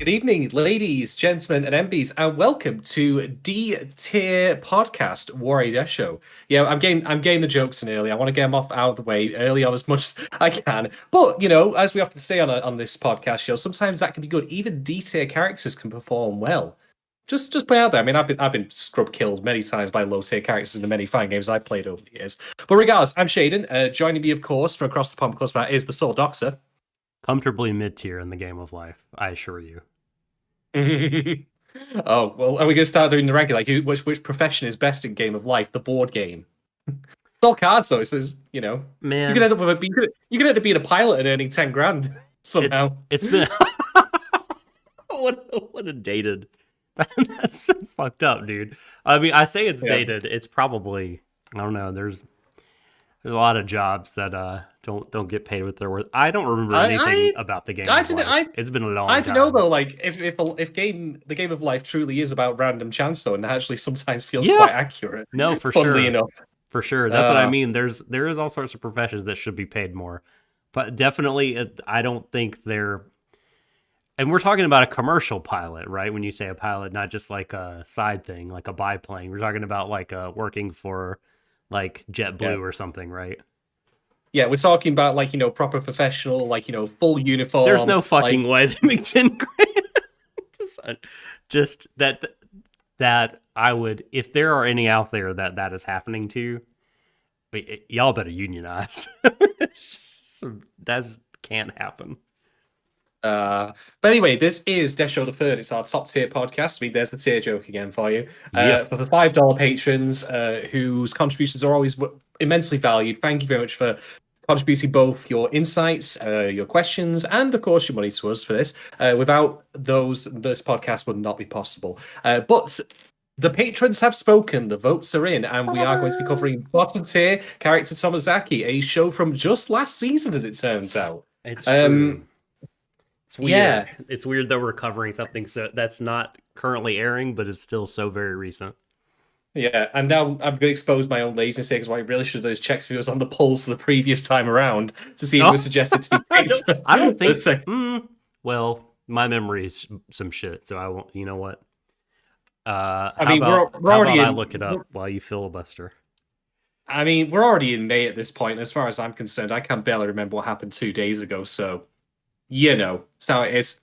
Good evening, ladies, gentlemen, and MBs, and welcome to D-Tier Podcast, Warui Deshou. Yeah, I'm getting the jokes in early. I want to get them off out of the way early on as much as I can. But as we often say on this podcast show, sometimes that can be good. Even D-Tier characters can perform well. Just put it out there. I mean, I've been scrub killed many times by low-tier characters in the many fine games I've played over the years. But regardless, I'm Shadon. Joining me, of course, from across the pond close by is the Soul Doctor. Comfortably mid-tier in the game of life, I assure you. Oh, well, are we going to start doing the ranking? Like, which profession is best in Game of Life? The board game. It's all cards, though. So, Man, you could end up with you could end up being a pilot and earning 10 grand somehow. It's been what a dated. That's so fucked up, dude. I mean, I say it's dated. It's probably, I don't know. There's a lot of jobs that don't get paid what they're worth. I don't remember anything about the game. It's been a long time. I don't know though. Like if the game of life truly is about random chance though, and actually sometimes feels quite accurate. No, for sure. Enough. For sure. That's what I mean. There is all sorts of professions that should be paid more, but definitely I don't think they're. And we're talking about a commercial pilot, right? When you say a pilot, not just like a side thing, like a biplane. We're talking about like working for like JetBlue or something, right? Yeah, we're talking about like proper professional, like full uniform. There's no fucking way they make 10 grand. Just that I would, if there are any out there that is happening to, y'all better unionize. That can't happen. But anyway, this is Deshou the Third. It's our top tier podcast. I mean, there's the tier joke again for you. For the $5 patrons, whose contributions are always immensely valued. Thank you very much for contributing both your insights, your questions, and of course your money to us for this. Without those, this podcast would not be possible. But the patrons have spoken, the votes are in, and we are going to be covering Bottom-Tier Character Tomozaki, a show from just last season, as it turns out. It's true. It's weird. Yeah. It's weird that we're covering something that's not currently airing, but is still so very recent. Yeah, and now I'm going to expose my own laziness here because what I really should have done is check if it was on the polls for the previous time around to see if it was suggested to be picked. I don't think so. Well, my memory is some shit, so I won't. You know what? We're already. I look it up while you filibuster. I mean, we're already in May at this point. As far as I'm concerned, I can barely remember what happened 2 days ago. So, that's how it is.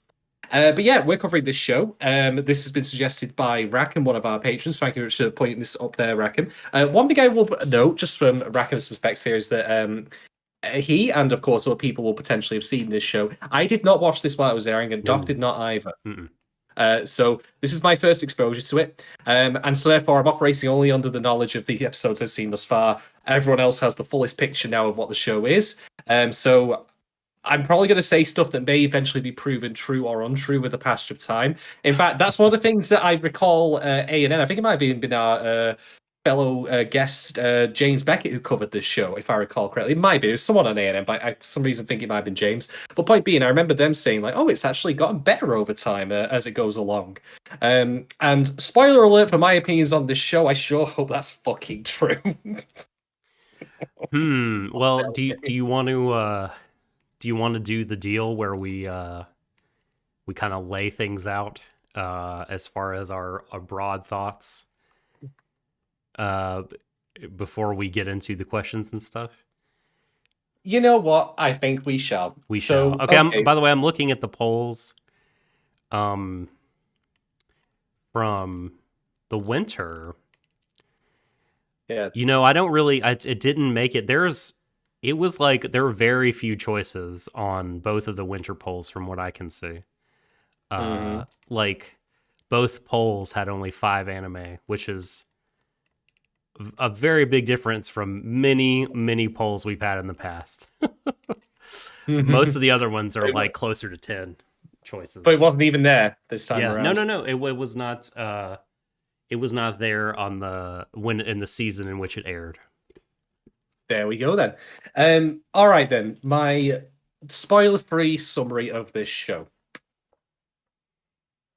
But yeah, we're covering this show. This has been suggested by Rackham, one of our patrons. Thank you for pointing this up there, Rackham. One thing I will note, just from Rackham's perspective here, is that he and, of course, other people will potentially have seen this show. I did not watch this while it was airing, and Doc did not either. So this is my first exposure to it. And so therefore, I'm operating only under the knowledge of the episodes I've seen thus far. Everyone else has the fullest picture now of what the show is. So I'm probably going to say stuff that may eventually be proven true or untrue with the passage of time. In fact, that's one of the things that I recall A&N. I think it might have even been our fellow guest, James Beckett, who covered this show, if I recall correctly. It might be. It was someone on A&M, but I for some reason think it might have been James. But point being, I remember them saying, like, oh, it's actually gotten better over time as it goes along. And spoiler alert for my opinions on this show, I sure hope that's fucking true. Well, do you want to... Do you want to do the deal where we kind of lay things out as far as our broad thoughts before we get into the questions and stuff? You know what? I think we shall. We shall. Okay. By the way, I'm looking at the polls from the winter. Yeah. I don't really... it didn't make it. It was like there were very few choices on both of the winter polls from what I can see. Like both polls had only 5 anime, which is a very big difference from many, many polls we've had in the past. Most of the other ones are like closer to 10 choices. But it wasn't even there this time around. No. It was not. It was not there in the season in which it aired. There we go then. All right then. My spoiler-free summary of this show.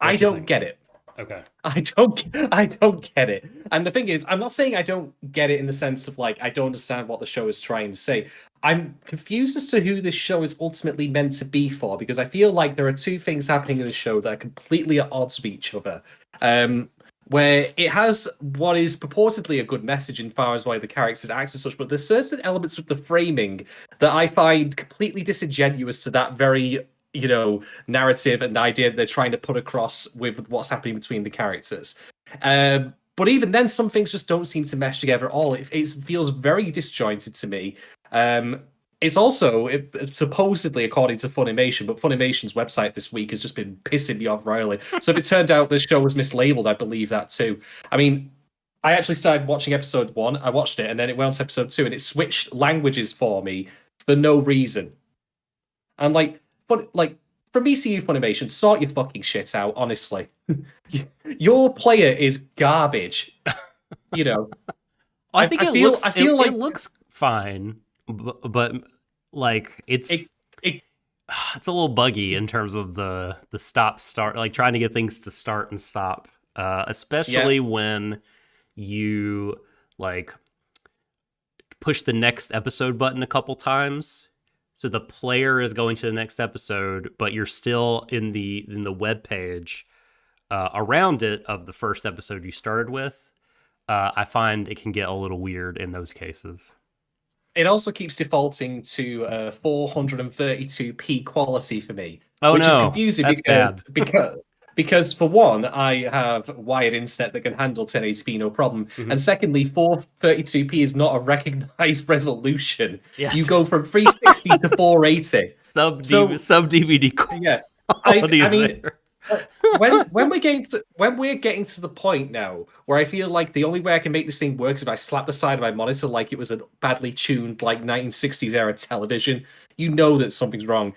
I don't get it. Okay. I don't get it. And the thing is, I'm not saying I don't get it in the sense of like I don't understand what the show is trying to say. I'm confused as to who this show is ultimately meant to be for, because I feel like there are two things happening in the show that are completely at odds with each other. Where it has what is purportedly a good message in far as why the characters act as such, but there's certain elements with the framing that I find completely disingenuous to that very, narrative and idea that they're trying to put across with what's happening between the characters. But even then, some things just don't seem to mesh together at all. It feels very disjointed to me. It's also supposedly according to Funimation, but Funimation's website this week has just been pissing me off royally. So if it turned out this show was mislabeled, I believe that too. I mean, I actually started watching episode 1. I watched it, and then it went on to episode 2, and it switched languages for me for no reason. And from ECU Funimation, sort your fucking shit out, honestly. Your player is garbage. I think it looks fine, but like it's a little buggy in terms of the stop start, like trying to get things to start and stop, especially when you like push the next episode button a couple times. So the player is going to the next episode, but you're still in the web page around it of the first episode you started with. I find it can get a little weird in those cases. It also keeps defaulting to 432p quality for me, which is confusing. That's bad. because for one, I have wired internet that can handle 1080p no problem, and secondly, 432p is not a recognized resolution. Yes. You go from 360 to 480. Sub DVD quality. Yeah, I mean. when we're getting to the point now where I feel like the only way I can make this thing work is if I slap the side of my monitor like it was a badly tuned 1960s era television, that something's wrong.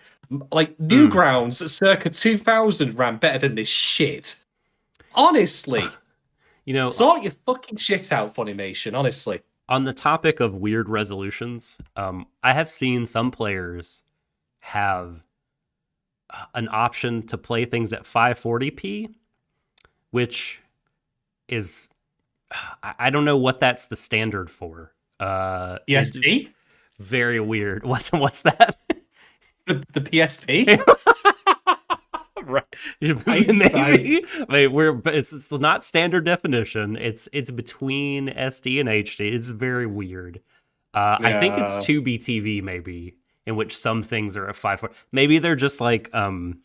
Like Newgrounds circa 2000 ran better than this shit. Honestly, sort your fucking shit out, Funimation. Honestly. On the topic of weird resolutions, I have seen some players have an option to play things at 540p, which is, I don't know what that's the standard for. PSP? Very weird. What's that? The PSP? Right. Maybe. Wait, it's not standard definition. It's between SD and HD. It's very weird. I think it's 2B TV maybe, in which some things are at 540. Maybe they're just like trying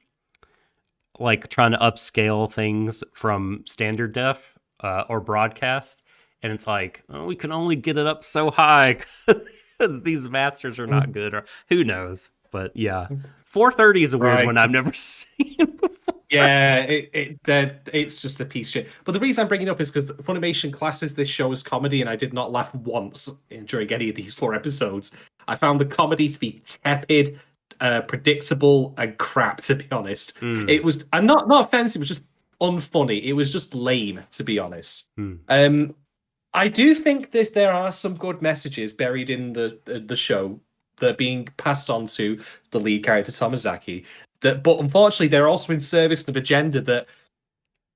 to upscale things from standard def or broadcast, and it's like, we can only get it up so high because these masters are not good, or who knows. But yeah, 430 is a weird one I've never seen before. Yeah, it's just a piece of shit. But the reason I'm bringing it up is because Funimation classes this show as comedy, and I did not laugh once during any of these 4 episodes. I found the comedy to be tepid, predictable, and crap, to be honest. It was, and not offensive, it was just unfunny. It was just lame, to be honest. I do think there are some good messages buried in the show that are being passed on to the lead character, Tomozaki. But unfortunately, they're also in service of an agenda that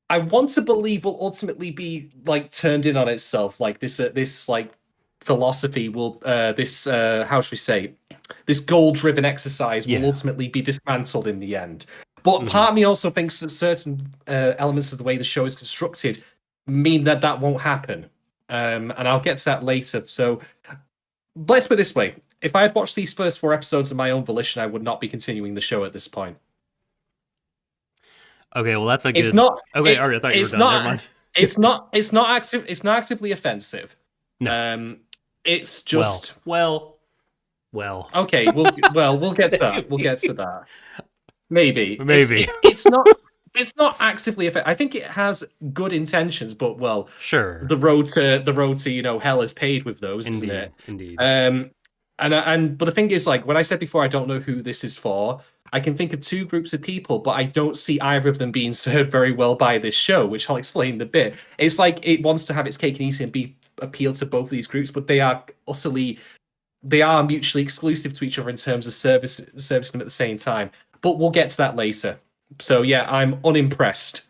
I want to believe will ultimately be turned in on itself. Like this philosophy will how should we say, this goal-driven exercise will ultimately be dismantled in the end. But part of me also thinks that certain elements of the way the show is constructed mean that won't happen. And I'll get to that later. So let's put it this way. If I had watched these first 4 episodes of my own volition, I would not be continuing the show at this point. Okay, well that's a good. It's not. Okay, all right. I thought you were done. Never mind. It's not. It's not actively offensive. No. It's just. Well. Okay. We'll get to that. We'll get to that. Maybe. It's not. It's not actively offensive. I think it has good intentions, but sure. The road to hell is paved with those, isn't it? Indeed. But the thing is, when I said before, I don't know who this is for. I can think of 2 groups of people, but I don't see either of them being served very well by this show, which I'll explain in a bit. It's like it wants to have its cake and eat it and appeal to both of these groups, but they are mutually exclusive to each other in terms of servicing them at the same time. But we'll get to that later. So yeah, I'm unimpressed.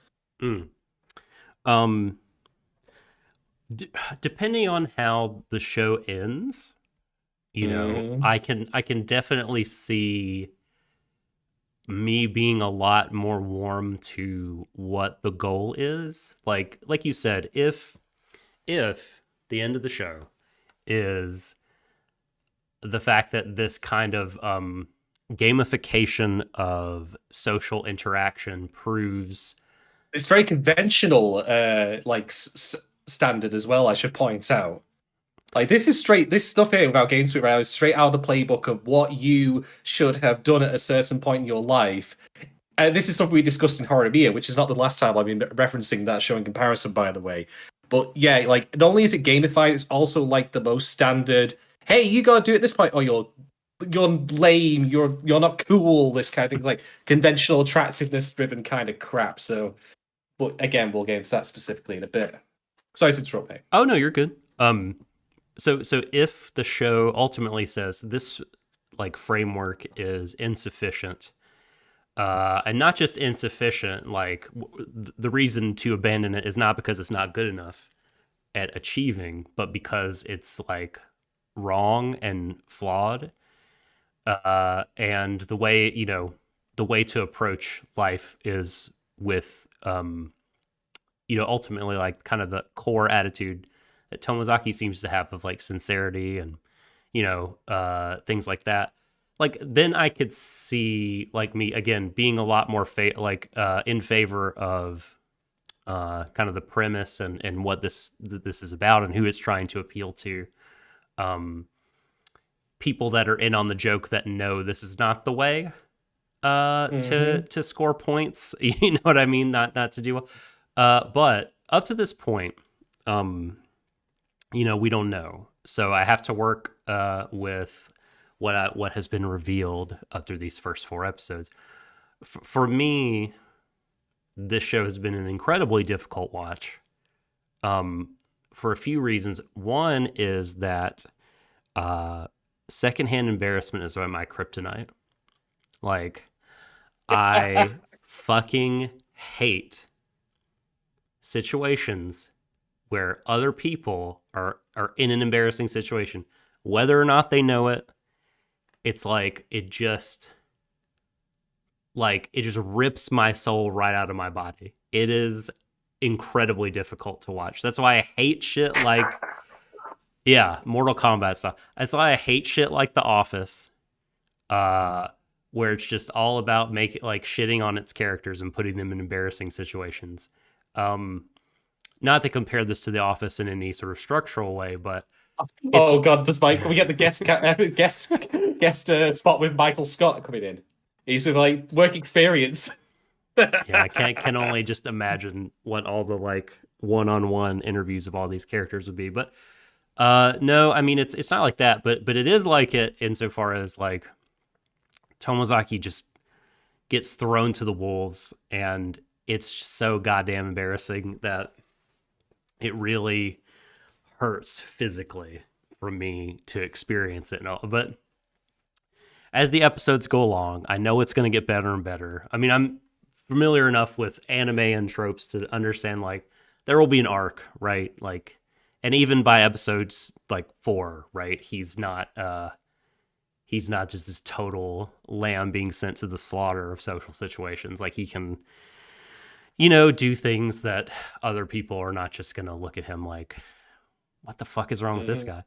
Depending on how the show ends, You know, Mm. I can definitely see me being a lot more warm to what the goal is. Like you said, if the end of the show is the fact that this kind of gamification of social interaction proves. It's very conventional, like standard as well. I should point out. Like this is straight. This stuff here without getting to it right, is straight out of the playbook of what you should have done at a certain point in your life. This is something we discussed in Horimiya, which is not the last time I've been referencing that show in comparison, by the way. But yeah, like not only is it gamified, it's also like the most standard. Hey, you gotta do it at this point, or you're lame. You're not cool. This kind of thing. It's like conventional attractiveness driven kind of crap. So, but again, we'll get into that specifically in a bit. Sorry to interrupt, mate. Oh no, you're good. So if the show ultimately says this like framework is insufficient, and not just insufficient, like the reason to abandon it is not because it's not good enough at achieving, but because it's like wrong and flawed. And the way to approach life is with, ultimately like kind of the core attitude that Tomozaki seems to have of like sincerity and, things like that. Like then I could see like me again being a lot more in favor of kind of the premise and what this is about and who it's trying to appeal to. People that are in on the joke that know this is not the way to score points. You know what I mean? Not to do well. But up to this point, we don't know. So I have to work with what has been revealed through these first 4 episodes. For me, this show has been an incredibly difficult watch for a few reasons. One is that secondhand embarrassment is my kryptonite. Like, I fucking hate situations where other people are in an embarrassing situation, whether or not they know it. It's like it just rips my soul right out of my body. It is incredibly difficult to watch. That's why I hate shit like Mortal Kombat stuff. That's why I hate shit like The Office, where it's just all about shitting on its characters and putting them in embarrassing situations. Not to compare this to The Office in any sort of structural way, but oh god, does Mike? Can we get the guest spot with Michael Scott coming in? He's like work experience. Yeah, I can only just imagine what all the like one-on-one interviews of all these characters would be. But no, I mean it's not like that, but it is like it insofar as like Tomozaki just gets thrown to the wolves, and it's just so goddamn embarrassing that it really hurts physically for me to experience it and all. But as the episodes go along, I know it's going to get better and better. I mean, I'm familiar enough with anime and tropes to understand like there will be an arc, right? Like, and even by episodes like 4, right? He's not just this total lamb being sent to the slaughter of social situations. Like he can, do things that other people are not just going to look at him like, what the fuck is wrong with this guy?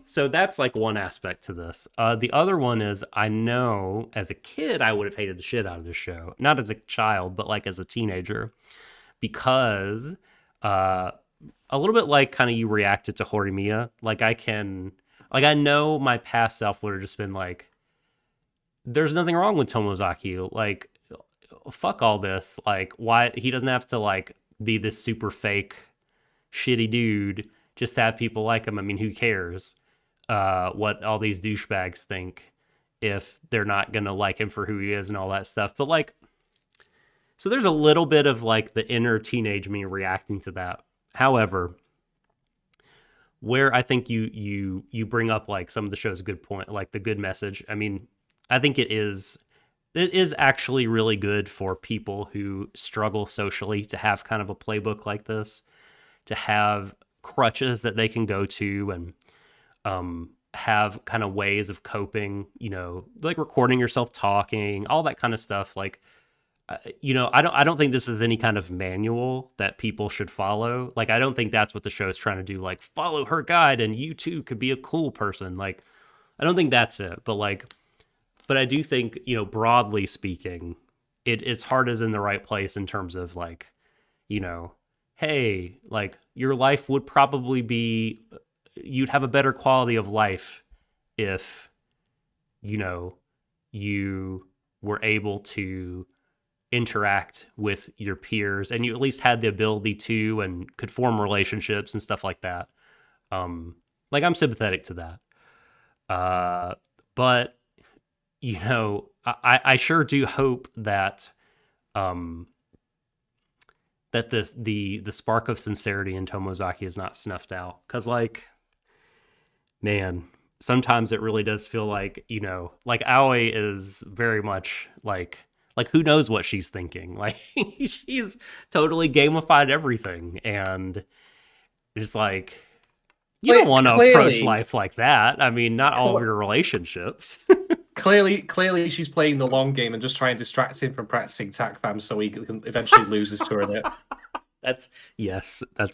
So that's like one aspect to this. The other one is I know as a kid, I would have hated the shit out of this show. Not as a child, but like as a teenager, because a little bit like kind of you reacted to Horimiya. Like I know my past self would have just been like, there's nothing wrong with Tomozaki. Like, fuck all this. Like, why he doesn't have to like be this super fake, shitty dude just to have people like him. I mean, who cares what all these douchebags think if they're not gonna like him for who he is and all that stuff. But like, so there's a little bit of like the inner teenage me reacting to that. However, where I think you bring up like some of the show's good point, like the good message. I mean, I think it is actually really good for people who struggle socially to have kind of a playbook like this, to have crutches that they can go to and have kind of ways of coping, like recording yourself talking, all that kind of stuff. Like, I don't think this is any kind of manual that people should follow. Like, I don't think that's what the show is trying to do. Like, follow her guide and you too could be a cool person. Like, I don't think that's it. But I do think, broadly speaking, its heart is in the right place in terms of like, hey, like your life would probably be, you'd have a better quality of life if, you were able to interact with your peers and you at least had the ability to and could form relationships and stuff like that. Like I'm sympathetic to that. But I sure do hope that that the spark of sincerity in Tomozaki is not snuffed out, because like, man, sometimes it really does feel like, like Aoi is very much like who knows what she's thinking. Like she's totally gamified everything, and it's like you don't want to approach life like that. I mean, not all of your relationships. Clearly, she's playing the long game and just trying to distract him from practicing TACFAM so he can eventually loses to her in it. That's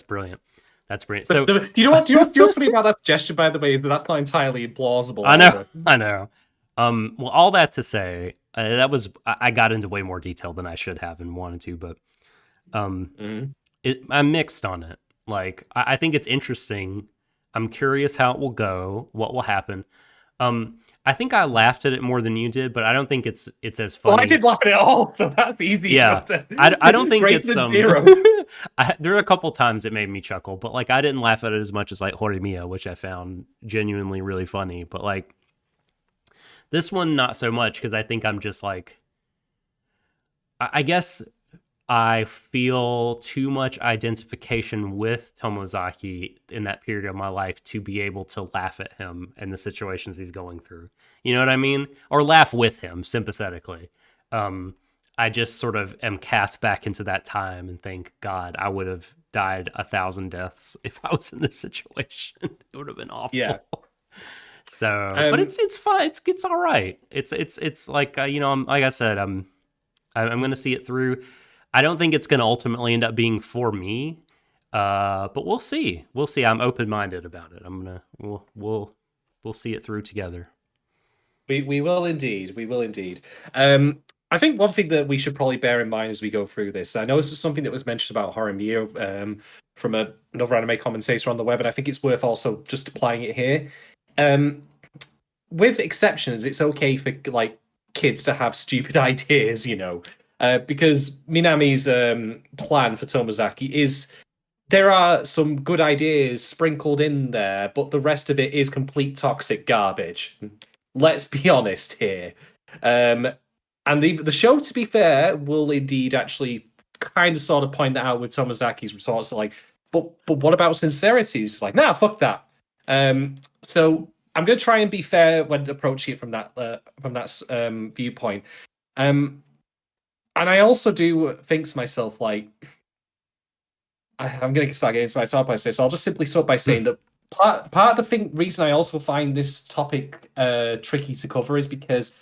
brilliant. That's brilliant. So, do you know what's funny about that suggestion, by the way, is that that's not entirely plausible. I know. Well, all that to say, I got into way more detail than I should have and wanted to, but I'm mixed on it. Like, I think it's interesting. I'm curious how it will go, what will happen. I think I laughed at it more than you did, but I don't think it's as funny. Well, I did laugh at it all, so that's easy. Yeah, I don't think it's there are a couple times it made me chuckle, but like I didn't laugh at it as much as like Horimiya, which I found genuinely really funny. But like this one, not so much, because I think I'm just like, I guess I feel too much identification with Tomozaki in that period of my life to be able to laugh at him and the situations he's going through. You know what I mean? Or laugh with him sympathetically. I just sort of am cast back into that time and think, God, I would have died 1,000 deaths if I was in this situation. It would have been awful. Yeah. So, but it's fine. It's all right. It's like I'm like I said, I'm going to see it through. I don't think it's going to ultimately end up being for me, but we'll see. We'll see. I'm open-minded about it. We'll see it through together. We will indeed. We will indeed. I think one thing that we should probably bear in mind as we go through this, I know this was something that was mentioned about Horimiya from another anime commentator on the web, and I think it's worth also just applying it here. With exceptions, it's okay for like kids to have stupid ideas, because Minami's plan for Tomozaki is there are some good ideas sprinkled in there, but the rest of it is complete toxic garbage. Let's be honest here. And the show, to be fair, will indeed actually kind of sort of point that out with Tomozaki's retorts, like, but what about sincerity? It's just like, nah, fuck that. So I'm going to try and be fair when approaching it from that viewpoint. And I also do think to myself, like, I'm going to start getting into my top by this, so I'll just simply start by saying that part of the reason I also find this topic tricky to cover is because,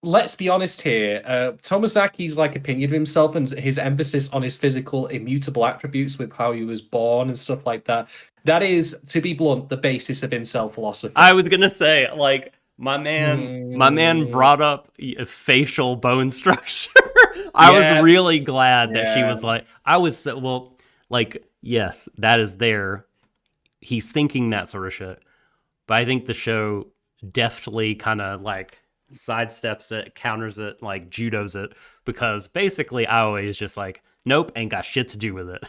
let's be honest here, Tomozaki's opinion of himself and his emphasis on his physical immutable attributes with how he was born and stuff like that, that is, to be blunt, the basis of incel philosophy. I was going to say, like, my man brought up facial bone structure. I was really glad that she was like, yes, that is there. He's thinking that sort of shit. But I think the show deftly kind of like sidesteps it, counters it, like judos it, because basically Aoi is just like, nope, ain't got shit to do with it.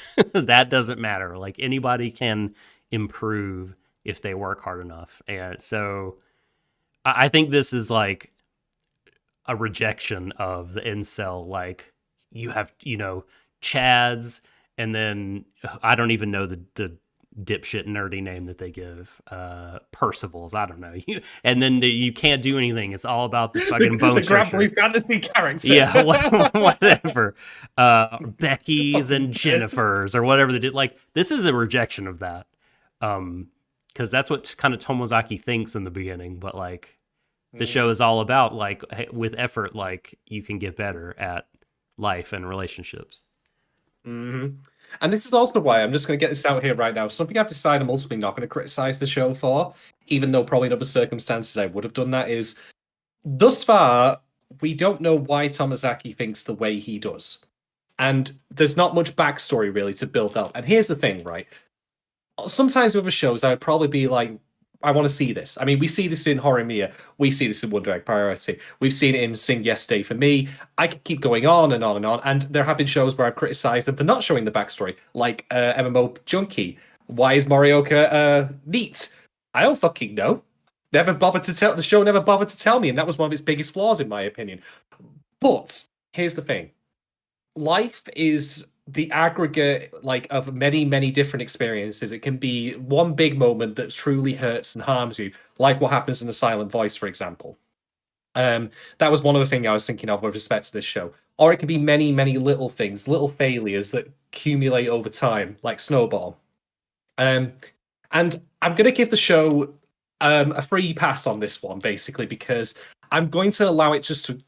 That doesn't matter. Like, anybody can improve if they work hard enough. And so I think this is like a rejection of the incel. Like, you have, Chads, and then I don't even know the dipshit nerdy name that they give, Percival's, I don't know, and then you can't do anything. It's all about the fucking bone structure. The fantasy characters. Yeah, whatever. Becky's and Jennifer's or whatever they did. Like, this is a rejection of that. because that's what kind of Tomozaki thinks in the beginning. But like, the show is all about like, hey, with effort, like you can get better at life and relationships. Mm-hmm. And this is also why I'm just going to get this out here right now. Something I've decided I'm ultimately not going to criticize the show for, even though probably in other circumstances I would have done that, is thus far, we don't know why Tomozaki thinks the way he does. And there's not much backstory really to build up. And here's the thing, right? Sometimes with the shows, I would probably be like, I want to see this. I mean, we see this in Horimiya. We see this in Wonder Egg Priority. We've seen it in Sing Yesterday for me. I could keep going on and on and on. And there have been shows where I've criticized them for not showing the backstory, like MMO Junkie. Why is Morioka neat? I don't fucking know. Never bothered to tell. The show never bothered to tell me, and that was one of its biggest flaws, in my opinion. But here's the thing: life is the aggregate like of many different experiences. It can be one big moment that truly hurts and harms you, like what happens in The Silent Voice, for example. That was one of the things I was thinking of with respect to this show. Or it can be many little things, little failures that accumulate over time, like Snowball. And I'm going to give the show a free pass on this one, basically, because I'm going to allow it just to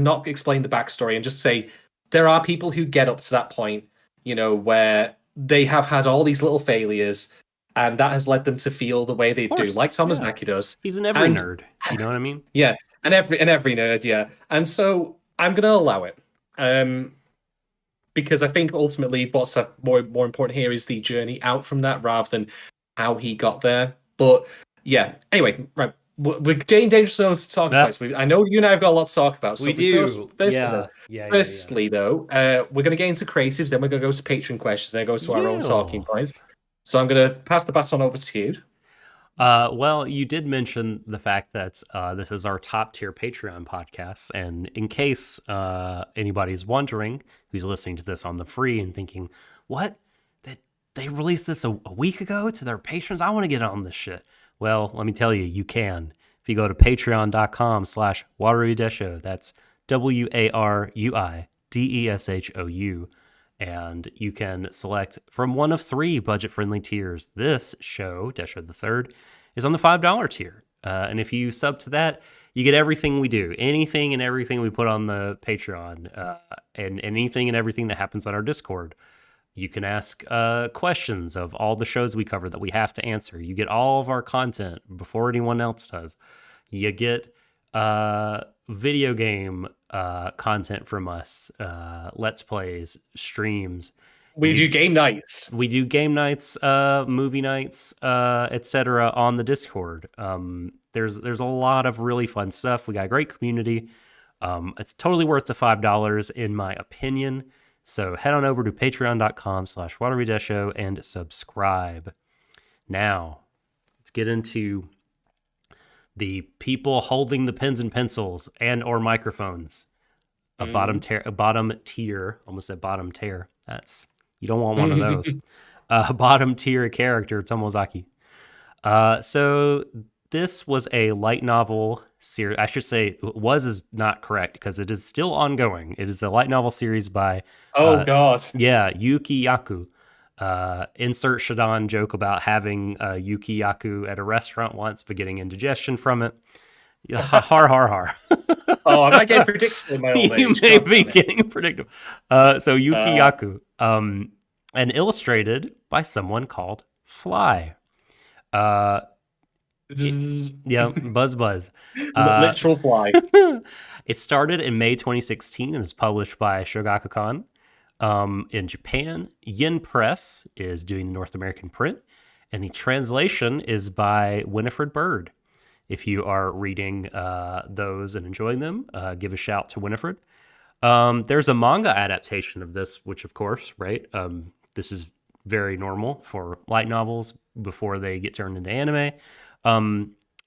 not explain the backstory and just say there are people who get up to that point, you know, where they have had all these little failures, and that has led them to feel the way they do, like Tomozaki does. He's an every nerd. You know what I mean? Yeah, and every nerd, yeah. And so I'm going to allow it, because I think ultimately what's more important here is the journey out from that rather than how he got there. But yeah, anyway, right. We're getting dangerous zones to talk about. I know you and I have got a lot to talk about. So we do. Firstly, though, we're going to get into creatives, then we're going to go to Patreon questions, then go to our own talking points. So I'm going to pass the baton over to you. Well, you did mention the fact that this is our top tier Patreon podcast. And in case anybody's wondering who's listening to this on the free and thinking, what? They released this a week ago to their patrons? I want to get on this shit. Well, let me tell you, you can. If you go to patreon.com/Warui Deshou, that's WARUI DESHOU, and you can select from one of 3 budget-friendly tiers. This show, Deshou the Third, is on the $5 tier. And if you sub to that, you get everything we do, anything and everything we put on the Patreon, and anything and everything that happens on our Discord. You can ask questions of all the shows we cover that we have to answer. You get all of our content before anyone else does. You get video game content from us, Let's Plays, streams. We do game nights. We do game nights, movie nights, etc. on the Discord. There's a lot of really fun stuff. We got a great community. It's totally worth the $5 in my opinion. So head on over to patreon.com/Warui Deshou and subscribe. Now, let's get into the people holding the pens and pencils and or microphones. A bottom tier, almost said bottom tier. You don't want one of those. Bottom tier character, Tomozaki. So this was a light novel series. I should say is not correct because it is still ongoing. It is a light novel series by Yuki Yaku. Insert Shadon joke about having Yuki Yaku at a restaurant once but getting indigestion from it. Har har har. Oh, am I getting predictable in my old age? You may be getting predictable. So Yuki Yaku, and illustrated by someone called Fly. Buzz. Literal Fly. It started in May 2016 and is published by Shogakukan. In Japan, Yin Press is doing the North American print, and the translation is by Winifred Bird. If you are reading those and enjoying them, give a shout to Winifred. There's a manga adaptation of this, which of course, right? This is very normal for light novels before they get turned into anime.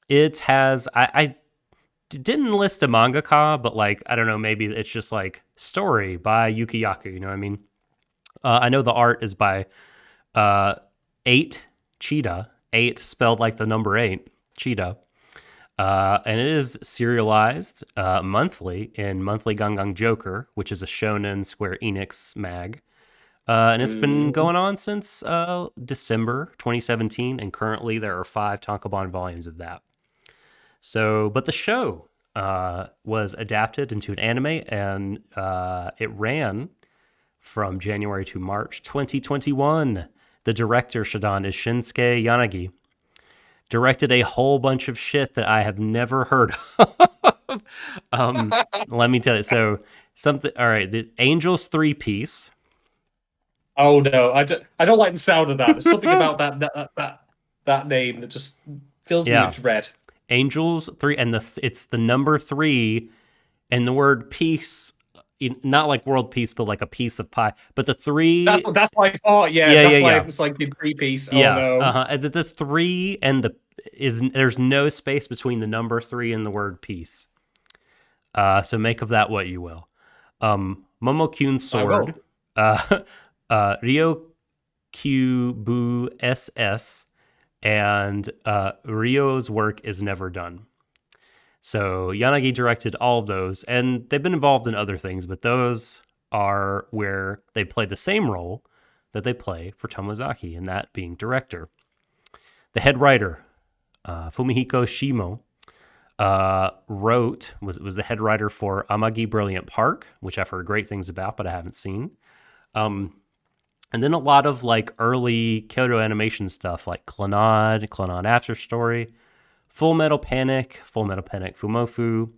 It has, I didn't list a mangaka, but like, I don't know, maybe it's just like story by Yuki Yaku, you know what I mean? I know the art is by 8 Cheetah, 8 spelled like the number 8, Cheetah. And it is serialized monthly in Monthly Gangang Joker, which is a Shonen Square Enix mag. And it's been going on since December 2017, and currently there are 5 tankobon volumes of that. So, but the show was adapted into an anime, and it ran from January to March 2021. The director, Shadon, is Shinsuke Yanagi. Directed a whole bunch of shit that I have never heard of. Let me tell you. So, all right, the Angels 3-piece. Oh no, I don't like the sound of that. There's something about that name that just fills me with dread. Angels 3, and it's the number 3, and the word peace, not like world peace, but like a piece of pie. But the 3, that's why I thought, that's why it was like the 3-piece. Oh no, the 3 and there's no space between the number 3 and the word peace. So make of that what you will. Momokyun's sword. Ryokyubu SS, and Ryo's work is never done. So Yanagi directed all of those, and they've been involved in other things, but those are where they play the same role that they play for Tomozaki, and that being director. The head writer, Fumihiko Shimo, was the head writer for Amagi Brilliant Park, which I've heard great things about, but I haven't seen. And then a lot of like early Kyoto Animation stuff like Clannad After Story, Full Metal Panic Fumofu,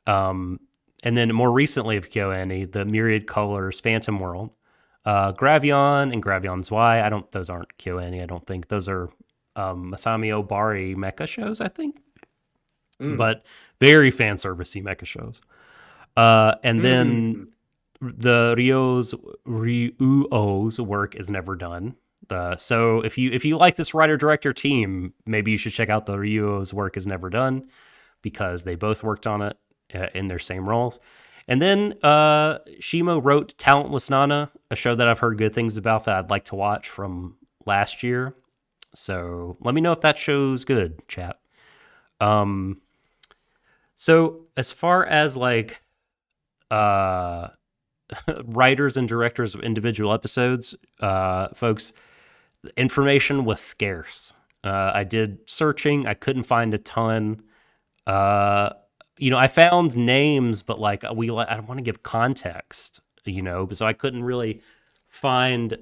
and then more recently of KyoAni, the Myriad Colors Phantom World, Gravion and Gravion's Y. Those aren't KyoAni, I don't think. Those are Masami Obari mecha shows, I think. But very fan servicey mecha shows. And then the Ryuo's work is never done. So if you like this writer-director team, maybe you should check out the Ryuo's work is never done, because they both worked on it in their same roles. And then Shimo wrote Talentless Nana, a show that I've heard good things about that I'd like to watch from last year. So let me know if that show's good, chat. So as far as like writers and directors of individual episodes, folks, information was scarce. I did searching. I couldn't find a ton. I found names, but like I want to give context, so I couldn't really find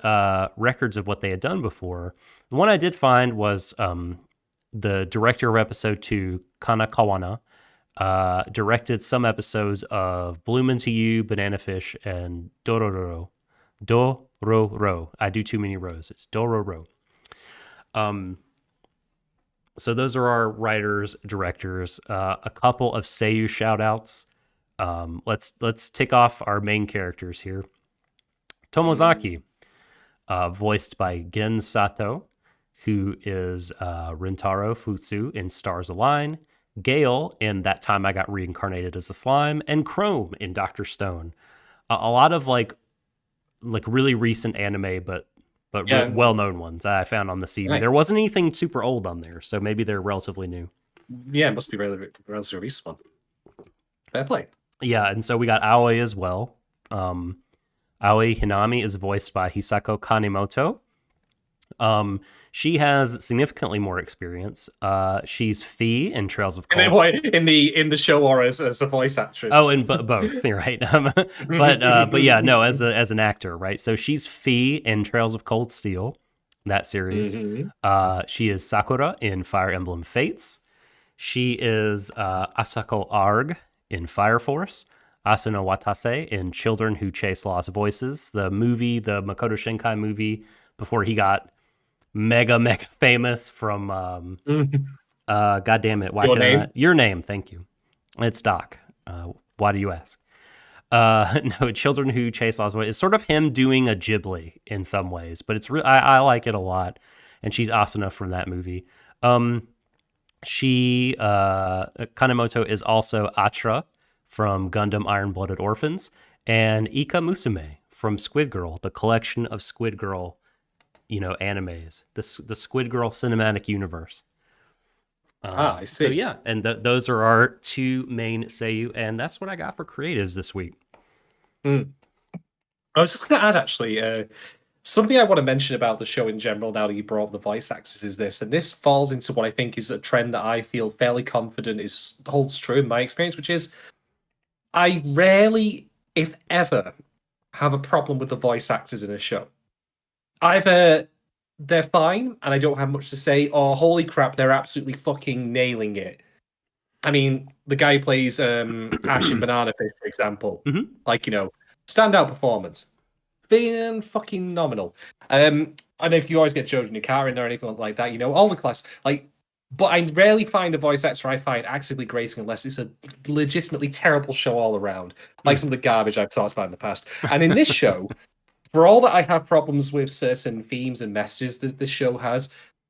records of what they had done before. The one I did find was the director of episode 2, Kana Kawana, directed some episodes of Bloom Into You, Banana Fish, and Dororo. Dororo. I do too many rows. It's Dororo. So those are our writers, directors. A couple of Seiyu shout-outs. Let's tick off our main characters here. Tomozaki, voiced by Gen Sato, who is Rintaro Futsu in Stars Align, Gale in That Time I Got Reincarnated as a Slime, and Chrome in Dr. Stone. A lot of like really recent anime, but well-known ones I found on the CV. Nice. There wasn't anything super old on there, so maybe they're relatively new. Yeah, it must be relatively recent one. Fair play. Yeah, and so we got Aoi as well. Aoi Hinami is voiced by Hisako Kanemoto. She has significantly more experience. She's Fee in Trails of Cold. In the show or as a voice actress. Oh, in both. You're right. But yeah, no, as an actor, right? So she's Fee in Trails of Cold Steel, that series. Mm-hmm. She is Sakura in Fire Emblem Fates. She is Asako Arg in Fire Force. Asuna Watase in Children Who Chase Lost Voices, the Makoto Shinkai movie before he got mega famous from God damn it, Your Name, thank you. It's Doc. Why do you ask? No, Children Who Chase Lost Voices. It's sort of him doing a Ghibli in some ways, but it's I like it a lot. And she's Asuna from that movie. She Kanemoto is also Atra from Gundam Iron-Blooded Orphans, and Ika Musume from Squid Girl, the collection of Squid Girl, animes, the Squid Girl cinematic universe. I see. So yeah, and those are our 2 main Seiyu, and that's what I got for creatives this week. I was just going to add, actually, something I want to mention about the show in general, now that you brought up the voice actors, is this, and this falls into what I think is a trend that I feel fairly confident is holds true in my experience, which is I rarely, if ever, have a problem with the voice actors in a show. Either they're fine and I don't have much to say, or holy crap, they're absolutely fucking nailing it. I mean, the guy who plays Ash in Banana Fish, for example, like, standout performance. Being fucking nominal. I know if you always get Joe Nukarin or anything like that, all the class, but I rarely find a voice actor I find actively grating unless it's a legitimately terrible show all around, like some of the garbage I've talked about in the past. And in this show, for all that I have problems with certain themes and messages that this show has,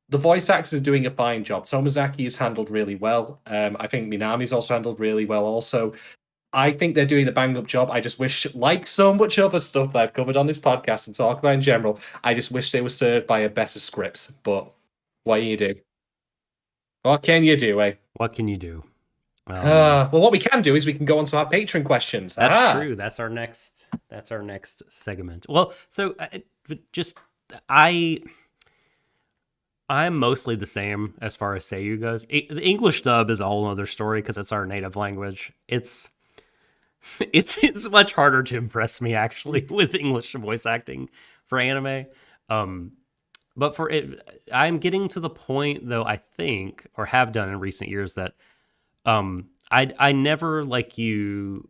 the voice actors are doing a fine job. Tomozaki is handled really well. I think Minami's also handled really well also. I think they're doing a bang-up job. I just wish, like so much other stuff that I've covered on this podcast and talk about in general, I just wish they were served by a better script. But what do you do? What can you do, eh? What can you do? Well, what we can do is we can go on to our Patreon questions. That's true. That's our next segment. Well, so I'm mostly the same as far as Seiyu goes. The English dub is a whole other story because it's our native language. It's much harder to impress me actually with English voice acting for anime. But for it, I'm getting to the point though, I think, or have done in recent years, that I never, like you,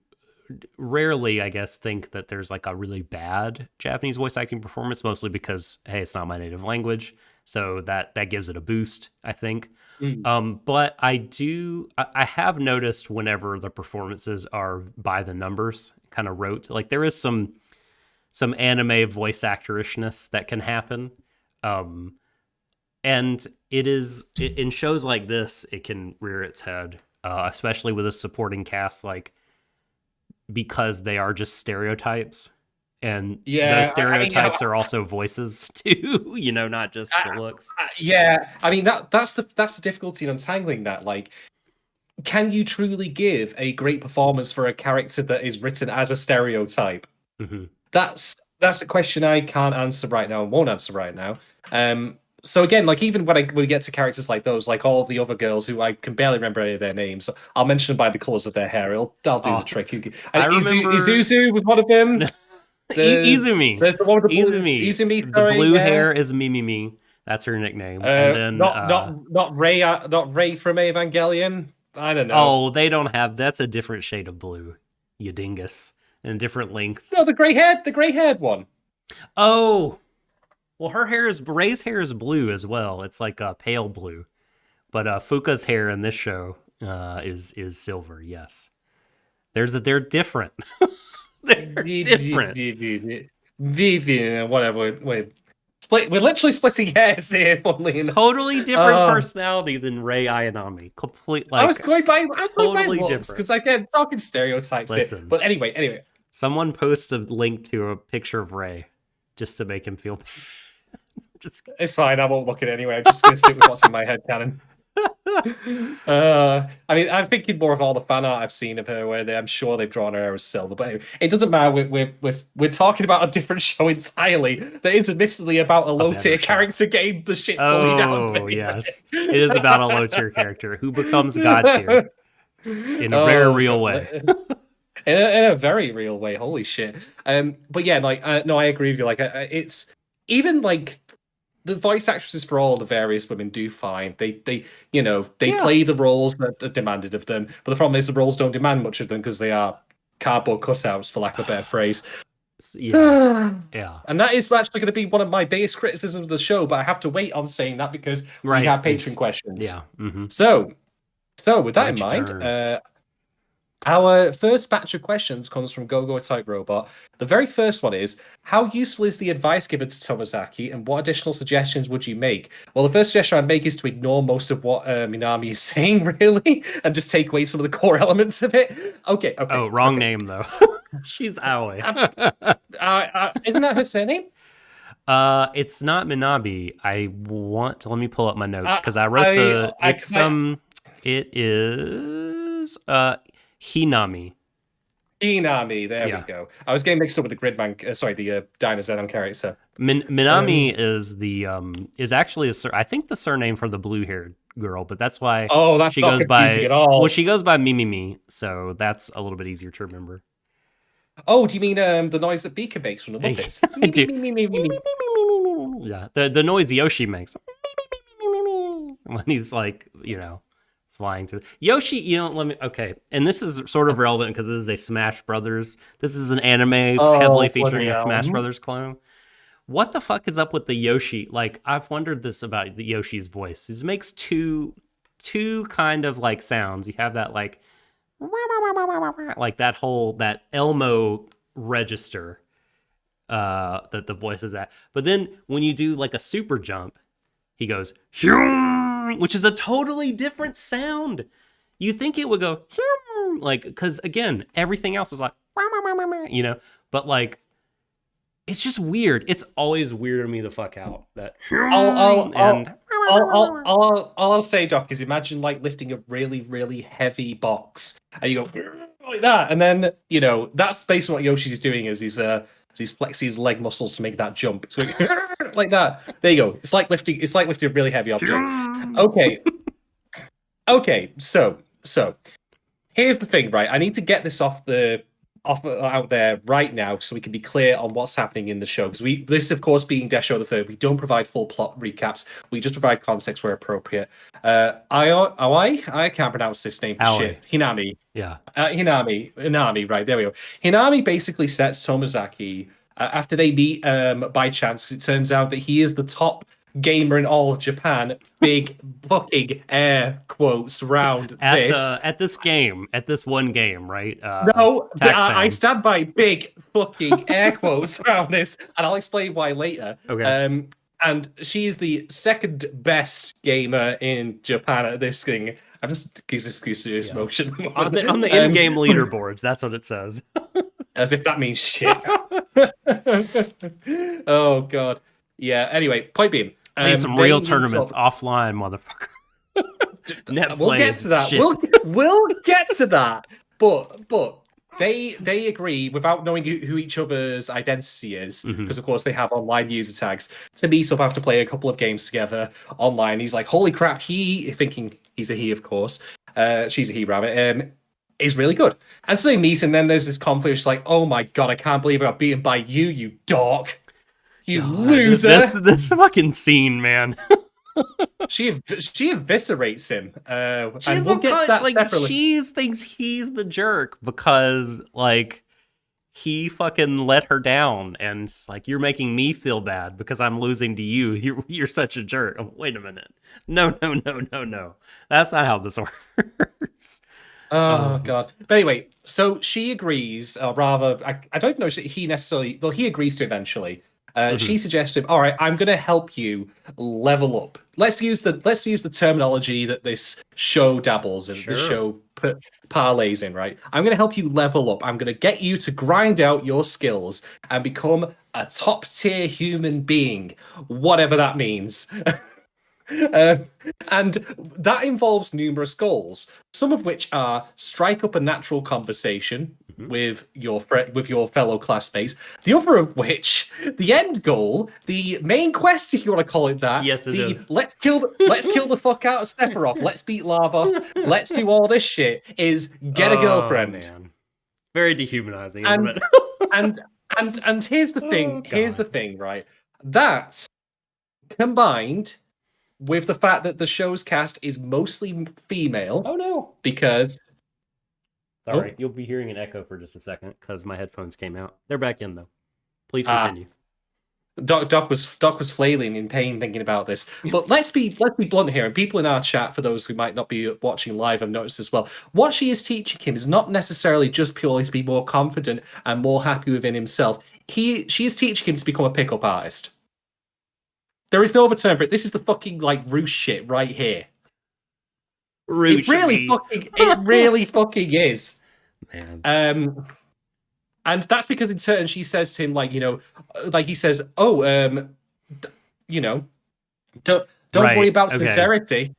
rarely, I guess, think that there's like a really bad Japanese voice acting performance, mostly because, hey, it's not my native language. So that gives it a boost, I think. But I have noticed whenever the performances are by the numbers, kind of rote, like there is some anime voice actorishness that can happen. And in shows like this, it can rear its head, especially with a supporting cast, because they are just stereotypes. And those stereotypes are also voices too, not just the looks. I mean that's the difficulty in untangling that. Can you truly give a great performance for a character that is written as a stereotype? Mm-hmm. That's a question I can't answer right now and won't answer right now. So again, even when we get to characters like those, like all the other girls who I can barely remember any of their names, I'll mention them by the colors of their hair. I'll do the trick. I remember Izuzu was one of them. Izumi. There's the one with the Izumi. The blue hair is Mimimi. That's her nickname. And then not Ray from Evangelion. I don't know. Oh, they don't have. That's a different shade of blue. You dingus. And a different length. No, the gray haired one. Oh, well, Ray's hair is blue as well. It's like a pale blue, but Fuka's hair in this show is silver. Yes, they're different. They're different. Whatever. We're literally splitting hairs here. Totally different personality than Rei Ayanami. I was going by totally different because again, talking stereotypes. Listen, but anyway, someone posts a link to a picture of Rei just to make him feel. It's fine. I won't look at it anyway. I'm just going to stick with what's in my head canon. I mean, I'm thinking more of all the fan art I've seen of her, where I'm sure they've drawn her as silver. But anyway, it doesn't matter. We're talking about a different show entirely. That is admittedly about a low-tier character getting the shit bullied out of me. Oh yes, it is about a low-tier character who becomes god tier in a very real way. In a very real way. Holy shit. But yeah, no, I agree with you. It's even the voice actresses for all the various women do fine. They play the roles that are demanded of them. But the problem is the roles don't demand much of them because they are cardboard cutouts, for lack of a better phrase. Yeah. And that is actually going to be one of my biggest criticisms of the show, but I have to wait on saying that because we have Patreon questions. Yeah. Mm-hmm. So with that in mind, our first batch of questions comes from Gogo Type Robot. The very first one is, how useful is the advice given to Tomozaki, and what additional suggestions would you make? Well, the first suggestion I'd make is to ignore most of what Minami is saying, really, and just take away some of the core elements of it. Okay. Oh, wrong name, though. She's Aoi. Isn't that her surname? It's not Minami. Let me pull up my notes, because I wrote it is... Hinami. Hinami, there we go. I was getting mixed up with the Gridman, sorry, the Diner Zenon character. Minami is actually I think the surname for the blue-haired girl, but that's why that's she not goes confusing by at all. Well, she goes by Mimimi, so that's a little bit easier to remember. Oh, do you mean the noise that Beaker makes from the Muppets? Yeah, the noise Yoshi makes when he's like, flying to Yoshi. Okay, and this is sort of relevant because this is a Smash Brothers. This is an anime heavily featuring a Smash Brothers clone. What the fuck is up with the Yoshi? Like, I've wondered this about the Yoshi's voice. He makes two kind of like sounds. You have that like that Elmo register that the voice is at. But then when you do like a super jump, he goes, which is a totally different sound. You think it would go like, because again, everything else is like, but like, it's just weird. It's always weirded me the fuck out. That all I'll say, Doc, is imagine like lifting a really, really heavy box and you go like that, and then that's basically what Yoshi's doing is he's flexing his leg muscles to make that jump. So like that. There you go. It's like lifting a really heavy object. Okay. So here's the thing, right? I need to get this out there right now so we can be clear on what's happening in the show, because this of course being Deshou the Third, we don't provide full plot recaps, we just provide context where appropriate. I can't pronounce this name for shit. Hinami. Yeah. Hinami, right, there we go. Hinami basically sets Tomozaki after they meet by chance, because it turns out that he is the top gamer in all of Japan. Big fucking air quotes round at this one game, right? No, I stand by big fucking air quotes around this, and I'll explain why later. Okay. And she is the second best gamer in Japan at this thing. I'm just excuse this motion on the in-game leaderboards. That's what it says. As if that means shit. Oh god. Yeah. Anyway, point being. Play some real tournaments offline, motherfucker. We'll get to that. We'll get to that. But they agree without knowing who each other's identity is, because of course they have online user tags, to meet up after playing a couple of games together online. He's like, holy crap, thinking he's a he, of course. She's a he, rather. Is really good. And so they meet, and then there's this conflict. She's like, oh my god, I can't believe I got beaten by you dork. You loser! This fucking scene, man. She eviscerates him. And we'll get to that separately. She thinks he's the jerk because, like, he fucking let her down, and it's like, you're making me feel bad because I'm losing to you. You're such a jerk. Oh, wait a minute. No. That's not how this works. Oh god. But anyway, so she agrees, or rather, I don't know if he necessarily. Well, he agrees to eventually. She suggests to him, all right, I'm going to help you level up. Let's use the terminology that this show dabbles in, this show parlays in, right? I'm going to help you level up. I'm going to get you to grind out your skills and become a top-tier human being, whatever that means. And that involves numerous goals, some of which are strike up a natural conversation with your fellow classmates. The other of which, the end goal, the main quest, if you want to call it that. Yes, it is. Let's kill the fuck out of Sephiroth. Let's beat Lavos. Let's do all this shit. Is get a girlfriend. Man. Very dehumanizing, isn't it? and here's the thing. Here's the thing, right? That's combined with the fact that the show's cast is mostly female. Oh no! Because sorry, you'll be hearing an echo for just a second because my headphones came out. They're back in though. Please continue. Doc was flailing in pain thinking about this. But let's be blunt here, and people in our chat, for those who might not be watching live, have noticed as well. What she is teaching him is not necessarily just purely to be more confident and more happy within himself. She is teaching him to become a pickup artist. There is no other term for it. This is the fucking Roosh shit right here. It really fucking is. Man. And that's because in turn she says to him, he says, don't worry about sincerity.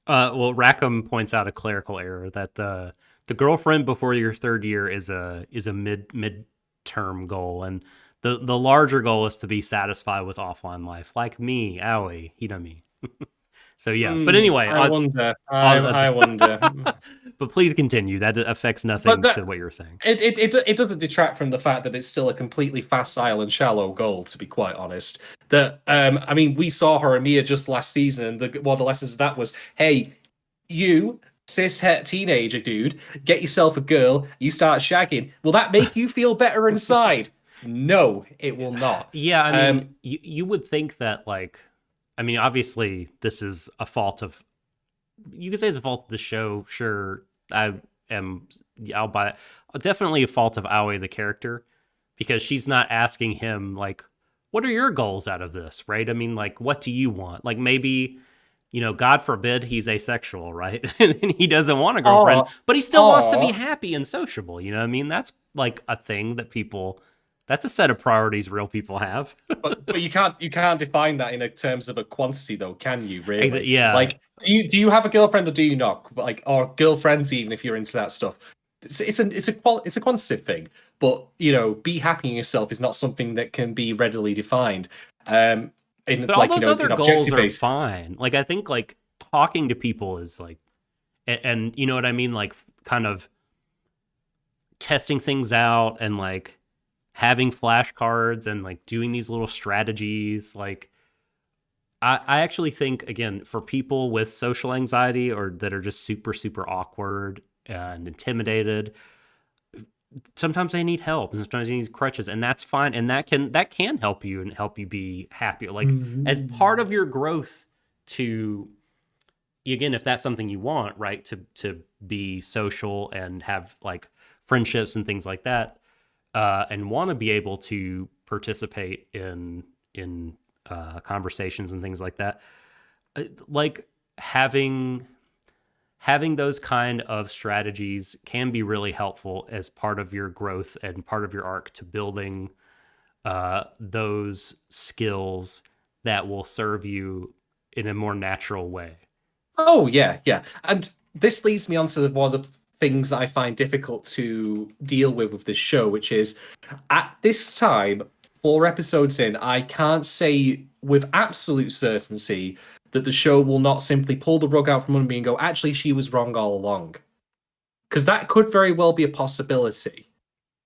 Well, Rackham points out a clerical error that the the girlfriend before your third year is a mid-term goal, and the larger goal is to be satisfied with offline life, like me, Aoi, Hinami. So yeah, but anyway, I wonder. I wonder. but please continue. That affects nothing to what you're saying. It doesn't detract from the fact that it's still a completely facile and shallow goal, to be quite honest. That I mean, we saw Horimiya just last season, and one of the lessons of that was, hey, you cis-het teenager dude, get yourself a girl, you start shagging. Will that make you feel better inside? No, it will not. Yeah, I mean, you would think that, like, I mean, obviously, this is a fault of. You could say it's a fault of the show. Sure, I'll buy it. Definitely a fault of Aoi, the character, because she's not asking him, like, what are your goals out of this, right? I mean, like, what do you want? Like, maybe, God forbid he's asexual, right? And he doesn't want a girlfriend, but he still wants to be happy and sociable. You know what I mean? That's like a thing that that's a set of priorities real people have. but you can't define that in terms of a quantity, though, can you? Really? Yeah. Like, do you have a girlfriend or do you not? Like, or girlfriends, even if you're into that stuff. It's a quantitative thing, but be happy in yourself is not something that can be readily defined. But all those other goals are fine. Like, I think, like, talking to people is like, and you know what I mean, like, kind of testing things out and like having flashcards and like doing these little strategies. Like, I actually think, again, for people with social anxiety or that are just super, super awkward and intimidated, sometimes they need help and sometimes they need crutches, and that's fine. And that can help you and help you be happier. Like, as part of your growth to, again, if that's something you want, right, to be social and have like friendships and things like that, and want to be able to participate in conversations and things like that, like having those kind of strategies can be really helpful as part of your growth and part of your arc to building those skills that will serve you in a more natural way. Oh yeah, yeah. And this leads me on to one of the things that I find difficult to deal with this show, which is, at this time, 4 episodes in, I can't say with absolute certainty that the show will not simply pull the rug out from under me and go, actually, she was wrong all along. Because that could very well be a possibility.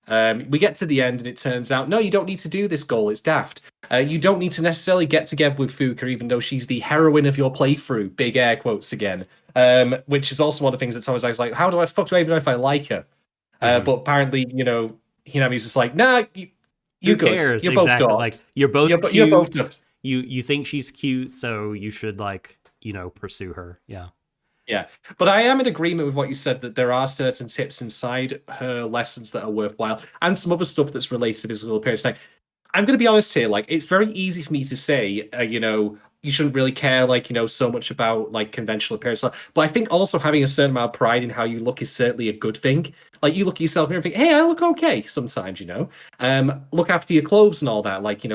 We get to the end and it turns out, no, you don't need to do this goal. It's daft. You don't need to necessarily get together with Fuka, even though she's the heroine of your playthrough. Big air quotes again. Which is also one of the things that's always like, how do I even know if I like her? But apparently, Hinami's just like, nah, you good. Cares? You're both dogs. Like, you're both cute. You're both good. You think she's cute, so you should, like, pursue her. Yeah. Yeah, but I am in agreement with what you said, that there are certain tips inside her lessons that are worthwhile, and some other stuff that's related to physical appearance. Like, I'm going to be honest here. Like, it's very easy for me to say, you shouldn't really care, like, so much about like conventional appearance. But I think also having a certain amount of pride in how you look is certainly a good thing. Like, you look at yourself and think, hey, I look okay sometimes, look after your clothes and all that. Like,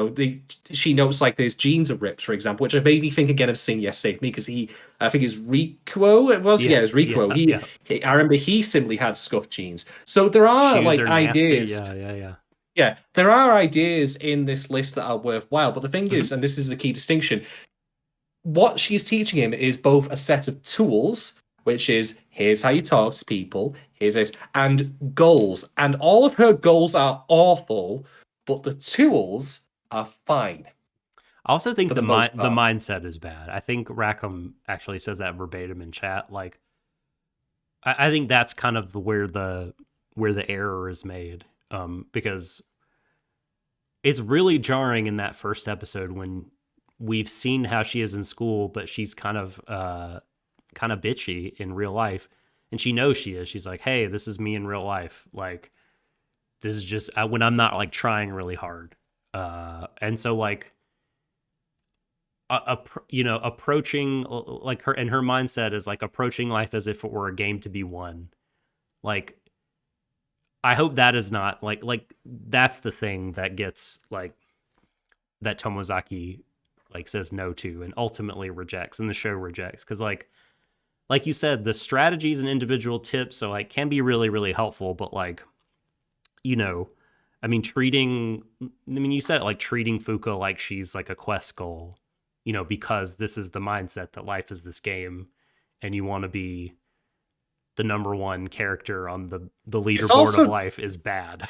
she notes like there's jeans are ripped, for example, which made me think again of Sing yesterday for me, because I think it's Rikuo, it was? Yeah, it was Rikuo. He, I remember he simply had scuffed jeans. So there are shoes like ideas. Yeah, there are ideas in this list that are worthwhile. But the thing is, and this is a key distinction, what she's teaching him is both a set of tools, which is, here's how you talk to people, here's this, and goals. And all of her goals are awful, but the tools are fine. I also think the mindset is bad. I think Rackham actually says that verbatim in chat. Like, I think that's kind of where the error is made, because it's really jarring in that first episode when we've seen how she is in school, but she's kind of bitchy in real life, and she knows she is. She's like, hey, this is me in real life. Like, this is just when I'm not like trying really hard. And so like, approaching like her, and her mindset is like approaching life as if it were a game to be won. Like, I hope that is not like that's the thing that gets like that Tomozaki like says no to and ultimately rejects, and the show rejects, because like like you said, the strategies and individual tips, so like can be really, really helpful, but like, you know, I mean, you said like treating Fuko like she's like a quest goal, you know, because this is the mindset that life is this game and you want to be the number one character on the leaderboard of life is bad.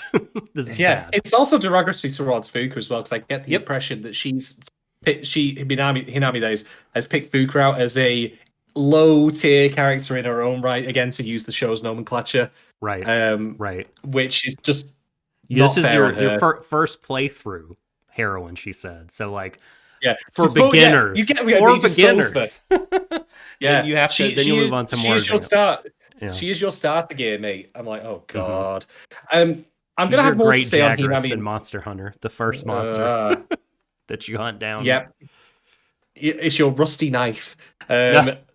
This is bad. It's also derogatory towards Fuka as well, because I get the impression that Hinami days has picked Fuka out as a low tier character in her own right, again to use the show's nomenclature. Right. Right. Which is just this is your first playthrough heroine, she said. So like for beginners. For beginners. Yeah, you have to. Then you move on to more. She is your starter gear, mate. I'm like, oh god. I'm gonna have more to say on Hinami and Monster Hunter, the first monster that you hunt down. Yep, it's your rusty knife.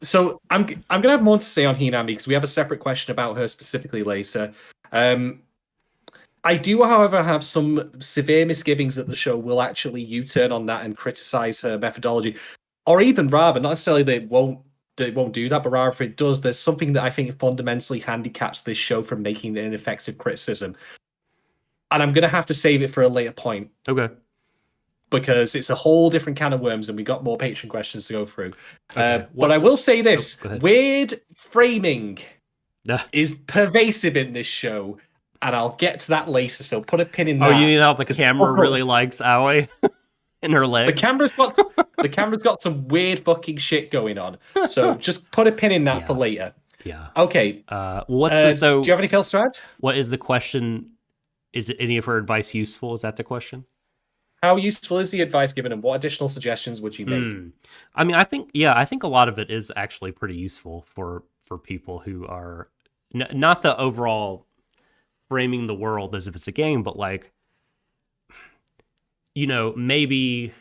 So I'm gonna have more to say on Hinami because we have a separate question about her specifically later. I do, however, have some severe misgivings that the show will actually U-turn on that and criticize her methodology, or even rather, not necessarily they won't do that, but rather if it does, there's something that I think fundamentally handicaps this show from making an effective criticism. And I'm going to have to save it for a later point. Okay. Because it's a whole different can of worms and we got more Patreon questions to go through. Okay. But I will say this, weird framing is pervasive in this show. And I'll get to that later, so put a pin in that. Oh, you mean how the camera really likes Aoi in her legs? The camera's got some weird fucking shit going on. So just put a pin in that for later. Yeah. Okay. What's the so? Do you have anything else to add? What is the question? Is any of her advice useful? Is that the question? How useful is the advice given, and what additional suggestions would you make? I mean, I think a lot of it is actually pretty useful for people who are not the overall framing the world as if it's a game, but like, you know, maybe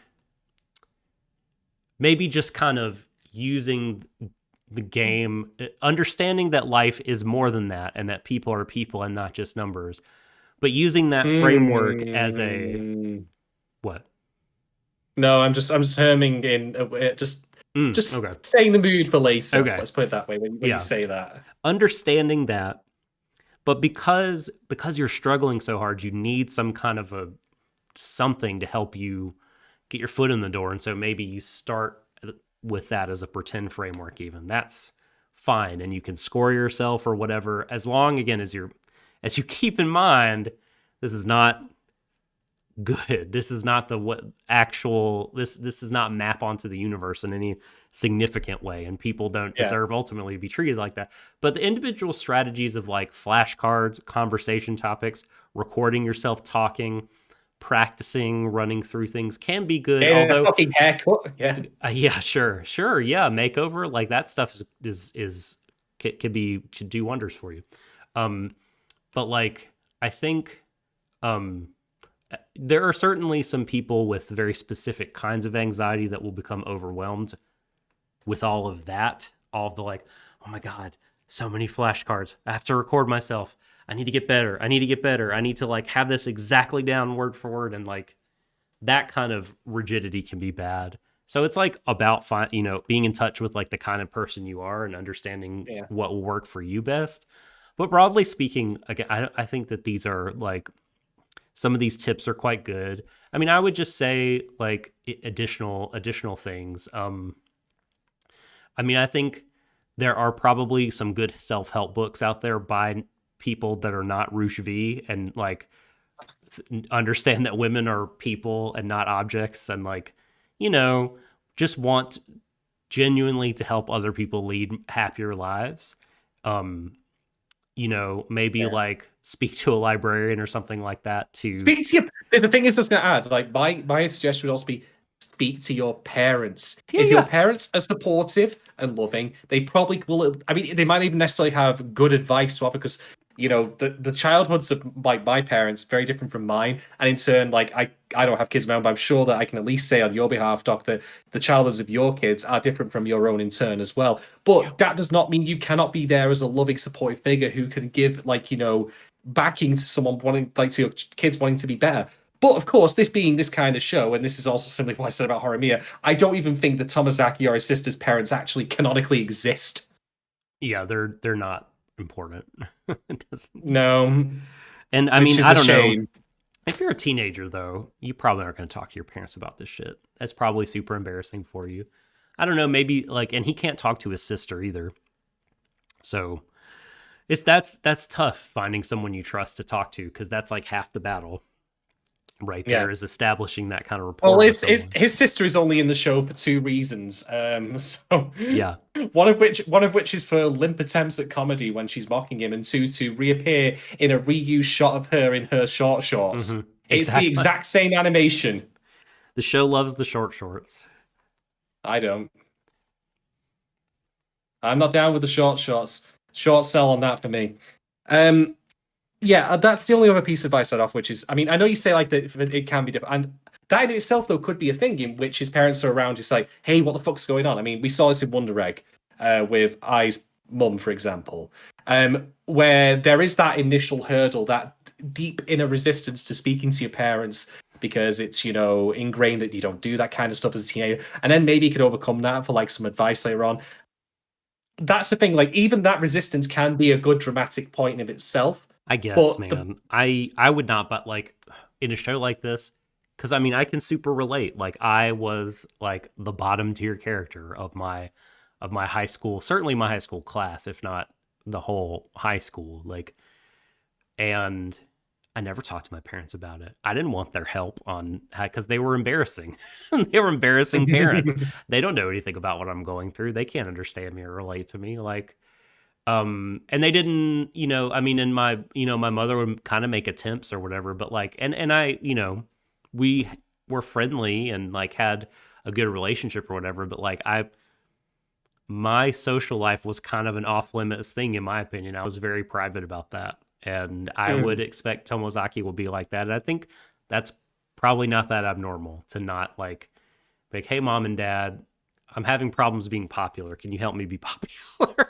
just kind of using the game, understanding that life is more than that and that people are people and not just numbers, but using that framework as a what? No, I'm just humming in just okay. Saying the mood for later. Okay. Let's put it that way when you say that. Understanding that. But because you're struggling so hard, you need some kind of something to help you get your foot in the door. And so maybe you start with that as a pretend framework even. That's fine. And you can score yourself or whatever, as long, again, as you keep in mind, this is not good. This is not this does not map onto the universe in any significant way, and people don't deserve ultimately to be treated like that. But the individual strategies of like flashcards, conversation topics, recording yourself talking, practicing running through things can be good. Although a fucking haircut, sure, makeover, like that stuff is could do wonders for you. But like I think there are certainly some people with very specific kinds of anxiety that will become overwhelmed with all of that, all of the like, oh my God, so many flashcards. I have to record myself. I need to get better. I need to like have this exactly down word for word. And like that kind of rigidity can be bad. So it's like about being in touch with like the kind of person you are and understanding what will work for you best. But broadly speaking, again, I think that these are like, some of these tips are quite good. I mean, I would just say like additional things. I mean, I think there are probably some good self-help books out there by people that are not Rouge V and like understand that women are people and not objects, and like, you know, just want genuinely to help other people lead happier lives. You know, maybe like speak to a librarian or something like that to speak to your. The thing is, I was going to add, like my suggestion would also be speak to your parents. If your parents are supportive and loving, they probably will. I mean, they might even necessarily have good advice to offer, because you know the childhoods of like my parents very different from mine, and in turn, like I don't have kids of my own, but I'm sure that I can at least say on your behalf, Doc, that the childhoods of your kids are different from your own in turn as well. But that does not mean you cannot be there as a loving, supportive figure who can give, like, you know, backing to someone wanting, like, to your kids wanting to be better. But of course, this being this kind of show, and this is also simply what I said about Horimiya, I don't even think that Tomozaki or his sister's parents actually canonically exist. Yeah, they're not important. No, and I which mean, is I a don't know. shame. If you're a teenager, though, you probably aren't going to talk to your parents about this shit. That's probably super embarrassing for you. I don't know, maybe like, and he can't talk to his sister either. So that's tough finding someone you trust to talk to, because that's like half the battle right there, Yeah. is establishing that kind of rapport Well, with his someone. his sister is only in the show for two reasons. So Yeah. one of which is for limp attempts at comedy when she's mocking him, and two, to reappear in a reused shot of her in her short shorts. It's the Exactly. exact same animation. The show loves the short shorts. I don't. I'm not down with the short shorts. Short sell on that for me. Yeah, that's the only other piece of advice I'd offer, which is, I mean, I know you say like that it can be different, and that in itself though could be a thing in which his parents are around, just like, hey, what the fuck's going on? I mean, we saw this in Wonder Egg with Ai's mum, for example, where there is that initial hurdle, that deep inner resistance to speaking to your parents because it's, ingrained that you don't do that kind of stuff as a teenager, and then maybe you could overcome that for like some advice later on. That's the thing, like even that resistance can be a good dramatic point in itself. I guess, But man. I would not, but like in a show like this, because I mean, I can super relate. Like I was like the bottom tier character of my high school, certainly my high school class, if not the whole high school. Like, and I never talked to my parents about it. I didn't want their help on, because they were embarrassing. They were embarrassing parents. They don't know anything about what I'm going through. They can't understand me or relate to me. Like, and they didn't, I mean, and my mother would kind of make attempts or whatever, but like, and I, we were friendly and like had a good relationship or whatever, but like my social life was kind of an off limits thing, in my opinion. I was very private about that. And I would expect Tomozaki will be like that. And I think that's probably not that abnormal to not like, hey, mom and dad, I'm having problems being popular. Can you help me be popular?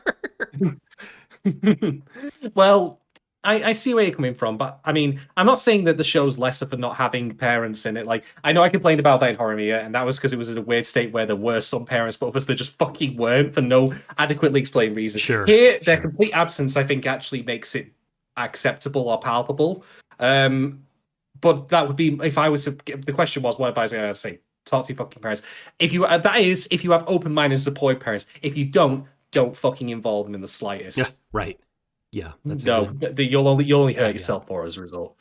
Well, I see where you're coming from, but I mean, I'm not saying that the show's lesser for not having parents in it. Like, I know I complained about that in Horimiya, and that was because it was in a weird state where there were some parents, but others there just fucking weren't for no adequately explained reason. Sure. Here, their complete absence, I think, actually makes it acceptable or palpable. But that would be if I was to. The question was, what advice I would say? Talk to your fucking parents. If you if you have open-minded, supportive parents. If you don't fucking involve them in the slightest. Yeah, right. Yeah, that's you'll only hurt yourself more as a result.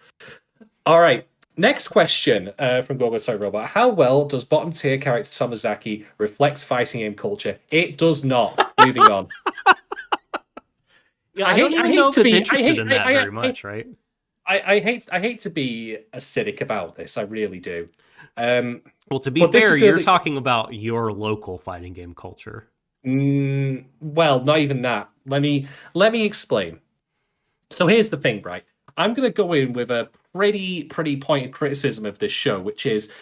All right, next question from Gogo Sorry Robot. How well does bottom tier character Tomozaki reflects fighting game culture? It does not. Moving on. Yeah, I don't even know if it's interested in that very much, right? I hate to be acidic about this. I really do. Well, to be fair, you're talking about your local fighting game culture. Well, not even that. Let me explain. So here's the thing, right? I'm going to go in with a pretty pointed criticism of this show, which is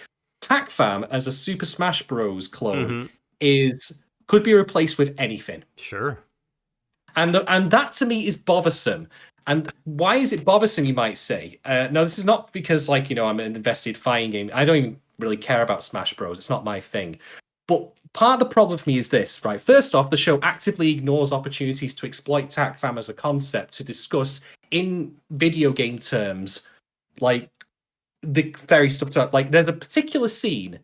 TACFAM as a Super Smash Bros. Clone could be replaced with anything. Sure. And that to me is bothersome. And why is it bothersome, you might say? Now, this is not because, like, I'm an invested fighting game. I don't even really care about Smash Bros. It's not my thing. But part of the problem for me is this, right? First off, the show actively ignores opportunities to exploit TACFAM as a concept to discuss in video game terms, like the very stuff. Like, there's a particular scene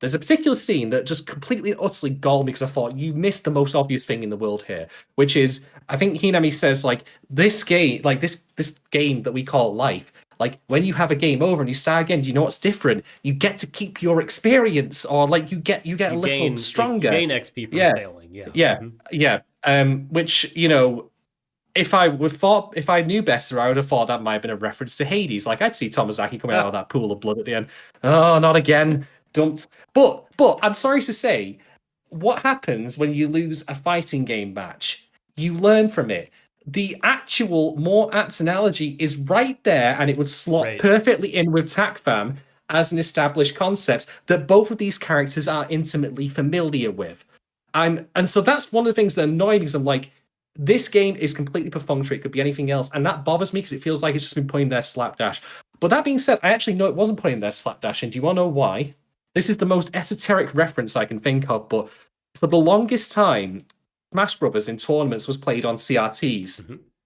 that just completely and utterly galled me because I thought you missed the most obvious thing in the world here, which is I think Hinami says like this game, like this game that we call life. Like when you have a game over and you start again, do you know what's different? You get to keep your experience, or like you get a little stronger. You gain XP from failing. Yeah. Which if I knew better, I would have thought that might have been a reference to Hades. Like I'd see Tomozaki coming out of that pool of blood at the end. Oh, not again. Don't. But I'm sorry to say, what happens when you lose a fighting game match? You learn from it. The actual more apt analogy is right there, and it would slot perfectly in with TACFAM as an established concept that both of these characters are intimately familiar with. And so that's one of the things that annoy me, because I'm like, this game is completely perfunctory. It could be anything else, and that bothers me because it feels like it's just been put in there slapdash. But that being said, I actually know it wasn't put in there slapdash, and do you want to know why? This is the most esoteric reference I can think of, but for the longest time, Smash Brothers in tournaments was played on CRTs.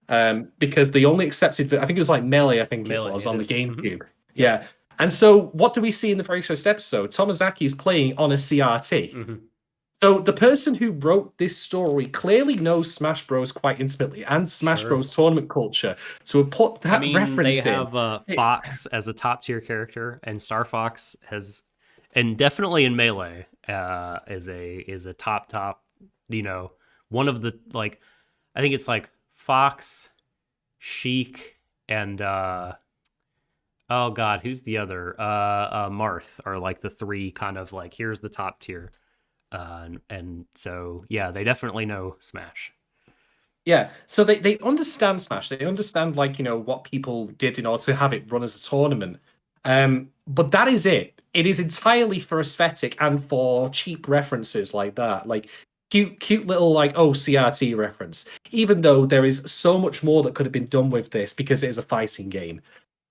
Mm-hmm. Because the only accepted, I think it was like Melee, I think Melee, it was it on the is. GameCube. Mm-hmm. Yeah. And so what do we see in the very first episode? Tomozaki is playing on a CRT. Mm-hmm. So the person who wrote this story clearly knows Smash Bros. Quite intimately and Smash Sure. Bros. Tournament culture. To have put that reference they have Fox as a top tier character, and Star Fox has, and definitely in Melee, is a top, you know, one of the, like, I think it's like Fox, Sheik, and oh god, who's the other? Marth are like the three kind of like, here's the top tier. And so yeah, they definitely know Smash. Yeah, so they understand Smash. They understand, like, what people did in order to have it run as a tournament. But that is it. It is entirely for aesthetic and for cheap references like that. Like cute little, like, oh, CRT reference. Even though there is so much more that could have been done with this because it is a fighting game.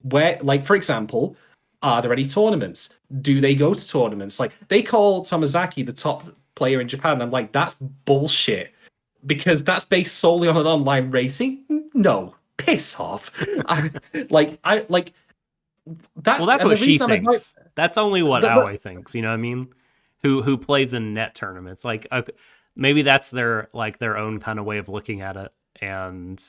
Where, like, for example, are there any tournaments? Do they go to tournaments? Like, they call Tomozaki the top player in Japan. I'm like, that's bullshit. Because that's based solely on an online racing? No, piss off. I like that. Well, that's and what the she reason thinks. That's only what the- Aoi thinks. You know what I mean? Who plays in net tournaments? Like, maybe that's their own kind of way of looking at it, and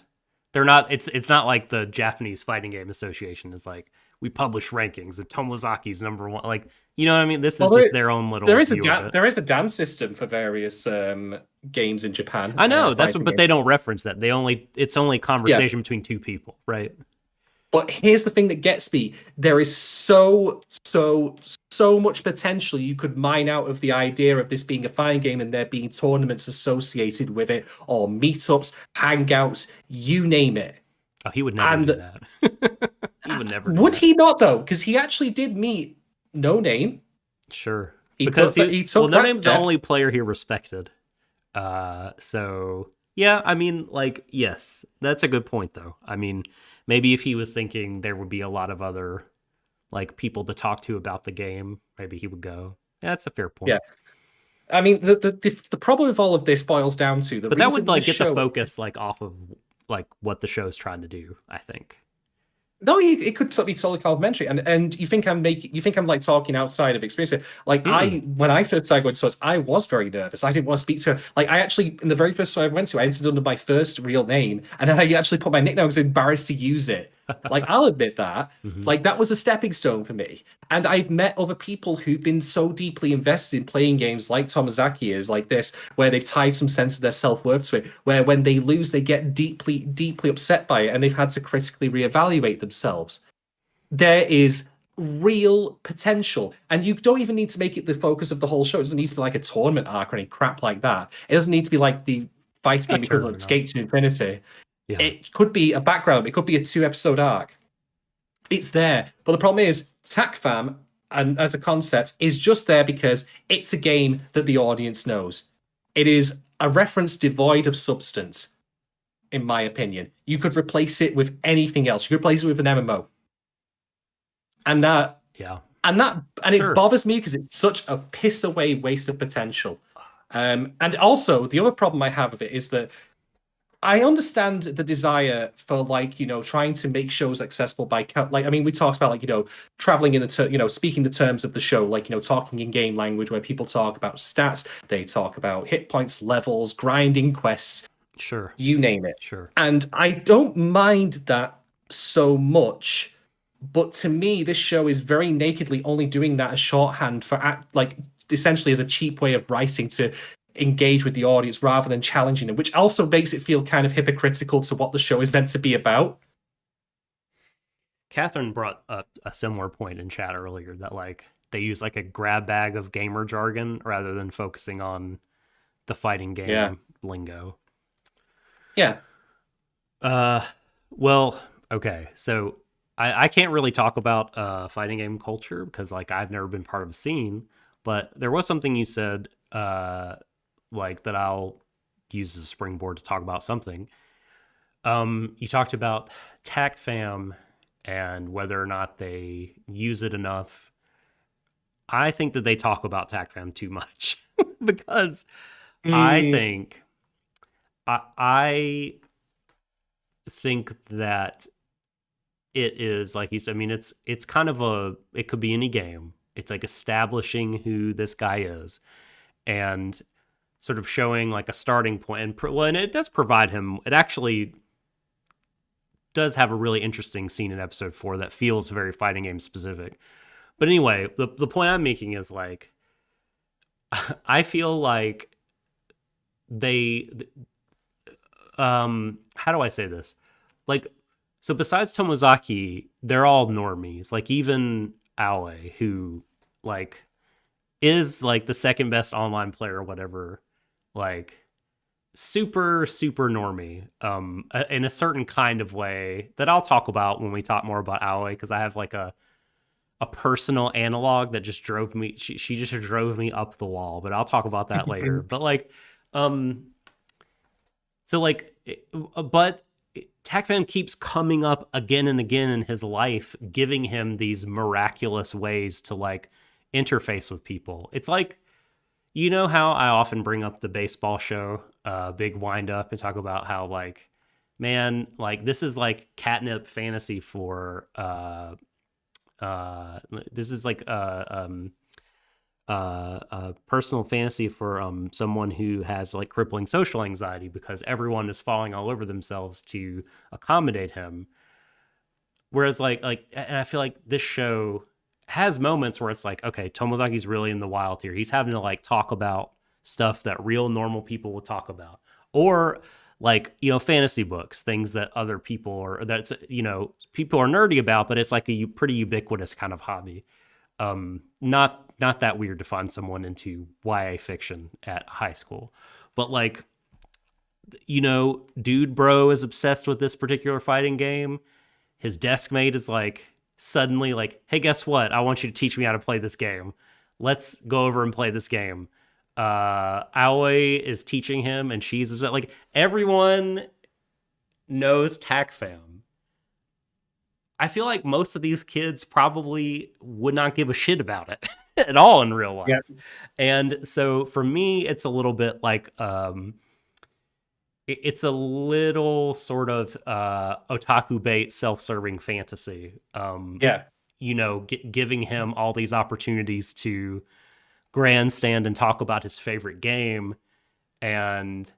they're not. It's not like the Japanese Fighting Game Association is like, we publish rankings and Tomozaki's number one. Like, you know what I mean? This is just their own little. There is view of it. there is a dance system for various games in Japan. I know that's fighting but games. they don't reference that. It's only conversation between two people, right? But here's the thing that gets me: there is so much potential you could mine out of the idea of this being a fighting game and there being tournaments associated with it, or meetups, hangouts, you name it. Oh, he would never do that. He would never. Would he not though? Because he actually did meet No Name. Sure. He because took No that Name's the step. only player he respected. So yeah, I mean, like, yes, that's a good point though. I mean, maybe if he was thinking there would be a lot of other like people to talk to about the game, maybe he would go. Yeah, that's a fair point. Yeah. I mean, the problem with all of this boils down to but that would like get the focus like off of like what the show's trying to do, I think. No, it could be totally complimentary, and you think I'm like talking outside of experience. Like when I first started going to tours, I was very nervous. I didn't want to speak to her. Like I actually, in the very first tour I went to, I entered under my first real name, and then I actually put my nickname. I was embarrassed to use it. Like I'll admit that. Like that was a stepping stone for me. And I've met other people who've been so deeply invested in playing games like Tomozaki is, like this, where they've tied some sense of their self-worth to it, where when they lose, they get deeply upset by it, and they've had to critically reevaluate themselves. There is real potential, and you don't even need to make it the focus of the whole show. It doesn't need to be like a tournament arc or any crap like that. It doesn't need to be like the fighting game equivalent of Skate to Infinity. Yeah. It could be a background. It could be a 2-episode arc. It's there. But the problem is, TACFAM, and as a concept, is just there because it's a game that the audience knows. It is a reference devoid of substance, in my opinion. You could replace it with anything else. You could replace it with an MMO. And that... Yeah. And it bothers me because it's such a piss-away waste of potential. And also, the other problem I have with it is that I understand the desire for, like, trying to make shows accessible by, like, I mean, we talked about, like, traveling in speaking the terms of the show, like, talking in game language where people talk about stats, they talk about hit points, levels, grinding quests. Sure. You name it. Sure. And I don't mind that so much, but to me, this show is very nakedly only doing that as shorthand for, like, essentially as a cheap way of writing to engage with the audience rather than challenging them, which also makes it feel kind of hypocritical to what the show is meant to be about. Catherine brought up a similar point in chat earlier that, like, they use like a grab bag of gamer jargon rather than focusing on the fighting game lingo. Yeah. Well, okay. So I can't really talk about fighting game culture because, like, I've never been part of a scene, but there was something you said like that I'll use as a springboard to talk about something. You talked about TACFAM and whether or not they use it enough. I think that they talk about TACFAM too much because I think I think that it is, like you said, I mean, it's kind of it could be any game. It's like establishing who this guy is and sort of showing like a starting point. And it does provide him, it actually does have a really interesting scene in episode 4 that feels very fighting game specific. But anyway, the point I'm making is like, I feel like they, how do I say this? Like, so besides Tomozaki, they're all normies. Like even Aoi, who like is like the second best online player or whatever, like super normie, in a certain kind of way that I'll talk about when we talk more about Aoi, because I have like a personal analog that just drove me. She just drove me up the wall, but I'll talk about that later. But like, so like, but TACFAM keeps coming up again and again in his life, giving him these miraculous ways to like interface with people. It's like, you know how I often bring up the baseball show, Big Wind Up, and talk about how like, man, like this is like catnip fantasy for this is like personal fantasy for someone who has like crippling social anxiety, because everyone is falling all over themselves to accommodate him. Whereas and I feel like this show has moments where it's like, okay, Tomozaki's really in the wild here. He's having to like talk about stuff that real normal people will talk about, or like, you know, fantasy books, things that other people or that's, you know, people are nerdy about, but it's like a pretty ubiquitous kind of hobby. Not that weird to find someone into YA fiction at high school, but like, you know, dude bro is obsessed with this particular fighting game. His desk mate is like suddenly like, hey, guess what? I want you to teach me how to play this game. Let's go over and play this game. Aoi is teaching him, and she's upset. Like everyone knows TACFAM. I feel like most of these kids probably would not give a shit about it at all in real life. Yeah. And so for me, it's a little bit like, it's a little sort of otaku bait, self-serving fantasy. You know, giving him all these opportunities to grandstand and talk about his favorite game. And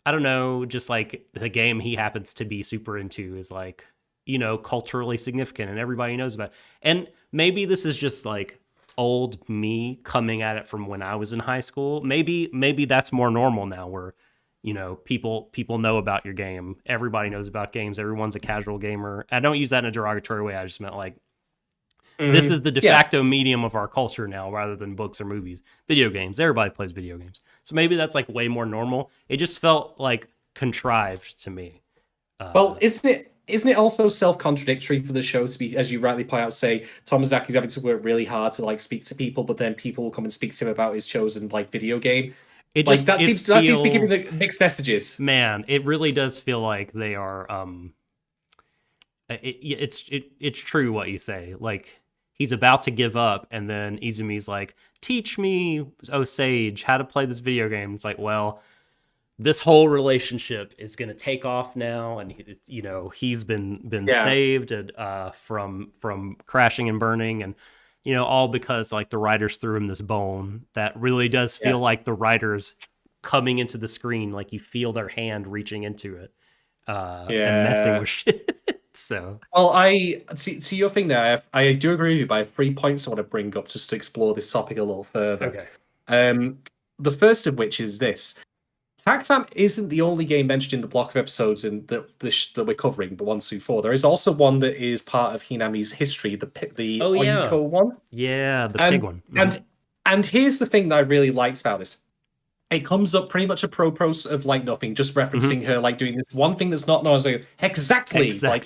I don't know, just like the game he happens to be super into is like, you know, culturally significant and everybody knows about it. And maybe this is just like old me coming at it from when I was in high school. Maybe that's more normal now, where, you know, people know about your game. Everybody knows about games. Everyone's a casual gamer. I don't use that in a derogatory way. I just meant like, this is the de facto medium of our culture now, rather than books or movies. Video games. Everybody plays video games. So maybe that's like way more normal. It just felt like contrived to me. Well, isn't it also self-contradictory for the show to be, as you rightly point out, say Tomozaki's having to work really hard to like speak to people, but then people will come and speak to him about his chosen like video game. It like, just seems to be giving the mixed messages. Man, it really does feel like they are. It's true what you say. Like, he's about to give up, and then Izumi's like, "Teach me, oh sage, how to play this video game." It's like, well, this whole relationship is going to take off now, and you know, he's been saved from crashing and burning, and you know, all because like the writers threw him this bone that really does feel like the writers coming into the screen, like you feel their hand reaching into it and messing with shit. So, well, to your thing there, I do agree with you, but I have 3 points I want to bring up just to explore this topic a little further. Okay. The first of which is this. TACFAM isn't the only game mentioned in the block of episodes that we're covering, the 1 through 4. There is also one that is part of Hinami's history, the Oinko one. Yeah, the pig one. Mm-hmm. And here's the thing that I really liked about this. It comes up pretty much a propos of like nothing, just referencing her like doing this one thing that's not known as exactly. Like,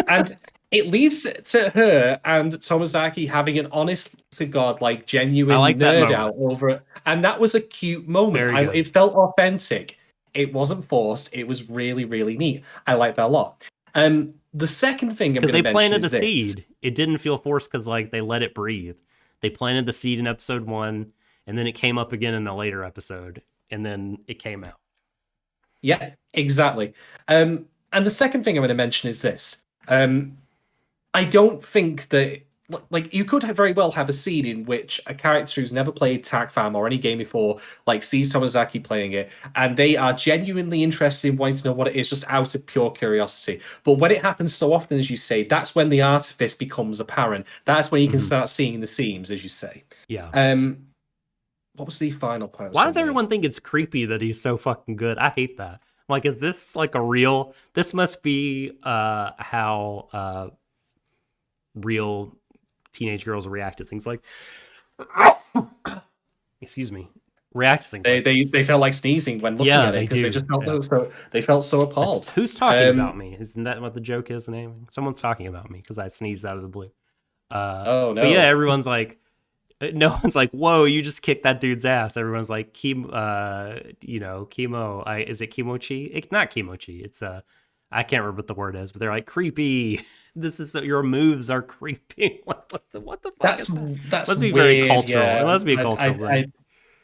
and it leaves to her and Tomozaki having an honest to God, like genuine nerd out over it. And that was a cute moment. It felt authentic. It wasn't forced. It was really, really neat. I like that a lot. The second thing I'm going to mention is because they planted the seed. It didn't feel forced because like they let it breathe. They planted the seed in episode 1, and then it came up again in a later episode, and then it came out. Yeah, exactly. And the second thing I'm going to mention is this. I don't think that like you could very well have a scene in which a character who's never played TACFAM or any game before, like sees Tomozaki playing it, and they are genuinely interested in wanting to know what it is, just out of pure curiosity. But when it happens so often, as you say, that's when the artifice becomes apparent. That's when you can start seeing the seams, as you say. Yeah. What was the final point? Why does everyone think it's creepy that he's so fucking good? I hate that. Like, is this like a real? This must be how real teenage girls react to things like. Excuse me. React to things. They felt like sneezing when looking at it because they just felt so appalled. Who's talking about me? Isn't that what the joke is? Naming someone's talking about me because I sneezed out of the blue. Oh no! But yeah, everyone's like. No one's like, whoa, you just kicked that dude's ass. Everyone's like, chemo, is it kimochi? Not kimochi. It's, I can't remember what the word is, but they're like, creepy. This is, your moves are creepy. What the fuck is that? That's must be weird, very cultural. Yeah. It must be a cultural thing.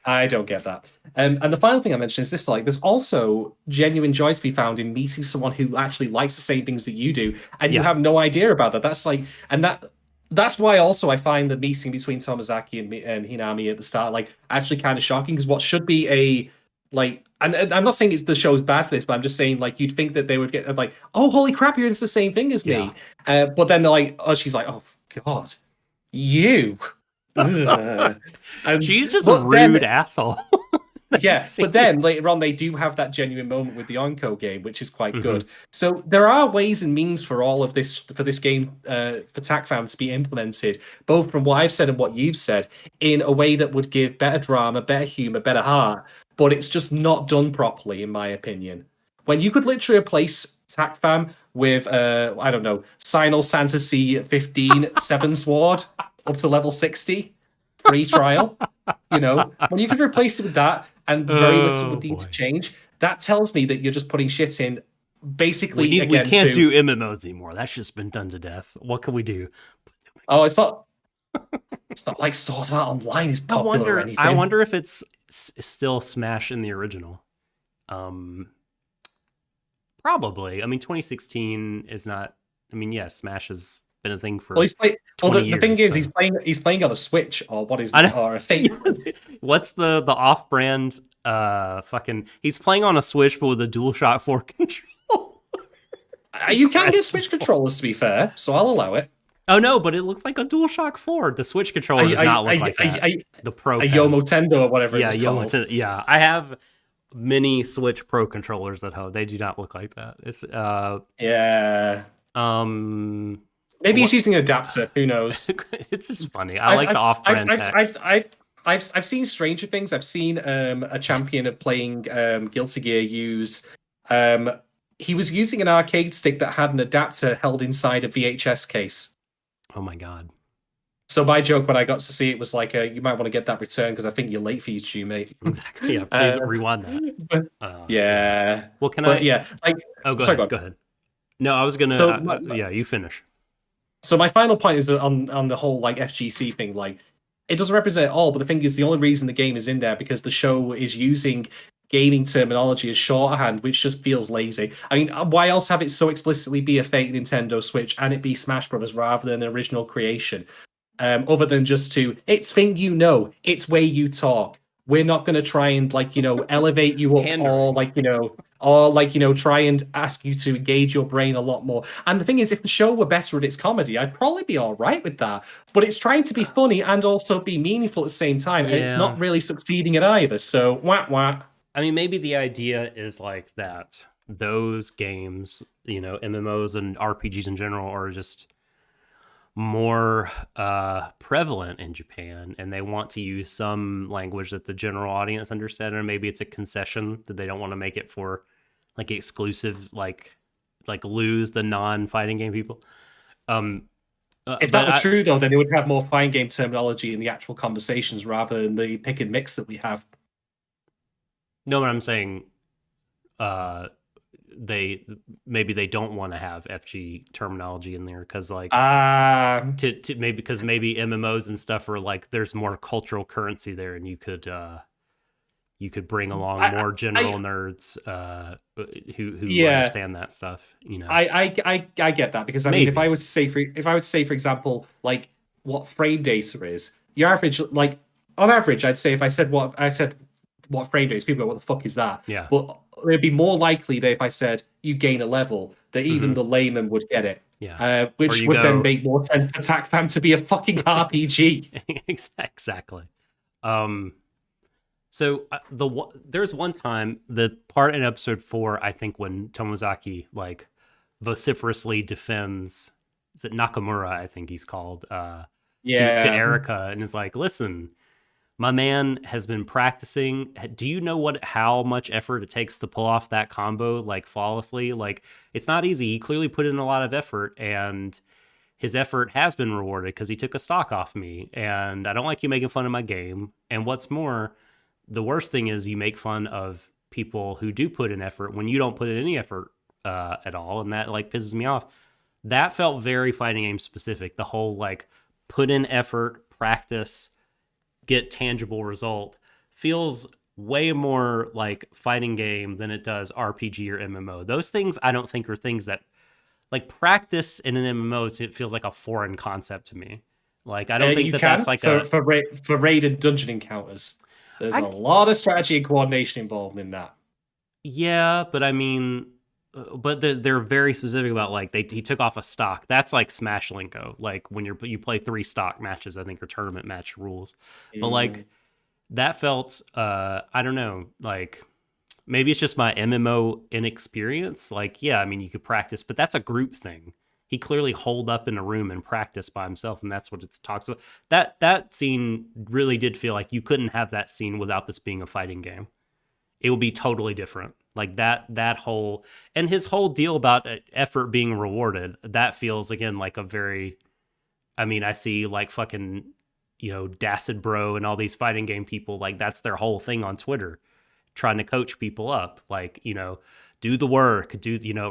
I don't get that. And the final thing I mentioned is this: like, there's also genuine joy to be found in meeting someone who actually likes the same things that you do, and you have no idea about that. That's like, That's why also I find the meeting between Tomozaki and Hinami at the start like actually kind of shocking, because what should be a like, and I'm not saying the show's bad for this, but I'm just saying like you'd think that they would get like, oh holy crap, you're into the same thing as me, but then they're like, oh, she's like, oh god, you, and she's just a rude asshole. Yeah, but then later on they do have that genuine moment with the Onko game, which is quite good. So there are ways and means for all of this, for this game, for TACFAM to be implemented, both from what I've said and what you've said, in a way that would give better drama, better humor, better heart. But it's just not done properly, in my opinion. When you could literally replace TACFAM with, I don't know, Final Fantasy 15 Seven Sword up to level 60, free trial, when you could replace it with that, and very little would need to change. That tells me that you're just putting shit in. Basically, we can't do MMOs anymore. That's just been done to death. What can we do? Oh, it's not. It's not like Sword Art Online is popular or anything. I wonder if it's still Smash in the original. Probably. I mean, 2016 is not. I mean, yes, Smash has been a thing for. Well, the thing is, he's playing on a Switch or what is or a fake. What's the off-brand fucking? He's playing on a Switch, but with a DualShock 4 control. You can get Switch controllers, to be fair, so I'll allow it. Oh no, but it looks like a DualShock 4. The Switch controller does not look like that. The Pro, a Yomotendo or whatever. Yeah, Yomotendo. Yeah, I have many Switch Pro controllers at home. They do not look like that. It's yeah. Maybe he's using an adapter. Who knows? It's just funny. I like the off-brand tech. I've seen Stranger Things. I've seen a champion of playing Guilty Gear use. He was using an arcade stick that had an adapter held inside a VHS case. Oh my god! So my joke when I got to see it was like, you might want to get that returned because I think you're late for your due, mate. Exactly. Yeah. Please rewind that. Yeah. Well, can I? Yeah. Like. Oh, go ahead. Go ahead. No, I was gonna. So, yeah, you finish. So my final point is on the whole like FGC thing. Like, it doesn't represent all, but the thing is, the only reason the game is in there because the show is using gaming terminology as shorthand, which just feels lazy. I mean, why else have it so explicitly be a fake Nintendo Switch and it be Smash Brothers rather than an original creation? Other than just it's thing it's way you talk. We're not going to try and elevate you up or try and ask you to engage your brain a lot more. And the thing is, if the show were better at its comedy, I'd probably be all right with that. But it's trying to be funny and also be meaningful at the same time, and it's not really succeeding at either. So wah. I mean, maybe the idea is like that. Those games, MMOs and RPGs in general, are just more prevalent in Japan, and they want to use some language that the general audience understands, or maybe it's a concession that they don't want to make it for like exclusive, like lose the non-fighting game people. If that were true, though, then they would have more fighting game terminology in the actual conversations rather than the pick and mix that we have. No, but I'm saying they don't want to have FG terminology in there because maybe MMOs and stuff are like there's more cultural currency there, and you could you could bring along more general nerds who understand that stuff. You know, I get that, because I mean, if I was to say for example, like what frame data is, your average, like on average, I'd say if I said what frame data is, people go, what the fuck is that? Yeah. But it'd be more likely that if I said you gain a level, that even the layman would get it. Yeah. Which would then make more sense for TACFAM to be a fucking RPG. Exactly. So there's one time, the part in episode 4, I think, when Tomozaki like vociferously defends, is it Nakamura, I think he's called, to Erica, and is like, listen, my man has been practicing. Do you know how much effort it takes to pull off that combo like flawlessly? Like, it's not easy. He clearly put in a lot of effort, and his effort has been rewarded because he took a stock off me, and I don't like you making fun of my game. And what's more, the worst thing is you make fun of people who do put in effort when you don't put in any effort at all, and that like pisses me off. That felt very fighting game specific. The whole like put in effort, practice, get tangible result feels way more like fighting game than it does RPG or MMO. Those things I don't think are things that, like, practice in an MMO, it feels like a foreign concept to me. Like, I don't think that's like for raid and dungeon encounters. There's a lot of strategy and coordination involved in that. Yeah, but I mean, but they're very specific about like he took off a stock. That's like Smash Linko. Like when you play 3 stock matches, I think, or tournament match rules. But like that felt I don't know, like maybe it's just my MMO inexperience. Like, yeah, I mean, you could practice, but that's a group thing. He clearly holed up in a room and practiced by himself, and that's what it talks about. That scene really did feel like you couldn't have that scene without this being a fighting game. It would be totally different. Like that whole, and his whole deal about effort being rewarded, that feels again like a very, I mean, I see like fucking, Dacid Bro and all these fighting game people, like that's their whole thing on Twitter, trying to coach people up, like, do the work,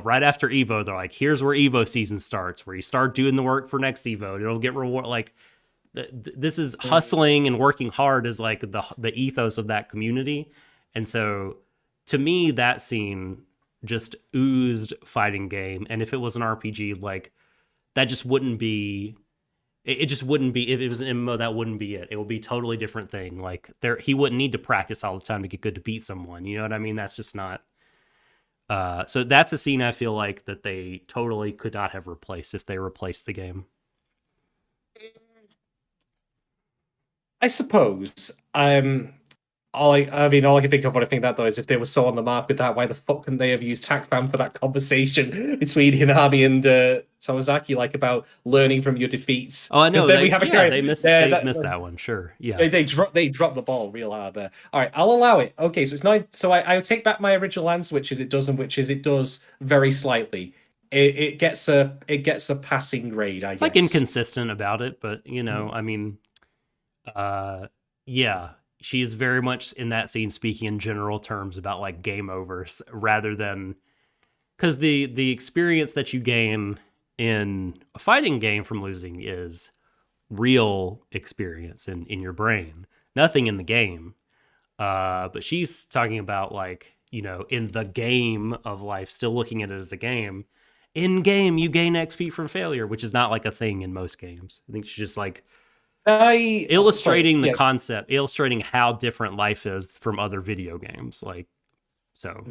right after Evo, they're like, here's where Evo season starts, where you start doing the work for next Evo, and it'll get reward. Like, this is hustling and working hard is like the ethos of that community. And so to me, that scene just oozed fighting game. And if it was an RPG, like that just wouldn't be, it just wouldn't be, if it was an MMO, that wouldn't be it. It would be a totally different thing. Like he wouldn't need to practice all the time to get good to beat someone. You know what I mean? That's just not. So that's a scene I feel like that they totally could not have replaced if they replaced the game. I suppose. All I can think of when I think that, though, is if they were so on the mark with that, why the fuck couldn't they have used TACFAM for that conversation between Hinami and Tomozaki, like about learning from your defeats? Oh, I know. They missed that one. Sure. Yeah. They dropped the ball real hard there. All right, I'll allow it. Okay, so it's 9. So I would take back my original answer, which is it does, and which is it does very slightly. It gets a passing grade. I guess. Like inconsistent about it, but I mean, yeah. She is very much in that scene speaking in general terms about like game overs rather than, because the experience that you gain in a fighting game from losing is real experience in your brain, nothing in the game. But she's talking about like, in the game of life, still looking at it as a game. In game, you gain XP from failure, which is not like a thing in most games. I think she's just like, illustrating the concept, illustrating how different life is from other video games. Like, so,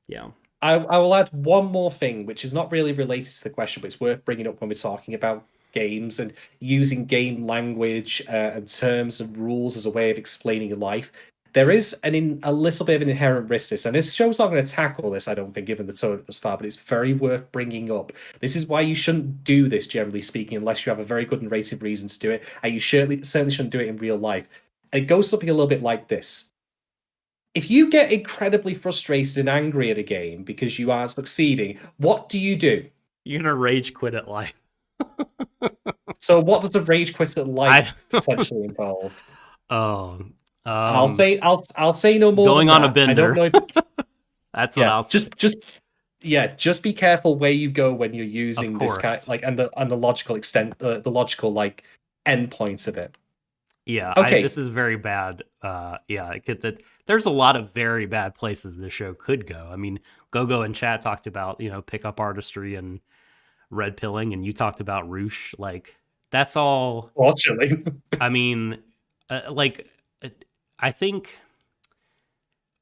yeah. I will add one more thing, which is not really related to the question, but it's worth bringing up when we're talking about games and using game language and terms and rules as a way of explaining your life. There is a little bit of an inherent risk to this, and this show's not going to tackle this, I don't think, given the tone thus far, but it's very worth bringing up. This is why you shouldn't do this, generally speaking, unless you have a very good narrative reason to do it, and you certainly shouldn't do it in real life. And it goes something a little bit like this. If you get incredibly frustrated and angry at a game because you aren't succeeding, what do? You're going to rage quit at life. So what does the rage quit at life potentially involve? I'll say no more. Going on a bender. I don't know if, that's what I'll say. Just be careful where you go when you're using this kind, like, and the logical extent, the logical like end points of it. Yeah, Okay. this is very bad. There's a lot of very bad places this show could go. I mean, Gogo and Chat talked about, pickup artistry and red pilling, and you talked about Roosh. Like, that's all. Fortunately. I mean, like, I think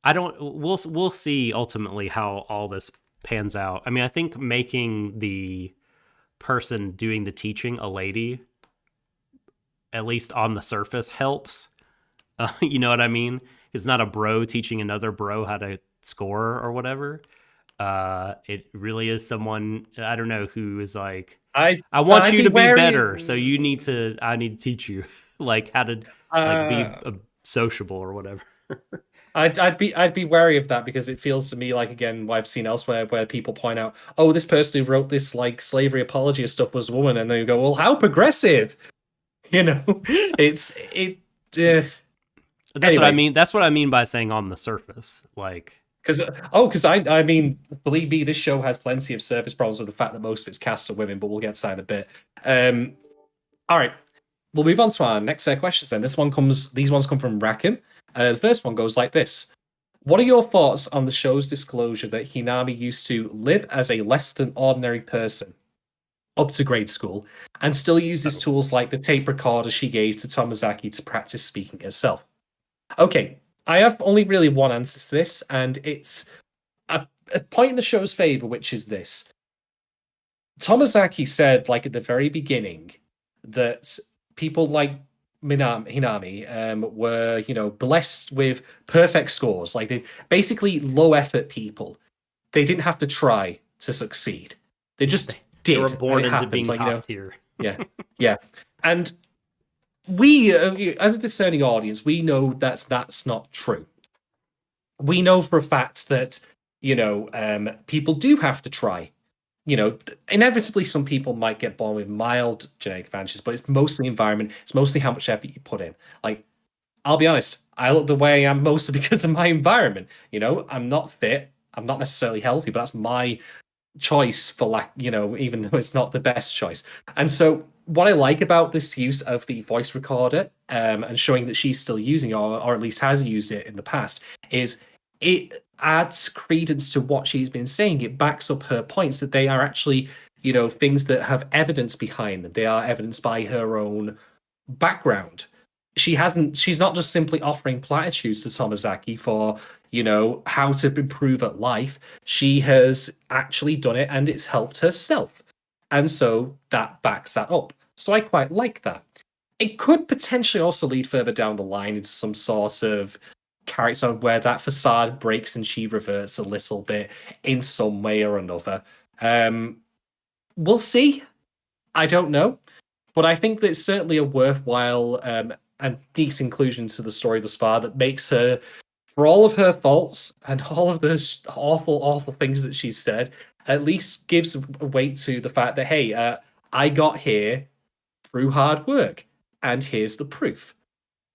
I don't. We'll see ultimately how all this pans out. I mean, I think making the person doing the teaching a lady, at least on the surface, helps. You know what I mean? It's not a bro teaching another bro how to score or whatever. It really is someone, I don't know, who is like, I want I'd you be to be wary. better, so I need to teach you like how to be Uh, sociable or whatever. I'd be wary of that because it feels to me like, again, what I've seen elsewhere where people point out, oh, this person who wrote this like slavery apology stuff was a woman, and then you go, well, how progressive, you know? It's it. Uh, That's what I anyway, mean. That's what I mean by saying on the surface, like. because I mean, believe me, this show has plenty of surface problems with the fact that most of its cast are women, but we'll get to that in a bit. All right, we'll move on to our next set of questions. Then these ones come from Racken. The first one goes like this: what are your thoughts on the show's disclosure that Hinami used to live as a less than ordinary person up to grade school and still uses tools like the tape recorder she gave to Tomozaki to practice speaking herself? Okay, I have only really one answer to this, and it's a point in the show's favor, which is this. Tomozaki said, like at the very beginning, that people like Hinami were, blessed with perfect scores. Like they basically low effort people. They didn't have to try to succeed. They just They were did, and born it into happened. being Like top tier. yeah, yeah. And we, as a discerning audience, we know that's not true. We know for a fact that people do have to try. Inevitably, some people might get born with mild genetic advantages, but it's mostly environment. It's mostly how much effort you put in. Like, I'll be honest, I look the way I am mostly because of my environment. I'm not fit. I'm not necessarily healthy, but that's my choice for lack, even though it's not the best choice. And so what I like about this use of the voice recorder and showing that she's still using it, or at least has used it in the past, is it adds credence to what she's been saying. It backs up her points that they are actually, things that have evidence behind them. They are evidenced by her own background. She's not just simply offering platitudes to Tomozaki for, how to improve at life. She has actually done it and it's helped herself. And so that backs that up. So I quite like that. It could potentially also lead further down the line into some sort of character where that facade breaks and she reverts a little bit in some way or another. We'll see. I don't know. But I think that it's certainly a worthwhile and decent inclusion to the story thus far that makes her, for all of her faults and all of the awful, awful things that she's said, at least gives weight to the fact that, hey, I got here through hard work, and here's the proof.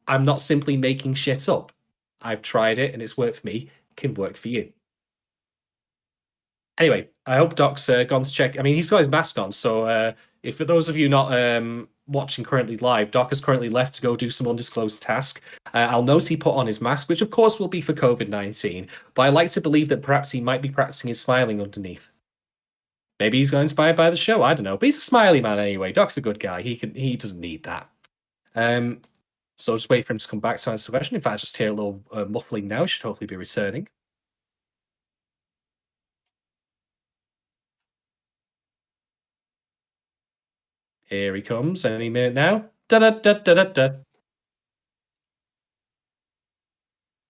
I'm not simply making shit up. I've tried it and it's worked for me. It can work for you. Anyway, I hope Doc's gone to check. I mean, he's got his mask on, so if for those of you not watching currently live, Doc has currently left to go do some undisclosed task. I'll note he put on his mask, which of course will be for COVID-19, but I like to believe that perhaps he might be practicing his smiling underneath. Maybe he's got inspired by the show. I don't know, but he's a smiley man anyway. Doc's a good guy. He doesn't need that. So I'll just wait for him to come back to answer the question. In fact, I just hear a little muffling now. He should hopefully be returning. Here he comes any minute now. Da da da da da da.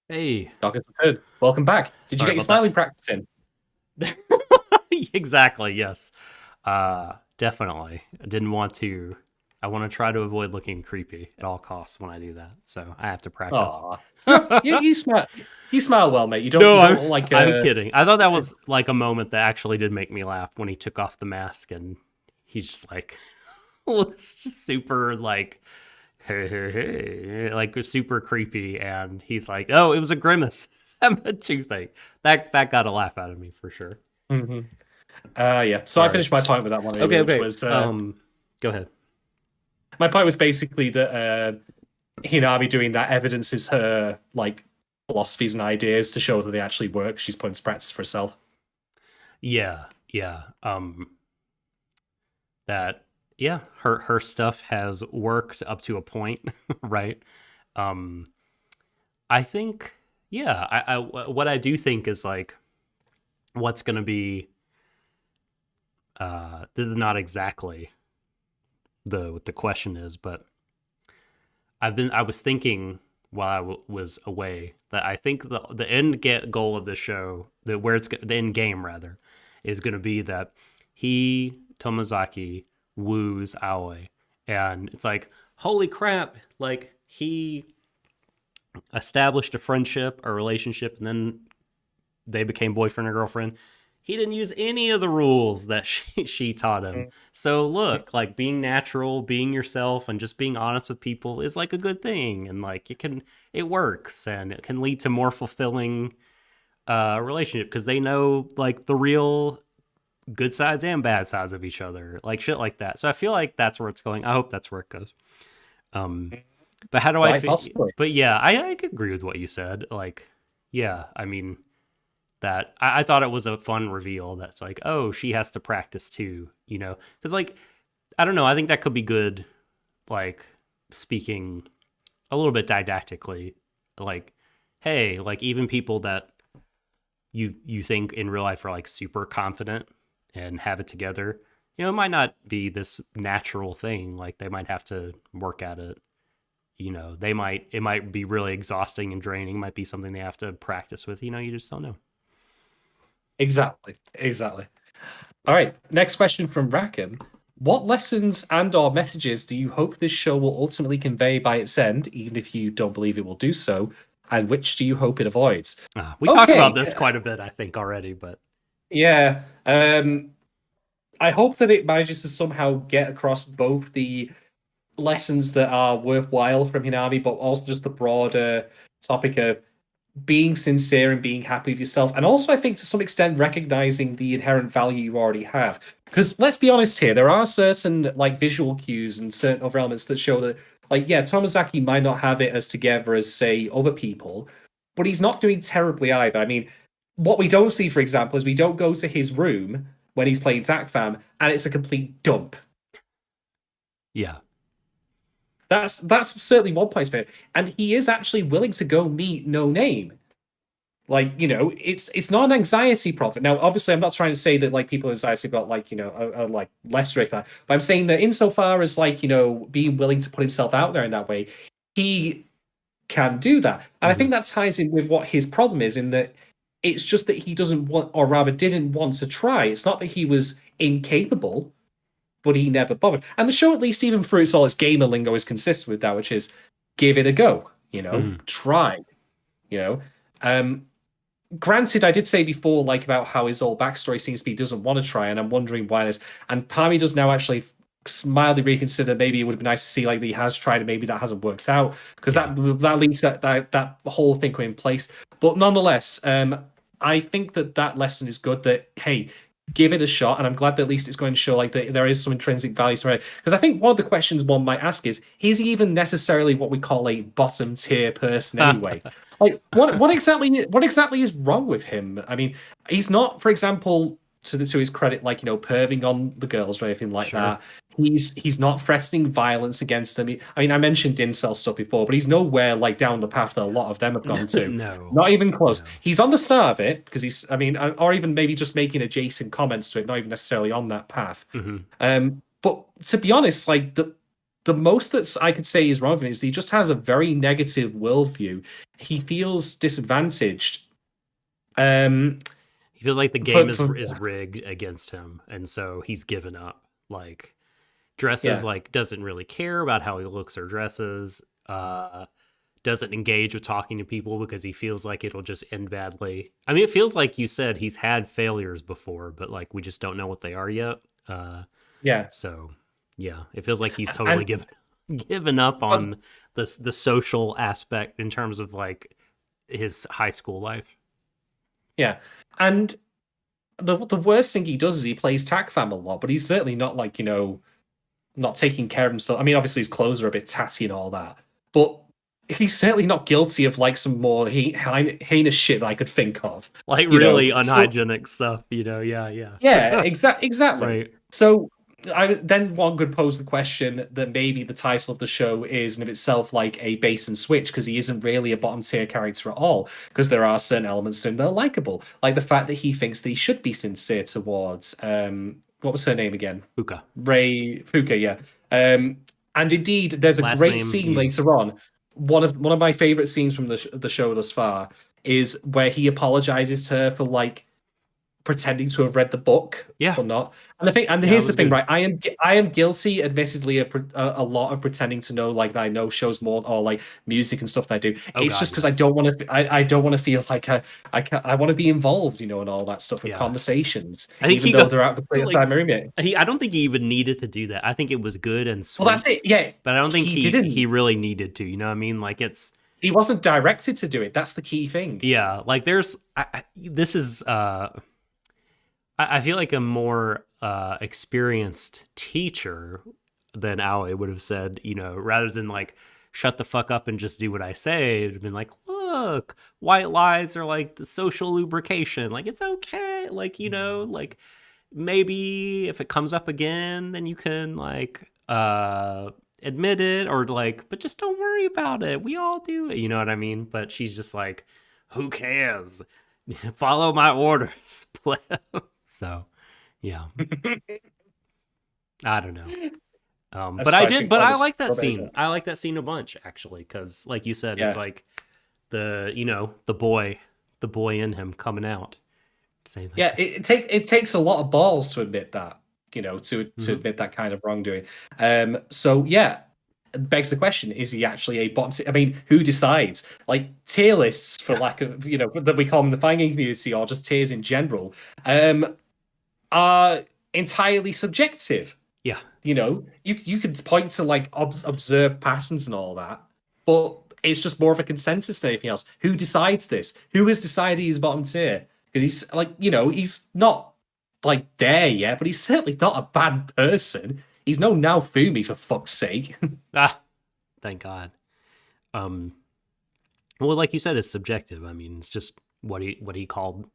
Hey, Doc has returned. Welcome back. Did you sorry get your about smiling practice in? that. Exactly. Yes. Definitely. I didn't want to. I want to try to avoid looking creepy at all costs when I do that. So I have to practice. Aw. You smile. You smile well, mate. You don't. No, You don't like. I'm kidding. I thought that was like a moment that actually did make me laugh when he took off the mask and he's just like, looks just super like, hey, like super creepy, and he's like, oh, it was a grimace. I'm a toothache. That got a laugh out of me for sure. Mm-hmm. Yeah. So Sorry. I finished my point with that one. Okay. Which was, Go ahead. my point was basically that Hinami doing that evidences her like philosophies and ideas to show that they actually work. She's put into practice for herself. Yeah, yeah. That yeah, her stuff has worked up to a point, right? Um, I think yeah. I what I do think is like what's going to be. This is not exactly what the question is, but I was thinking while I was away that I think the goal of the show, the end game rather, is going to be that Tomozaki woos Aoi, and it's like holy crap, like he established a friendship, a relationship, and then they became boyfriend and girlfriend. He didn't use any of the rules that she taught him. So look, like being natural, being yourself, and just being honest with people is like a good thing, and like it works, and it can lead to more fulfilling relationship because they know like the real good sides and bad sides of each other, like shit like that. So I feel like that's where it's going. I hope that's where it goes. But how do I feel? But yeah, I could agree with what you said. Like, yeah, I mean. That I thought it was a fun reveal that's like, oh, she has to practice too, you know? Because, like, I don't know. I think that could be good, like, speaking a little bit didactically. Like, hey, like, even people that you think in real life are, like, super confident and have it together, you know, it might not be this natural thing. Like, they might have to work at it. You know, it might be really exhausting and draining. It might be something they have to practice with. You know, you just don't know. Exactly. All right, next question from Rackham. What lessons and/or messages do you hope this show will ultimately convey by its end, even if you don't believe it will do so? And which do you hope it avoids? We talked about this quite a bit, I think, already, but yeah, I hope that it manages to somehow get across both the lessons that are worthwhile from Hinami, but also just the broader topic of being sincere and being happy with yourself, and also I think to some extent recognizing the inherent value you already have. Because let's be honest here, there are certain like visual cues and certain other elements that show that, like, yeah, Tomozaki might not have it as together as say other people, but he's not doing terribly either. I mean, what we don't see, for example, is we don't go to his room when he's playing TACFAM, and it's a complete dump. Yeah. That's certainly one place for him. And he is actually willing to go meet No Name. Like, you know, it's not an anxiety problem. Now, obviously, I'm not trying to say that like people with anxiety got like, you know, are like less like that. But I'm saying that insofar as like, you know, being willing to put himself out there in that way, he can do that. And I think that ties in with what his problem is, in that it's just that he doesn't want, or rather didn't want to try. It's not that he was incapable, but he never bothered. And the show, at least even through its gamer lingo, is consistent with that, which is give it a go, you know, try, you know. Granted, I did say before, like, about how his whole backstory seems to be he doesn't want to try, and I'm wondering why this. And Parmy does now actually mildly reconsider. Maybe it would be nice to see like that he has tried, and maybe that hasn't worked out, because that leads that whole thing in place. But nonetheless, I think that lesson is good. That hey, give it a shot, and I'm glad that at least it's going to show like that there is some intrinsic value to it. Because I think one of the questions one might ask is he even necessarily what we call a bottom tier person anyway? Like what exactly is wrong with him? I mean, he's not, for example, to his credit, like, you know, perving on the girls or anything like that. He's not threatening violence against them. I mean, I mentioned incel stuff before, but he's nowhere like down the path that a lot of them have gone to. No, not even close. No. He's on the start of it because he's, I mean, or even maybe just making adjacent comments to it, not even necessarily on that path. But to be honest, like the most that I could say is wrong with him is he just has a very negative worldview. He feels disadvantaged. He feels like the game is rigged against him, and so he's given up. Like, dresses, like, doesn't really care about how he looks or dresses. Doesn't engage with talking to people because he feels like it'll just end badly. I mean, it feels like you said he's had failures before, but like we just don't know what they are yet. So yeah, it feels like he's totally given up on the social aspect in terms of like his high school life. Yeah, and the worst thing he does is he plays TACFAM a lot, but he's certainly not like, you know, not taking care of himself. I mean, obviously his clothes are a bit tatty and all that, but he's certainly not guilty of like some more heinous shit that I could think of. Like You know, really so unhygienic stuff, yeah. yeah, exactly. Right. So then one could pose the question that maybe the title of the show is in of itself like a bait and switch because he isn't really a bottom tier character at all. Because there are certain elements to him that are likable, like the fact that he thinks that he should be sincere towards what was her name again? Fuka. Ray Fuka, yeah. And indeed, there's a Last great name, scene you. later on. One of my favorite scenes from the show thus far is where he apologizes to her for like pretending to have read the book Yeah. or not. And the thing, and Yeah, it here's the was thing, good. right? I am guilty, admittedly, of a lot of pretending to know like that I know shows more or like music and stuff that I do. Oh It's God, just because I yes. don't want to. I don't want to feel like I want to be involved, and all that stuff with Yeah. conversations, I think even he though got they're out of the like time limit. I don't think he even needed to do that. I think it was good and Well, that's sweet, it. Yeah, but I don't think he he didn't. really needed to. You know what I mean? Like it's He wasn't directed to do it. That's the key thing. yeah. Like there's this is I feel like a more experienced teacher than Aoi would have said, rather than like shut the fuck up and just do what I say. It'd have been like, look, white lies are like the social lubrication. Like it's okay. Like like maybe if it comes up again, then you can like admit it or like, but just don't worry about it. We all do it. You know what I mean? But she's just like, who cares? Follow my orders. So, yeah, I don't know. But I did, but I like that scene. I like that scene a bunch actually, because like you said, it's Yeah. like the the boy in him coming out. Saying like, Yeah, it takes a lot of balls to admit that, to Mhm. admit that kind of wrongdoing. So yeah, it begs the question: is he actually a bottom tier? I mean, who decides? Like tier lists, for lack of that we call them the finding community, or just tiers in general, are entirely subjective. yeah, You could point to like observe patterns and all that, but it's just more of a consensus than anything else. Who decides this? Who has decided he's bottom tier? Because he's like, he's not like there yet, but he's certainly not a bad person. He's no Naofumi, for fuck's sake. thank God. Um, well, like you said, it's subjective. I mean, it's just what he called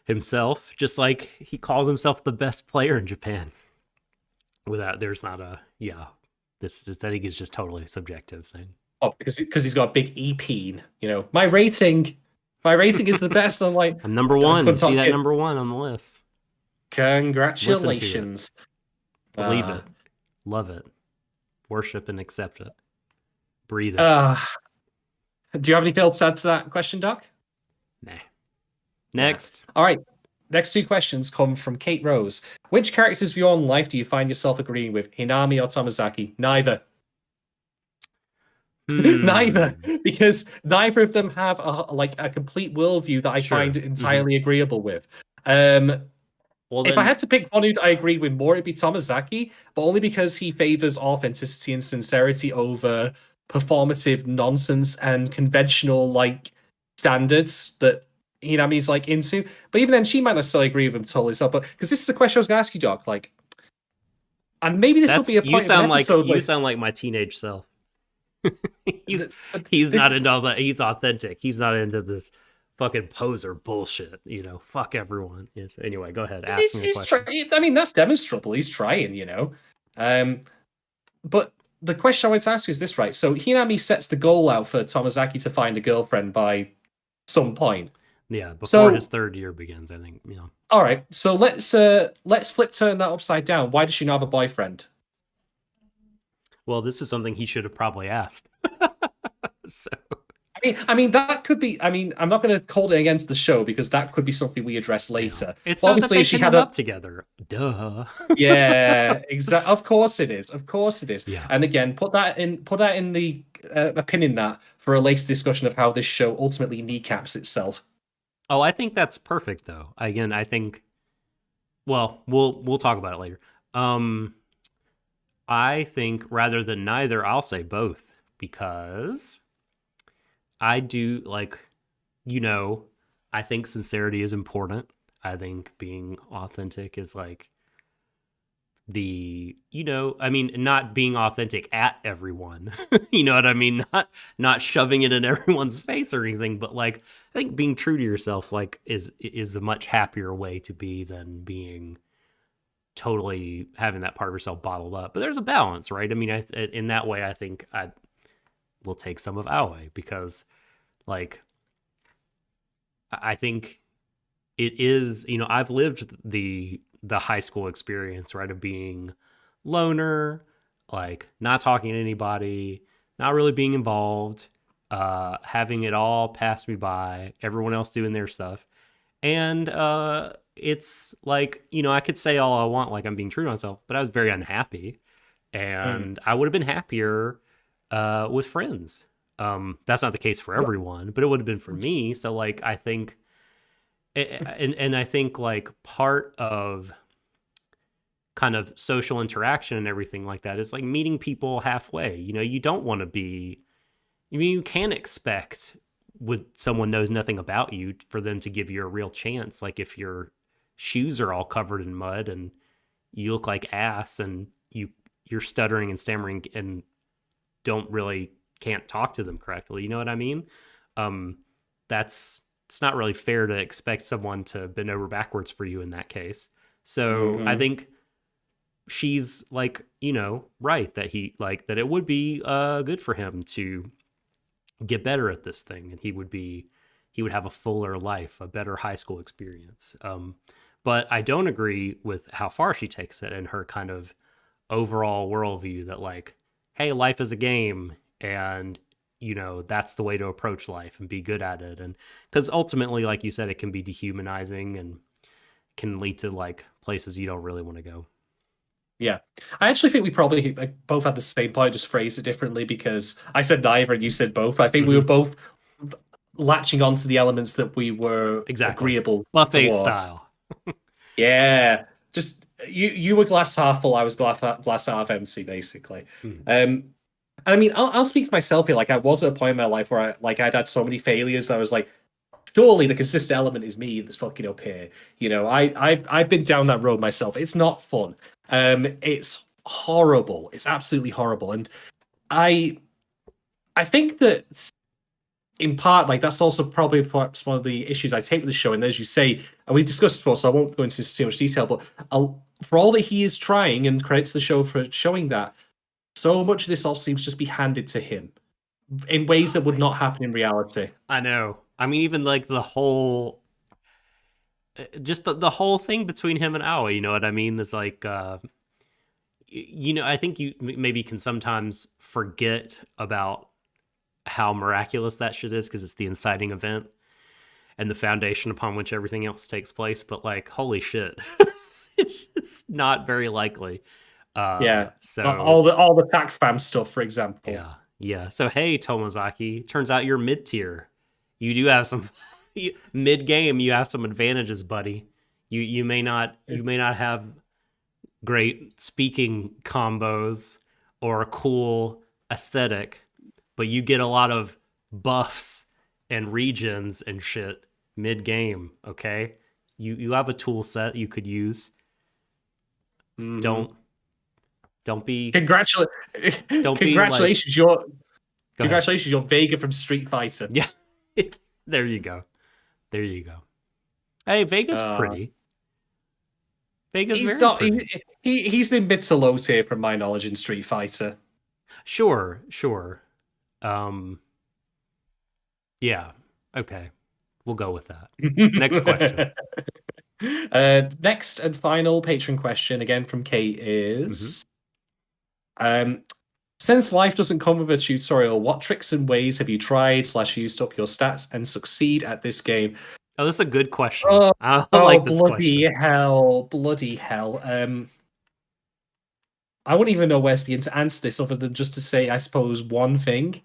himself, just like he calls himself the best player in Japan. Without there's not a this I think is just totally a subjective thing. Oh, because he's got a big EP. My rating is the best. I'm like, I'm number I one. couldn't See not that get- number one on the list. Congratulations. Believe it. Love it. Worship and accept it. Breathe it. Do you have anything else to add to that question, Doc? Nah. Next. All right. Next two questions come from Kate Rose. Which characters of your own life do you find yourself agreeing with, Hinami or Tomozaki? Neither. Neither, because neither of them have a complete worldview that I find entirely agreeable with. Well, if I had to pick one who I agree with more, it'd be Tomozaki, but only because he favors authenticity and sincerity over performative nonsense and conventional like standards that Hinami's like into. But even then, she might not necessarily agree with him totally. So, but because this is the question I was going to ask you, Doc. Like, and maybe this will be a point. You sound like my teenage self. he's not into all that. He's authentic. He's not into this fucking poser bullshit. Fuck everyone. Yes. Anyway, go ahead. Ask me a question. I mean, that's demonstrable. He's trying. But the question I want to ask you is this, right? So Hinami sets the goal out for Tomozaki to find a girlfriend by some point. Yeah, before his third year begins, I think. All right. So let's turn that upside down. Why does she not have a boyfriend? Well, this is something he should have probably asked. So, I mean, that could be. I mean, I'm not going to hold it against the show because that could be something we address later. It sounds like they ended up together. Duh. Yeah, exactly. Of course it is. Of course it is. Yeah. And again, put that in the opinion that for a later discussion of how this show ultimately kneecaps itself. Oh, I think that's perfect, though. Again, I think. Well, we'll talk about it later. I think rather than neither, I'll say both because I do like, I think sincerity is important. I think being authentic is like I mean, not being authentic at everyone. You know what I mean? Not shoving it in everyone's face or anything, but like I think being true to yourself like is a much happier way to be than being totally having that part of yourself bottled up. But there's a balance, right? I mean, in that way, I think I will take some of Aoi because, like, I think it is. I've lived the high school experience, right, of being loner, like not talking to anybody, not really being involved, having it all pass me by, everyone else doing their stuff, and it's like, I could say all I want, like I'm being true to myself, but I was very unhappy, and I would have been happier with friends. That's not the case for everyone, but it would have been for me. So like, I think, and I think like part of kind of social interaction and everything like that is like meeting people halfway. You don't want to be, you can't expect with someone knows nothing about you for them to give you a real chance. Like if your shoes are all covered in mud and you look like ass and you're stuttering and stammering and can't talk to them correctly. You know what I mean? It's not really fair to expect someone to bend over backwards for you in that case. So I think she's like, right, that it would be good for him to get better at this thing, and he would have a fuller life, a better high school experience. But I don't agree with how far she takes it and her kind of overall worldview that like, hey, life is a game, and that's the way to approach life and be good at it. And because ultimately, like you said, it can be dehumanizing and can lead to like places you don't really want to go. Yeah, I actually think we probably both had the same point, just phrased it differently because I said neither and you said both. I think we were both latching onto the elements that we were agreeable buffet towards. style. Yeah, just you were glass half full, I was glass half empty, basically. I mean, I'll speak for myself here. Like, I was at a point in my life where I'd had so many failures that I was like, surely the consistent element is me that's fucking up here. I've been down that road myself. It's not fun. It's horrible. It's absolutely horrible. And I think that in part, like that's also probably perhaps one of the issues I take with the show. And as you say, and we've discussed before, so I won't go into too much detail, but for all that he is trying, and credit to the show for showing that, so much of this all seems to just be handed to him in ways that would not happen in reality. I know. I mean, even like the whole, just the whole thing between him and Aoi, you know what I mean? There's like, I think you maybe can sometimes forget about how miraculous that shit is because it's the inciting event and the foundation upon which everything else takes place. But like, holy shit, it's just not very likely. So all the tax fam stuff, for example. Yeah. So hey, Tomozaki, turns out you're mid-tier. You do have some mid-game. You have some advantages, buddy. You may not have great speaking combos or a cool aesthetic, but you get a lot of buffs and regions and shit mid-game. Okay, you have a tool set you could use. Don't be congratulations, you're Vega from Street Fighter. Yeah. There you go. Hey, Vega's pretty. Vega's pretty. He's been mid to low tier from my knowledge in Street Fighter. Sure. Yeah. Okay. We'll go with that. Next question. Next and final patron question, again from Kate, is since life doesn't come with a tutorial, what tricks and ways have you tried / used up your stats and succeed at this game? Oh, that's a good question. I like this bloody question. Bloody hell. I wouldn't even know where to begin to answer this other than just to say, I suppose, one thing,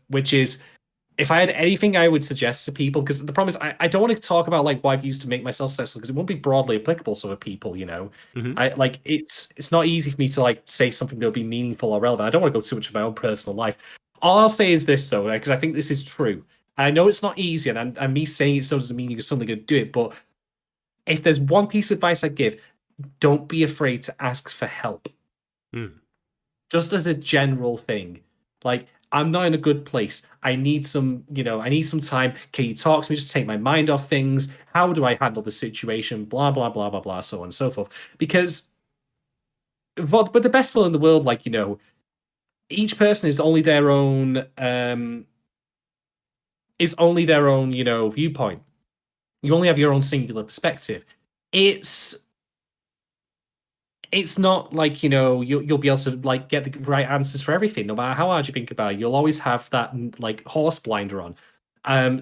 which is, if I had anything I would suggest to people, because the problem is I don't want to talk about like what I've used to make myself successful, because it won't be broadly applicable to other people, it's not easy for me to like say something that would be meaningful or relevant. I don't want to go too much of my own personal life. All I'll say is this, though, because I think this is true. I know it's not easy, and me saying it so doesn't mean you're suddenly going to do it, but if there's one piece of advice I'd give, don't be afraid to ask for help. Just as a general thing. Like, I'm not in a good place. I need some, I need some time. Can you talk to me? Just take my mind off things. How do I handle the situation? Blah, blah, blah, blah, blah, so on and so forth. Because, but the best will in the world, like, each person is only their own, viewpoint. You only have your own singular perspective. It's not like you'll be able to like get the right answers for everything, no matter how hard you think about it. You'll always have that like horse blinder on.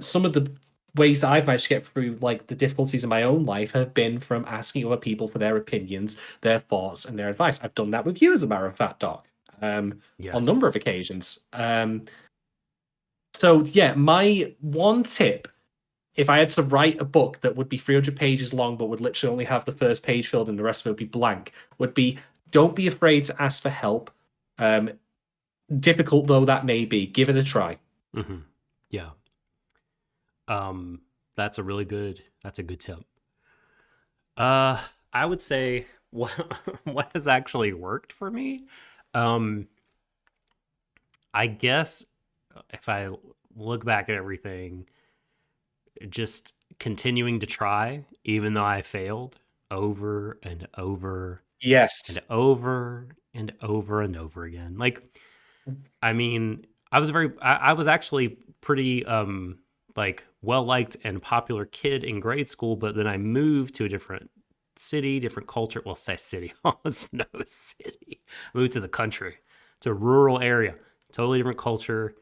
Some of the ways that I've managed to get through like the difficulties in my own life have been from asking other people for their opinions, their thoughts, and their advice. I've done that with you, as a matter of fact, Doc, on a number of occasions. So yeah, my one tip, if I had to write a book that would be 300 pages long but would literally only have the first page filled and the rest of it would be blank, would be, don't be afraid to ask for help. Difficult though that may be, give it a try. Yeah. That's a good tip. I would say what has actually worked for me, I guess if I look back at everything, just continuing to try, even though I failed over and over. Yes. And over and over and over again. Like, I mean, I was actually pretty, like, well-liked and popular kid in grade school, but then I moved to a different city, different culture. Well, say city. Almost no city. I moved to the country, to a rural area. Totally different culture.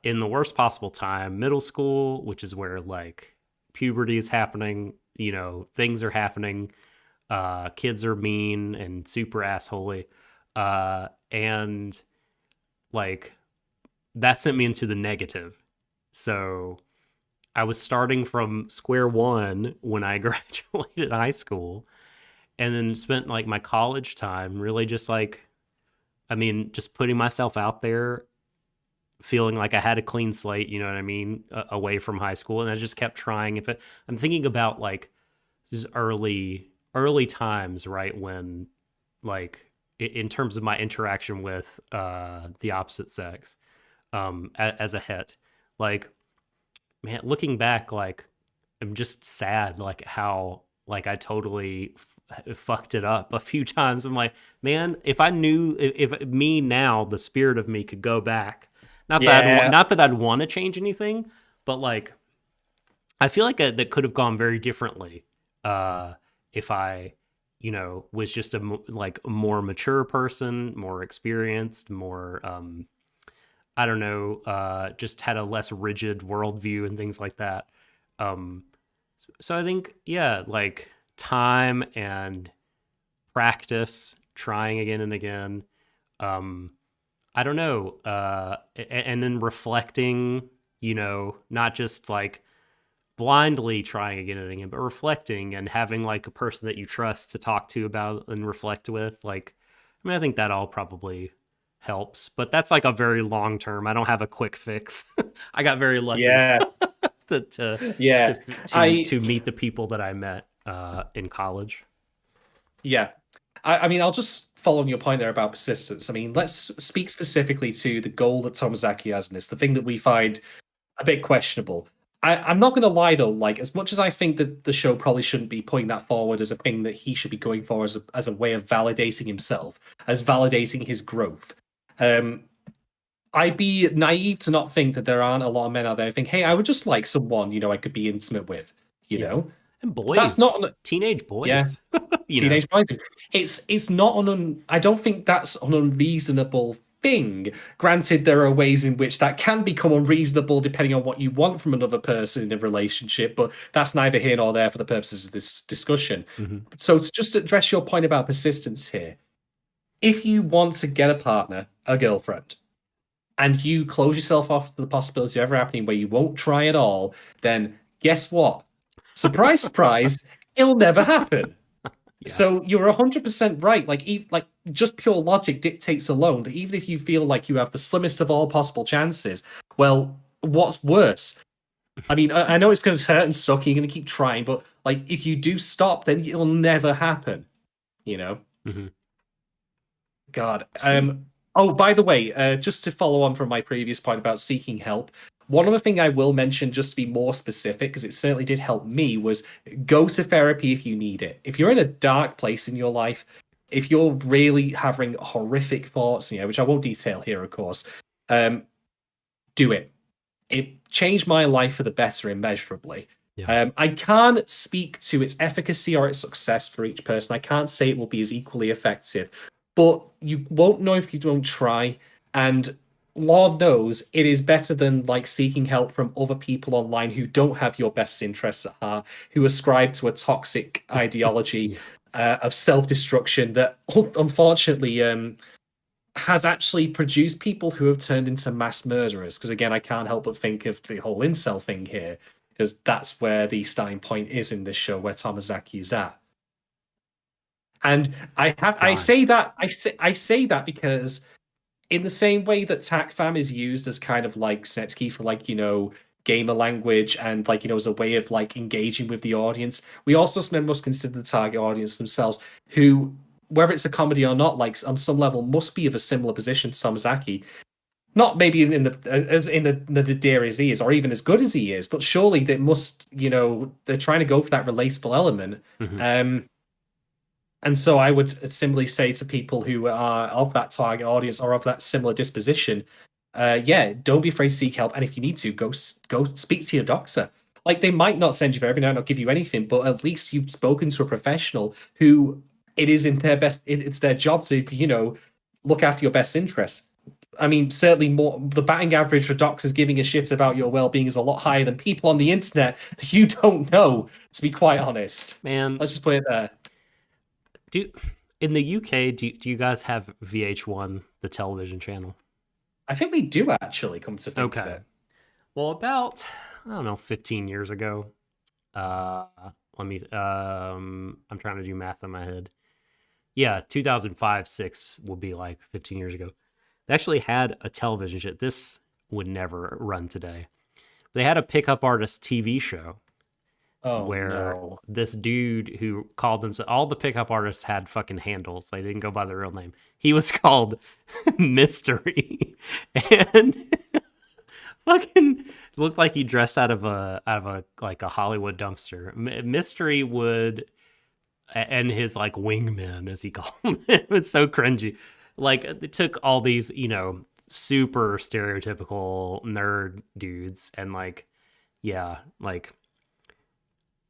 In the worst possible time, middle school, which is where like puberty is happening, things are happening, kids are mean and super assholey, and like that sent me into the negative. So I was starting from square one when I graduated high school, and then spent like my college time really just like, just putting myself out there, feeling like I had a clean slate, you know what I mean, away from high school. And I just kept trying. I'm thinking about like these early times, right, when like in terms of my interaction with the opposite sex, as a het, like, man, looking back, like I'm just sad, like how like I totally fucked it up a few times. I'm like, man, if I knew, if me now, the spirit of me could go back. Not that I'd want to change anything, but like, I feel like that could have gone very differently if I, was just a more mature person, more experienced, more, I don't know, just had a less rigid worldview and things like that. So I think, yeah, like time and practice, trying again and again. I don't know, and then reflecting, not just like blindly trying again and again, but reflecting and having like a person that you trust to talk to about and reflect with. Like, I think that all probably helps, but that's like a very long term. I don't have a quick fix. I got very lucky to meet the people that I met in college. Yeah. I'll just follow on your point there about persistence. Let's speak specifically to the goal that Tomozaki has in this, the thing that we find a bit questionable. I'm not going to lie, though, like, as much as I think that the show probably shouldn't be putting that forward as a thing that he should be going for as a way of validating himself, as validating his growth, I'd be naive to not think that there aren't a lot of men out there who think, hey, I would just like someone, I could be intimate with, know? And boys, that's not teenage boys. Yeah, teenage boys. It's not I don't think that's an unreasonable thing. Granted, there are ways in which that can become unreasonable depending on what you want from another person in a relationship, but that's neither here nor there for the purposes of this discussion. Mm-hmm. So to just address your point about persistence here, if you want to get a partner, a girlfriend, and you close yourself off to the possibility of ever happening where you won't try at all, then guess what? Surprise, surprise, it'll never happen. Yeah. So you're 100% right. Like just pure logic dictates alone that even if you feel like you have the slimmest of all possible chances, well, what's worse? I mean, I know it's going to hurt and suck. You're going to keep trying, but like, if you do stop, then it'll never happen. You know. Mm-hmm. God. Sweet. Oh, by the way, just to follow on from my previous point about seeking help, one other thing I will mention, just to be more specific, because it certainly did help me, was go to therapy if you need it. If you're in a dark place in your life, if you're really having horrific thoughts, which I won't detail here, of course, do it. It changed my life for the better immeasurably. Yeah. I can't speak to its efficacy or its success for each person. I can't say it will be as equally effective, but you won't know if you don't try. And Lord knows it is better than like seeking help from other people online who don't have your best interests at heart, who ascribe to a toxic ideology of self-destruction that unfortunately has actually produced people who have turned into mass murderers. Because again, I can't help but think of the whole incel thing here, because that's where the starting point is in this show, where Tomozaki is at. And I say that because in the same way that TACFAM is used as kind of like Snetsky for like, gamer language and like, as a way of like engaging with the audience, we also must consider the target audience themselves, who, whether it's a comedy or not, like on some level must be of a similar position to Tomozaki. Not maybe as in the dear as he is, or even as good as he is, but surely they must, they're trying to go for that relatable element. Mm-hmm. And so I would simply say to people who are of that target audience or of that similar disposition, don't be afraid to seek help. And if you need to, go speak to your doctor. Like, they might not send you therapy, might not give you anything, but at least you've spoken to a professional who it is in their it's their job to, look after your best interests. I mean, certainly the batting average for doctors giving a shit about your well-being is a lot higher than people on the internet that you don't know, to be quite honest. Man, let's just put it there. In the UK, do you guys have VH1, the television channel? I think we do actually, come to think of it. Well, about, I don't know, 15 years ago. I'm trying to do math in my head. Yeah, 2005-06 will be like 15 years ago. They actually had a television show. This would never run today. They had a pickup artist TV show. This dude who called themselves, all the pickup artists had fucking handles. They didn't go by their real name. He was called Mystery, and fucking looked like he dressed out of a Hollywood dumpster. Mystery would, and his like wingman, as he called them. It was so cringy. Like, they took all these, super stereotypical nerd dudes and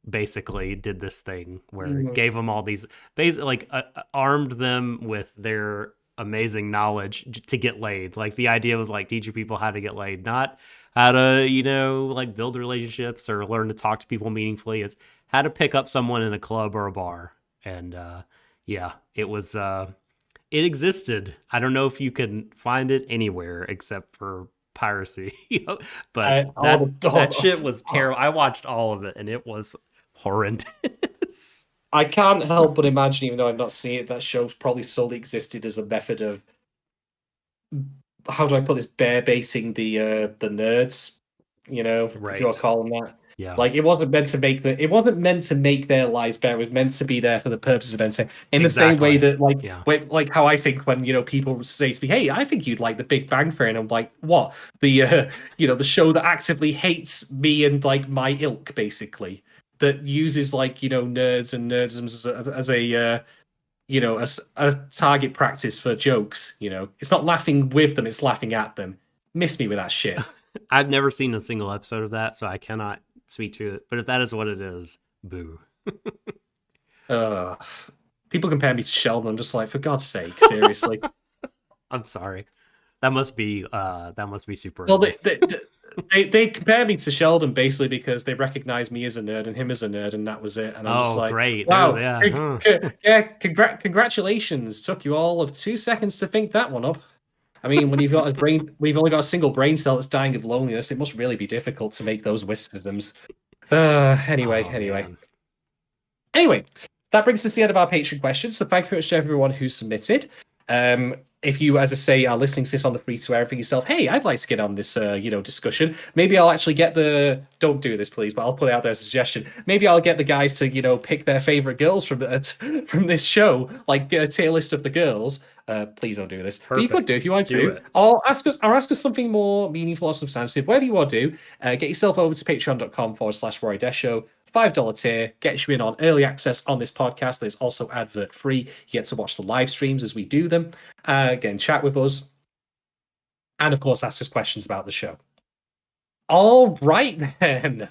basically did this thing where it gave them all these, basically armed them with their amazing knowledge to get laid. Like, the idea was like teaching people how to get laid, not how to build relationships or learn to talk to people meaningfully. It's how to pick up someone in a club or a bar. And it was it existed. I don't know if you can find it anywhere except for piracy, but that shit was terrible. I watched all of it and it was horrendous. I can't help but imagine, even though I've not seen it, that show probably solely existed as a method of, how do I put this, bear baiting the nerds, Right. if you want to call them that. Yeah. Like, it wasn't meant to make their lives better. It was meant to be there for the purpose of entertainment. In the same way that, like how I think when people say to me, "Hey, I think you'd like The Big Bang Theory," and I'm like, "What? The the show that actively hates me and like my ilk, basically, that uses nerds and nerdism as a target practice for jokes. It's not laughing with them; it's laughing at them. Miss me with that shit." I've never seen a single episode of that, so I cannot speak to it. But if that is what it is, boo. People compare me to Sheldon. I'm just like, for God's sake, seriously. I'm sorry. That must be super. Well, they compare me to Sheldon basically because they recognize me as a nerd and him as a nerd, and that was it. And I'm just like, great. Wow, congratulations. Took you all of 2 seconds to think that one up. I mean, when we've only got a single brain cell that's dying of loneliness, it must really be difficult to make those witticisms. Anyway, that brings us to the end of our Patreon questions. So thank you very much to everyone who submitted. if you, as I say, are listening to this on the free to air for yourself, hey, I'd like to get on this, discussion. Maybe I'll actually get don't do this, please, but I'll put it out there as a suggestion. Maybe I'll get the guys to, pick their favorite girls from this show, like get a tier list of the girls. Please don't do this. Perfect. But you could do if you want to. Or ask us something more meaningful or substantive. Whatever you want to do, get yourself over to patreon.com/Warui Deshou. $5 tier gets you in on early access on this podcast. There's also advert free. You get to watch the live streams as we do them. Again, chat with us. And of course, ask us questions about the show. All right, then.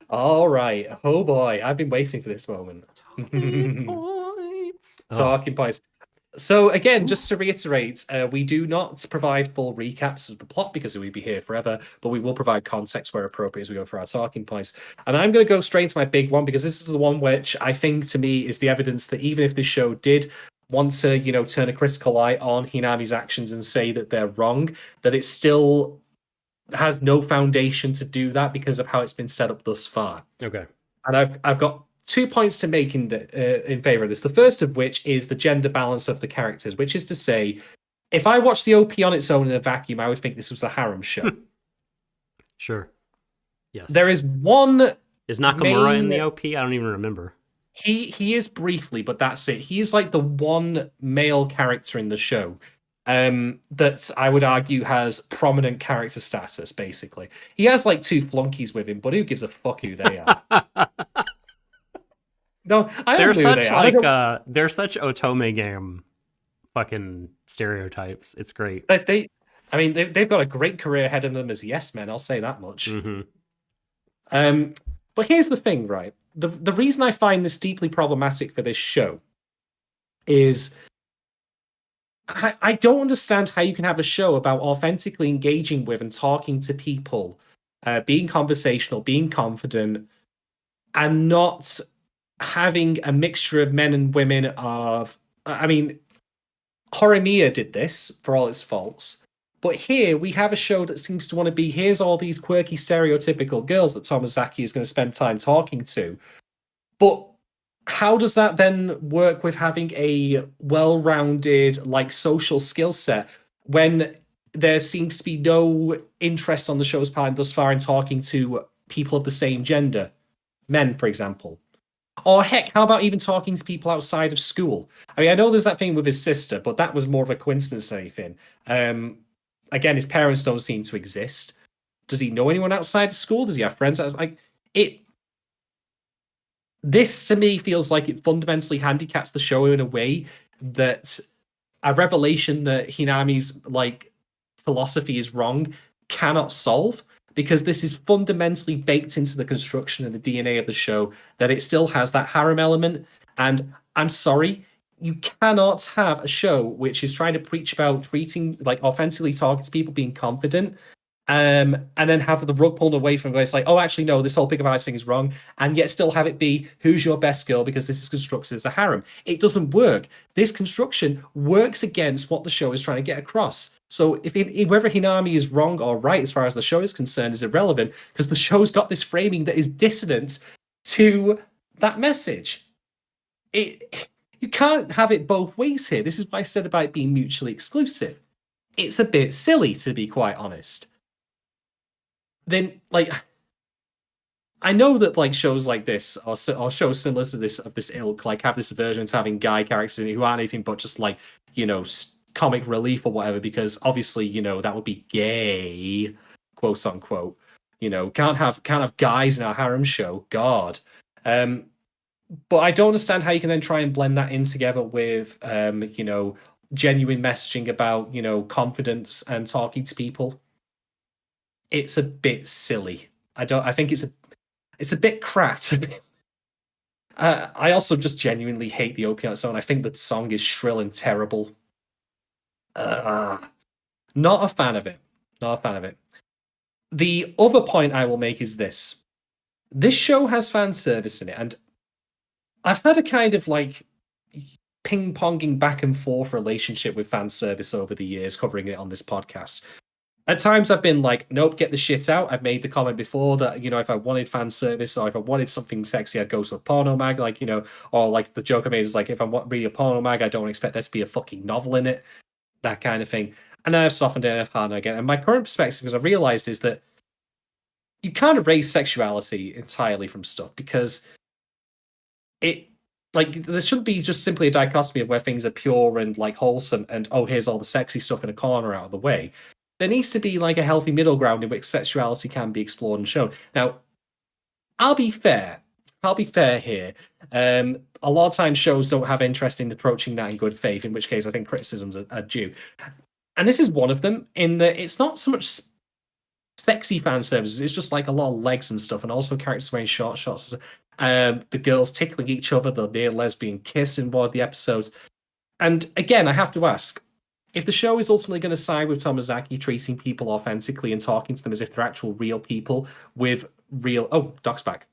All right. Oh boy, I've been waiting for this moment. Talking points. Talking points. So again, just to reiterate, we do not provide full recaps of the plot because we'd be here forever, but we will provide context where appropriate as we go through our talking points. And I'm going to go straight into my big one because this is the one which I think to me is the evidence that even if this show did want to, turn a critical eye on Hinami's actions and say that they're wrong, that it still has no foundation to do that because of how it's been set up thus far. Okay. And I've got 2 points to make in favor of this. The first of which is the gender balance of the characters, which is to say, if I watched the OP on its own in a vacuum, I would think this was a harem show. Sure. Yes. There is one. Is Nakamura in the OP? I don't even remember. He is briefly, but that's it. He's like the one male character in the show that I would argue has prominent character status, basically. He has like 2 flunkies with him, but who gives a fuck who they are? No, I don't. They're such Otome game fucking stereotypes. It's great. They've got a great career ahead of them as yes men. I'll say that much. Mm-hmm. But here's the thing, right? The reason I find this deeply problematic for this show is I don't understand how you can have a show about authentically engaging with and talking to people, being conversational, being confident, and not having a mixture of men and women of... Horimiya did this, for all its faults. But here, we have a show that seems to want to be, here's all these quirky, stereotypical girls that Tomozaki is going to spend time talking to. But how does that then work with having a well-rounded, social skill set when there seems to be no interest on the show's part thus far in talking to people of the same gender? Men, for example. Or heck, how about even talking to people outside of school? I know there's that thing with his sister, but that was more of a coincidence than anything. Again, his parents don't seem to exist. Does he know anyone outside of school? Does he have friends? This, to me, feels like it fundamentally handicaps the show in a way that a revelation that Hinami's, philosophy is wrong cannot solve. Because this is fundamentally baked into the construction and the DNA of the show, that it still has that harem element. And I'm sorry, you cannot have a show which is trying to preach about treating, offensively talking to people, being confident, and then have the rug pulled away from where it's oh, actually, no, this whole pick of ice thing is wrong, and yet still have it be, who's your best girl, because this is constructed as a harem. It doesn't work. This construction works against what the show is trying to get across. So whether Hinami is wrong or right as far as the show is concerned is irrelevant, because the show's got this framing that is dissonant to that message. You can't have it both ways here. This is what I said about it being mutually exclusive. It's a bit silly, to be quite honest. Then, I know that shows like this or shows similar to this of this ilk have this aversion to having guy characters in it who aren't anything but just comic relief or whatever, because obviously that would be gay, quote unquote. Can't have guys in our harem show. God. But I don't understand how you can then try and blend that in together with genuine messaging about confidence and talking to people. It's a bit silly. I think it's a bit crap. I also just genuinely hate the OP on its own. I think the song is shrill and terrible. Not a fan of it. Not a fan of it. The other point I will make is this. This show has fan service in it, and I've had a kind of ping-ponging back and forth relationship with fan service over the years, covering it on this podcast. At times I've been nope, get the shit out. I've made the comment before that, if I wanted fan service or if I wanted something sexy, I'd go to a porno mag, or the joke I made was if I want read a porno mag, I don't expect there to be a fucking novel in it. that kind of thing. And then I've softened it and I've hardened again. And my current perspective, as I've realized, is that you can't erase sexuality entirely from stuff because it like there shouldn't be just simply a dichotomy of where things are pure and like wholesome and oh here's all the sexy stuff in a corner out of the way. There needs to be like a healthy middle ground in which sexuality can be explored and shown. Now, I'll be fair. I'll be fair here. A lot of times shows don't have interest in approaching that in good faith, in which case I think criticisms are due. And this is one of them in that it's not so much sexy fan services, it's just like a lot of legs and stuff, and also characters wearing short shorts. The girls tickling each other, the near lesbian kiss in one of the episodes. And again, I have to ask, if the show is ultimately going to side with Tomozaki treating people authentically and talking to them as if they're actual real people with real Doc's back.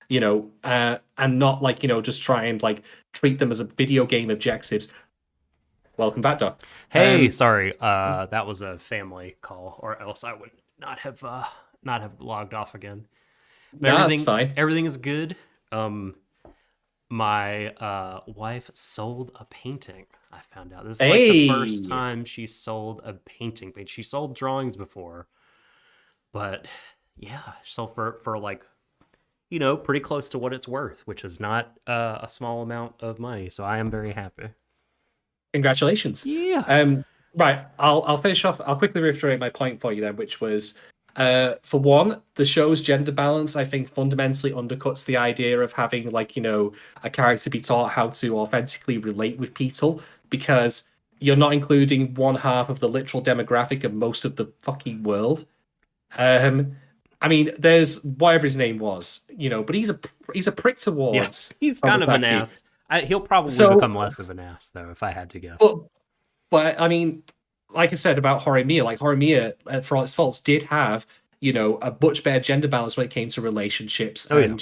And not like, just try and like treat them as a video game objectives. Welcome back, Doc. Hey, sorry. That was a family call, or else I would not have logged off again. But that's fine. Everything is good. My wife sold a painting. I found out this is like the first time she sold a painting. She sold drawings before, but yeah, she sold for like, pretty close to what it's worth, which is not a small amount of money. So I am very happy. Congratulations. Yeah. Right. I'll finish off. I'll quickly reiterate my point for you then, which was, for one, the show's gender balance, I think, fundamentally undercuts the idea of having, like, a character be taught how to authentically relate with people, because you're not including one half of the literal demographic of most of the fucking world. I mean, there's whatever his name was, but he's a prick towards. Yeah, he's kind of an ass. He'll probably become less of an ass, though, if I had to guess. But I mean, like I said about Horimiya, like Horimiya, for all its faults, did have, a much better gender balance when it came to relationships and,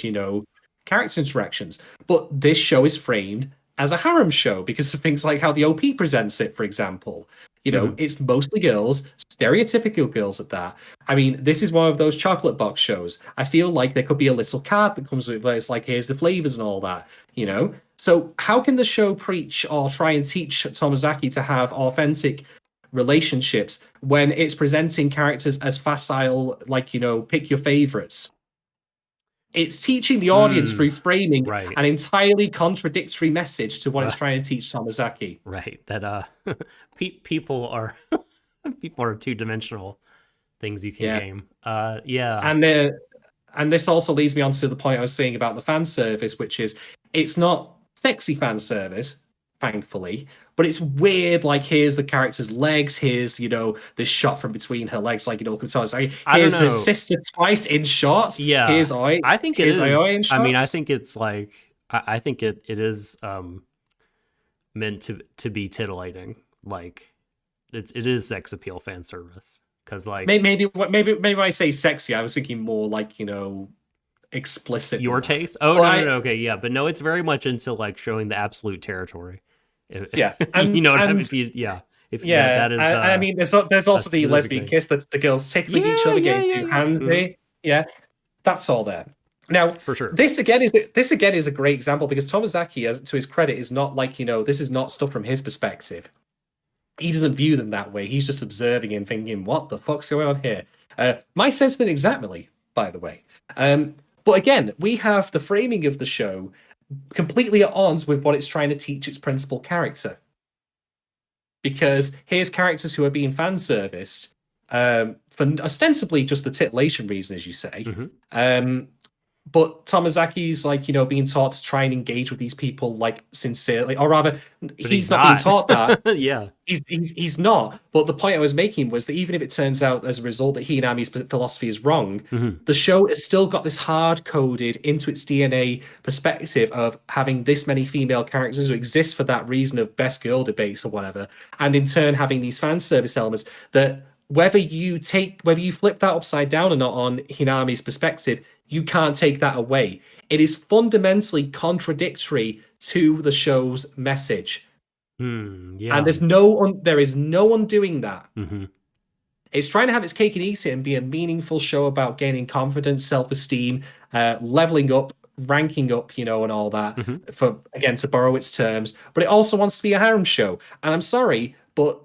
character interactions. But this show is framed as a harem show because of things like how the OP presents it, for example. It's mostly girls, stereotypical girls at that. I mean, this is one of those chocolate box shows. I feel like there could be a little card that comes with it where it's like, here's the flavors and all that, So how can the show preach or try and teach Tomozaki to have authentic relationships when it's presenting characters as facile, like, pick your favorites? It's teaching the audience through framing an entirely contradictory message to what it's trying to teach Tomozaki. Right. That people are two-dimensional things you can game. Yeah. And this also leads me on to the point I was saying about the fan service, which is it's not sexy fan service, thankfully, but it's weird. Like, here's the character's legs. Here's, this shot from between her legs, like, here's her sister twice in shorts. Yeah. Here's Oi. I think it is. Aoi in shorts. I mean, I think it's like, I think it is meant to be titillating. Like, it is sex appeal fan service. Because, like, maybe when I say sexy, I was thinking more like, explicit. Your taste? Oh, no, okay, yeah. But no, it's very much into, like, showing the absolute territory. Yeah, you know what I mean. That is. I mean, there's also the lesbian kiss that the girls tickling each other, getting 2 hands there. Yeah, that's all there. Now, for sure, this again is a great example because Tomozaki, as to his credit, is not like this is not stuff from his perspective. He doesn't view them that way. He's just observing and thinking, "What the fuck's going on here?" My sentiment exactly, by the way. But again, we have the framing of the show completely at odds with what it's trying to teach its principal character. Because here's characters who are being fan serviced for ostensibly just the titillation reason, as you say. But Tomozaki's like, being taught to try and engage with these people like sincerely, or rather, he's not being taught that. Yeah, he's not. But the point I was making was that even if it turns out as a result that Hinami's philosophy is wrong, the show has still got this hard-coded into its DNA perspective of having this many female characters who exist for that reason of best girl debates or whatever, and in turn having these fan service elements that whether you flip that upside down or not on Hinami's perspective, you can't take that away. It is fundamentally contradictory to the show's message. Yeah. And there is no undoing that. It's trying to have its cake and eat it and be a meaningful show about gaining confidence, self-esteem, leveling up, ranking up, and all that, to borrow its terms. But it also wants to be a harem show. And I'm sorry, but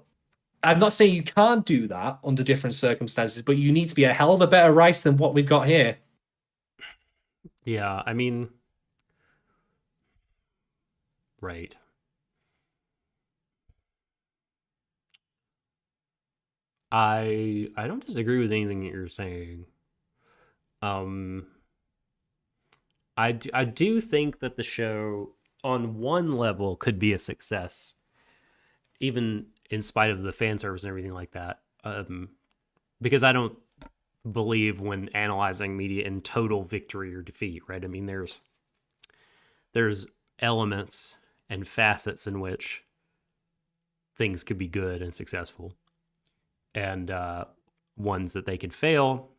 I'm not saying you can't do that under different circumstances, but you need to be a hell of a better rice than what we've got here. Yeah, I mean, right. I don't disagree with anything that you're saying. Um, I do think that the show, on one level, could be a success, even in spite of the fan service and everything like that. Because I don't believe when analyzing media in total victory or defeat, right? I mean, there's elements and facets in which things could be good and successful, and ones that they can fail.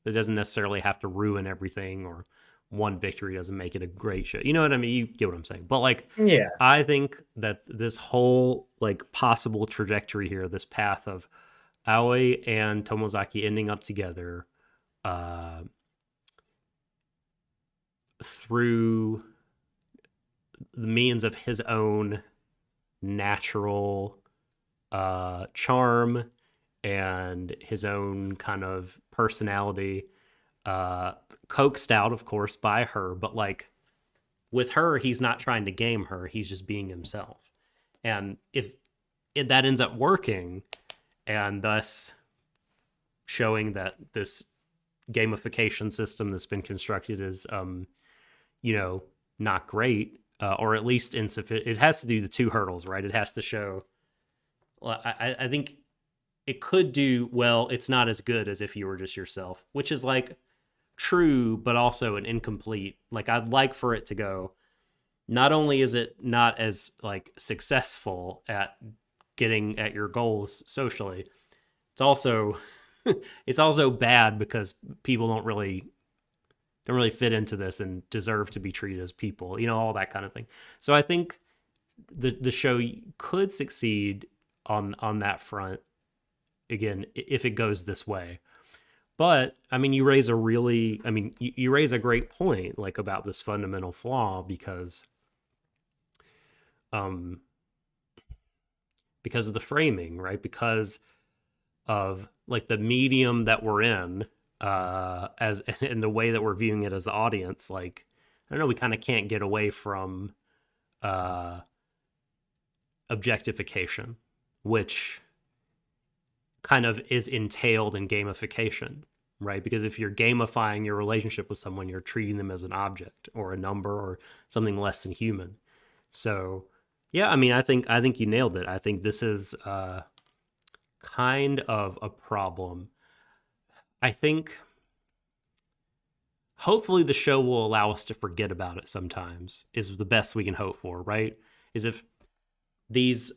It doesn't necessarily have to ruin everything, or one victory doesn't make it a great show. You know what I mean? You get what I'm saying. But like, Yeah. I think that this whole like possible trajectory here, this path of Aoi and Tomozaki ending up together through the means of his own natural charm and his own kind of personality, coaxed out, of course, by her. But like with her, he's not trying to game her; he's just being himself. And if that ends up working, and thus showing that this gamification system that's been constructed is, not great, or at least insufficient. It has to do the two hurdles, right? It has to show. Well, I think it could do well. It's not as good as if you were just yourself, which is like true, but also an incomplete. Like I'd like for it to go. Not only is it not as like successful at getting at your goals socially, it's also it's also bad because people don't really fit into this and deserve to be treated as people, all that kind of thing. So I think the show could succeed on that front, again, if it goes this way. But I mean, you raise a great point, like about this fundamental flaw, because of the framing, right? Because of like the medium that we're in, as in the way that we're viewing it as the audience. Like, I don't know, we kind of can't get away from objectification, which kind of is entailed in gamification, right? Because if you're gamifying your relationship with someone, you're treating them as an object or a number or something less than human. So yeah, I mean, I think you nailed it. I think this is kind of a problem. I think hopefully the show will allow us to forget about it sometimes, is the best we can hope for, right? Is if these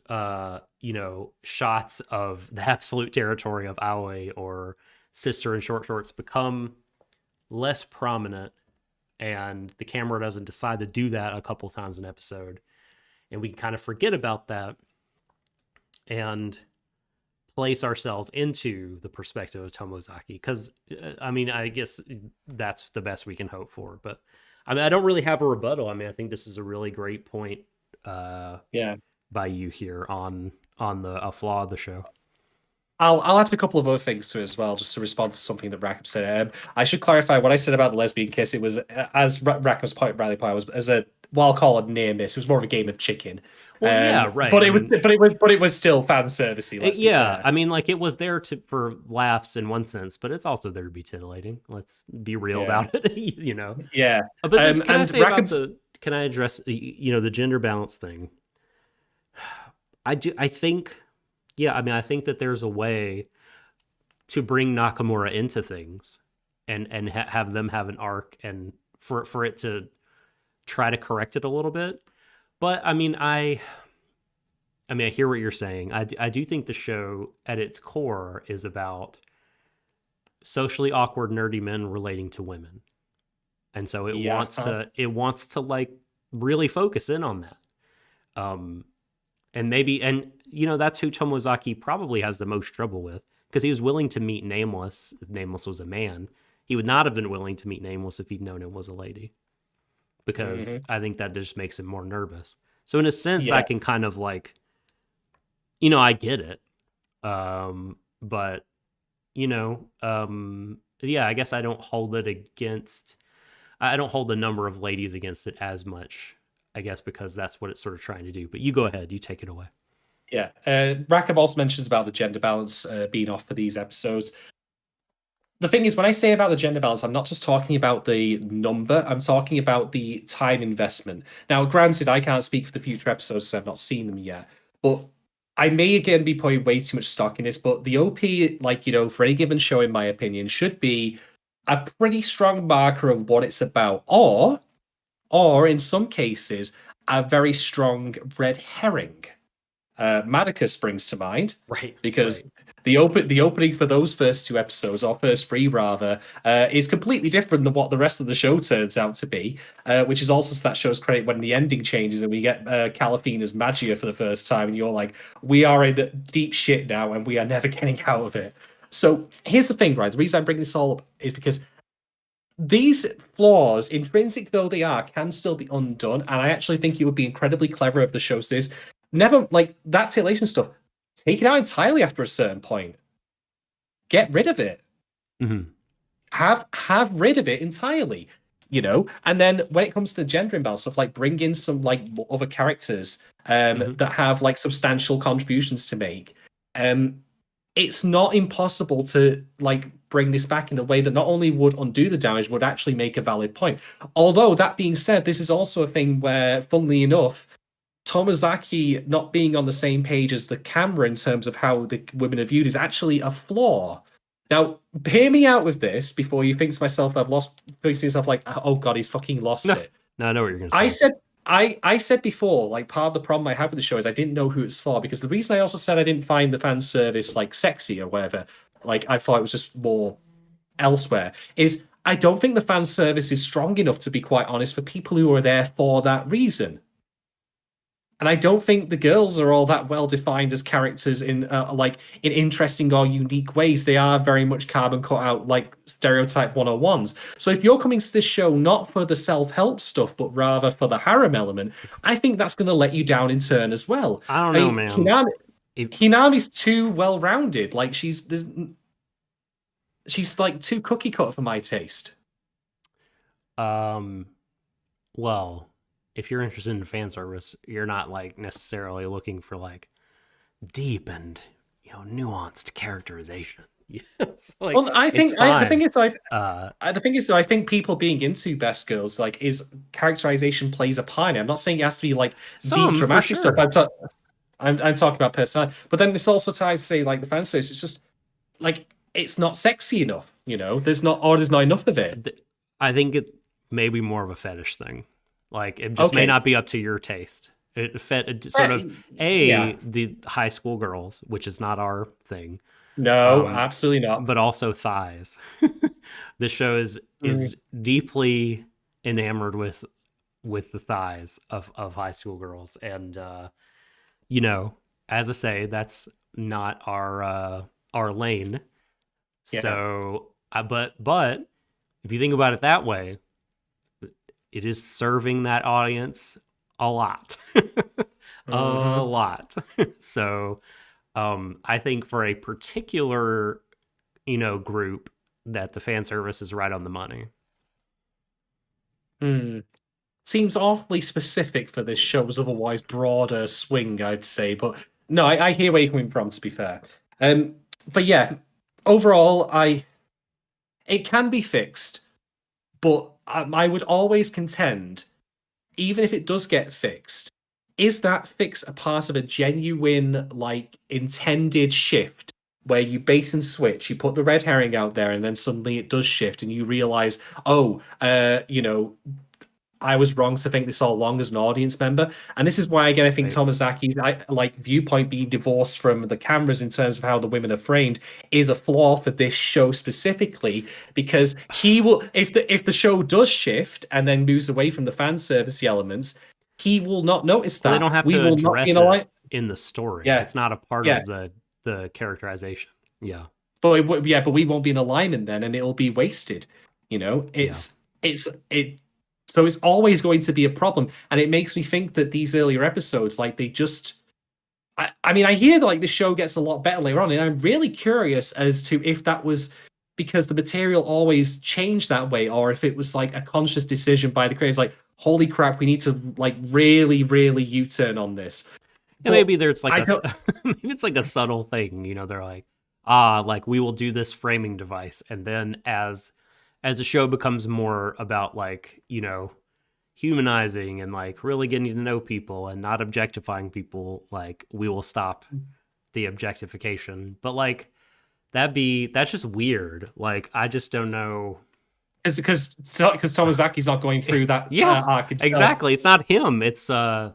shots of the absolute territory of Aoi or Sister in short shorts become less prominent, and the camera doesn't decide to do that a couple times an episode, and we can kind of forget about that and place ourselves into the perspective of Tomozaki, because I mean, I guess that's the best we can hope for. But I mean, I don't really have a rebuttal. I mean, I think this is a really great point by you here on a flaw of the show. I'll add a couple of other things to it as well, just to respond to something that Rackham said. I should clarify what I said about the lesbian kiss. It was, as Rackham's point, Bradley point was, as a, well, I'll call it near miss. It was more of a game of chicken. Well, yeah, right. But it was still fan servicey. Yeah, I mean, like it was there for laughs in one sense, but it's also there to be tittillating. Let's be real about it, Yeah. But then, can I say about can I address the gender balance thing? I think that there's a way to bring Nakamura into things and have them have an arc, and for it to try to correct it a little bit. But I mean, I hear what you're saying. I do think the show at its core is about socially awkward, nerdy men relating to women. And so it wants to like really focus in on that. And that's who Tomozaki probably has the most trouble with, because he was willing to meet Nameless if Nameless was a man. He would not have been willing to meet Nameless if he'd known it was a lady, because I think that just makes him more nervous. So in a sense, I can kind of like, I get it. But you know, yeah, I guess I don't hold it against. I don't hold the number of ladies against it as much. I guess because that's what it's sort of trying to do. But you go ahead, you take it away. Yeah. Rackham also mentions about the gender balance being off for these episodes. The thing is, when I say about the gender balance, I'm not just talking about the number, I'm talking about the time investment. Now, granted, I can't speak for the future episodes, so I've not seen them yet, but I may again be putting way too much stock in this, but the OP, like, for any given show, in my opinion, should be a pretty strong marker of what it's about, or in some cases, a very strong red herring. Madoka springs to mind, Right. because the opening for those first two episodes, or first three rather, is completely different than what the rest of the show turns out to be, which is also to that show's credit when the ending changes and we get Calafina's Magia for the first time, and you're like, we are in deep shit now and we are never getting out of it. So here's the thing, right? The reason I'm bringing this all up is because these flaws, intrinsic though they are, can still be undone, and I actually think it would be incredibly clever if the show says, never, like, that titillation stuff, take it out entirely after a certain point. Get rid of it. Mm-hmm. Have rid of it entirely. And then when it comes to gender imbalance stuff, like, bring in some, like, other characters that have, like, substantial contributions to make. It's not impossible to, like, bring this back in a way that not only would undo the damage, would actually make a valid point. Although, that being said, this is also a thing where, funnily enough, Tomozaki not being on the same page as the camera in terms of how the women are viewed is actually a flaw. Now, hear me out with this before you think to myself that I've lost, thinking to yourself like, oh god, he's fucking lost it. No, I know what you're going to say. I said before, like, part of the problem I have with the show is I didn't know who it's for, because the reason I also said I didn't find the fan service, like, sexy or whatever, like, I thought it was just more elsewhere, is I don't think the fan service is strong enough, to be quite honest, for people who are there for that reason. And I don't think the girls are all that well defined as characters in in interesting or unique ways. They are very much carbon cut out, like, stereotype 101s. So if you're coming to this show not for the self-help stuff, but rather for the harem element, I think that's going to let you down in turn as well. I don't know, man. Hinami's too well-rounded. Like, she's like too cookie cutter for my taste. Well, if you're interested in fan service, you're not, like, necessarily looking for, like, deep and, nuanced characterization. Yes, like, well, I think the thing is, I think people being into Best Girls, like, is characterization plays a part in it. I'm not saying it has to be, like, deep dramatic stuff. I'm talking about personality, but then this also ties to, say, like, the fan service. It's just like, it's not sexy enough. There's not enough of it. I think it may be more of a fetish thing. Like, it just may not be up to your taste. The high school girls, which is not our thing. No, absolutely not. But also thighs. This show is deeply enamored with the thighs of high school girls, and as I say, that's not our lane. Yeah. So, but if you think about it that way, it is serving that audience a lot. A lot. So I think for a particular, group, that the fan service is right on the money. Seems awfully specific for this show's otherwise broader swing, I'd say. But no, I hear where you're coming from, to be fair. But yeah, overall, it can be fixed, but I would always contend, even if it does get fixed, is that fix a part of a genuine, like, intended shift where you bait and switch, you put the red herring out there, and then suddenly it does shift, and you realize, I was wrong to think this all along as an audience member. And this is why, again, I think Tomozaki's viewpoint being divorced from the cameras in terms of how the women are framed is a flaw for this show specifically, because he will, if the show does shift and then moves away from the fan service elements, he will not notice that. They don't have to address it in the story. Yeah. It's not a part of the characterization. Yeah. But we won't be in alignment then, and it'll be wasted. So it's always going to be a problem. And it makes me think that these earlier episodes, like, I mean, I hear that like the show gets a lot better later on, and I'm really curious as to if that was because the material always changed that way, or if it was like a conscious decision by the creators, like, holy crap, we need to like really, really U-turn on this. Yeah, maybe there's like a maybe it's like a subtle thing, you know, they're like, like we will do this framing device, and then as the show becomes more about like, you know, humanizing and like really getting to know people and not objectifying people, like we will stop the objectification. But like that's just weird. Like I just don't know. Because Tomozaki's not going through that arc himself. Exactly. It's not him. It's the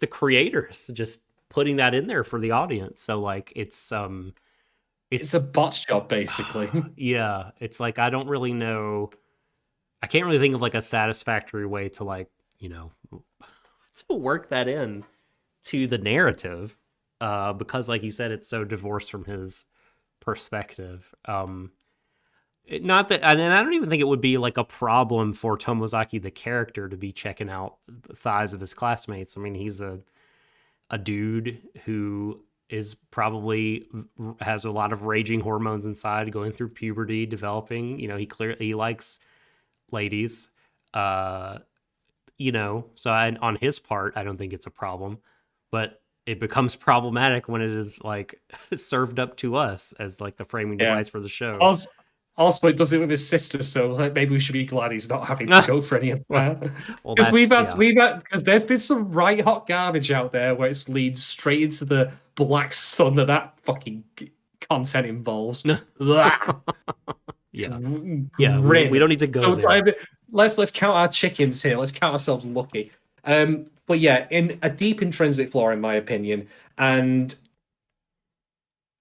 creators just putting that in there for the audience. So like it's a bot's job basically. Yeah, it's like I don't really know. I can't really think of like a satisfactory way to like, you know, to work that in to the narrative, because like you said, it's so divorced from his perspective. Not that, and I don't even think it would be like a problem for Tomozaki the character to be checking out the thighs of his classmates. I mean, he's a dude who is probably has a lot of raging hormones inside, going through puberty, developing. You know, he likes ladies, you know, so on his part, I don't think it's a problem, but it becomes problematic when it is like served up to us as like the framing device for the show. Also, it does it with his sister, so like, maybe we should be glad he's not having to go for any of that. Because because there's been some right hot garbage out there where it's leads straight into the black sun that fucking content involves. Yeah, we don't need to go there. Let's count our chickens here. Let's count ourselves lucky. But yeah, in a deep intrinsic flaw, in my opinion, and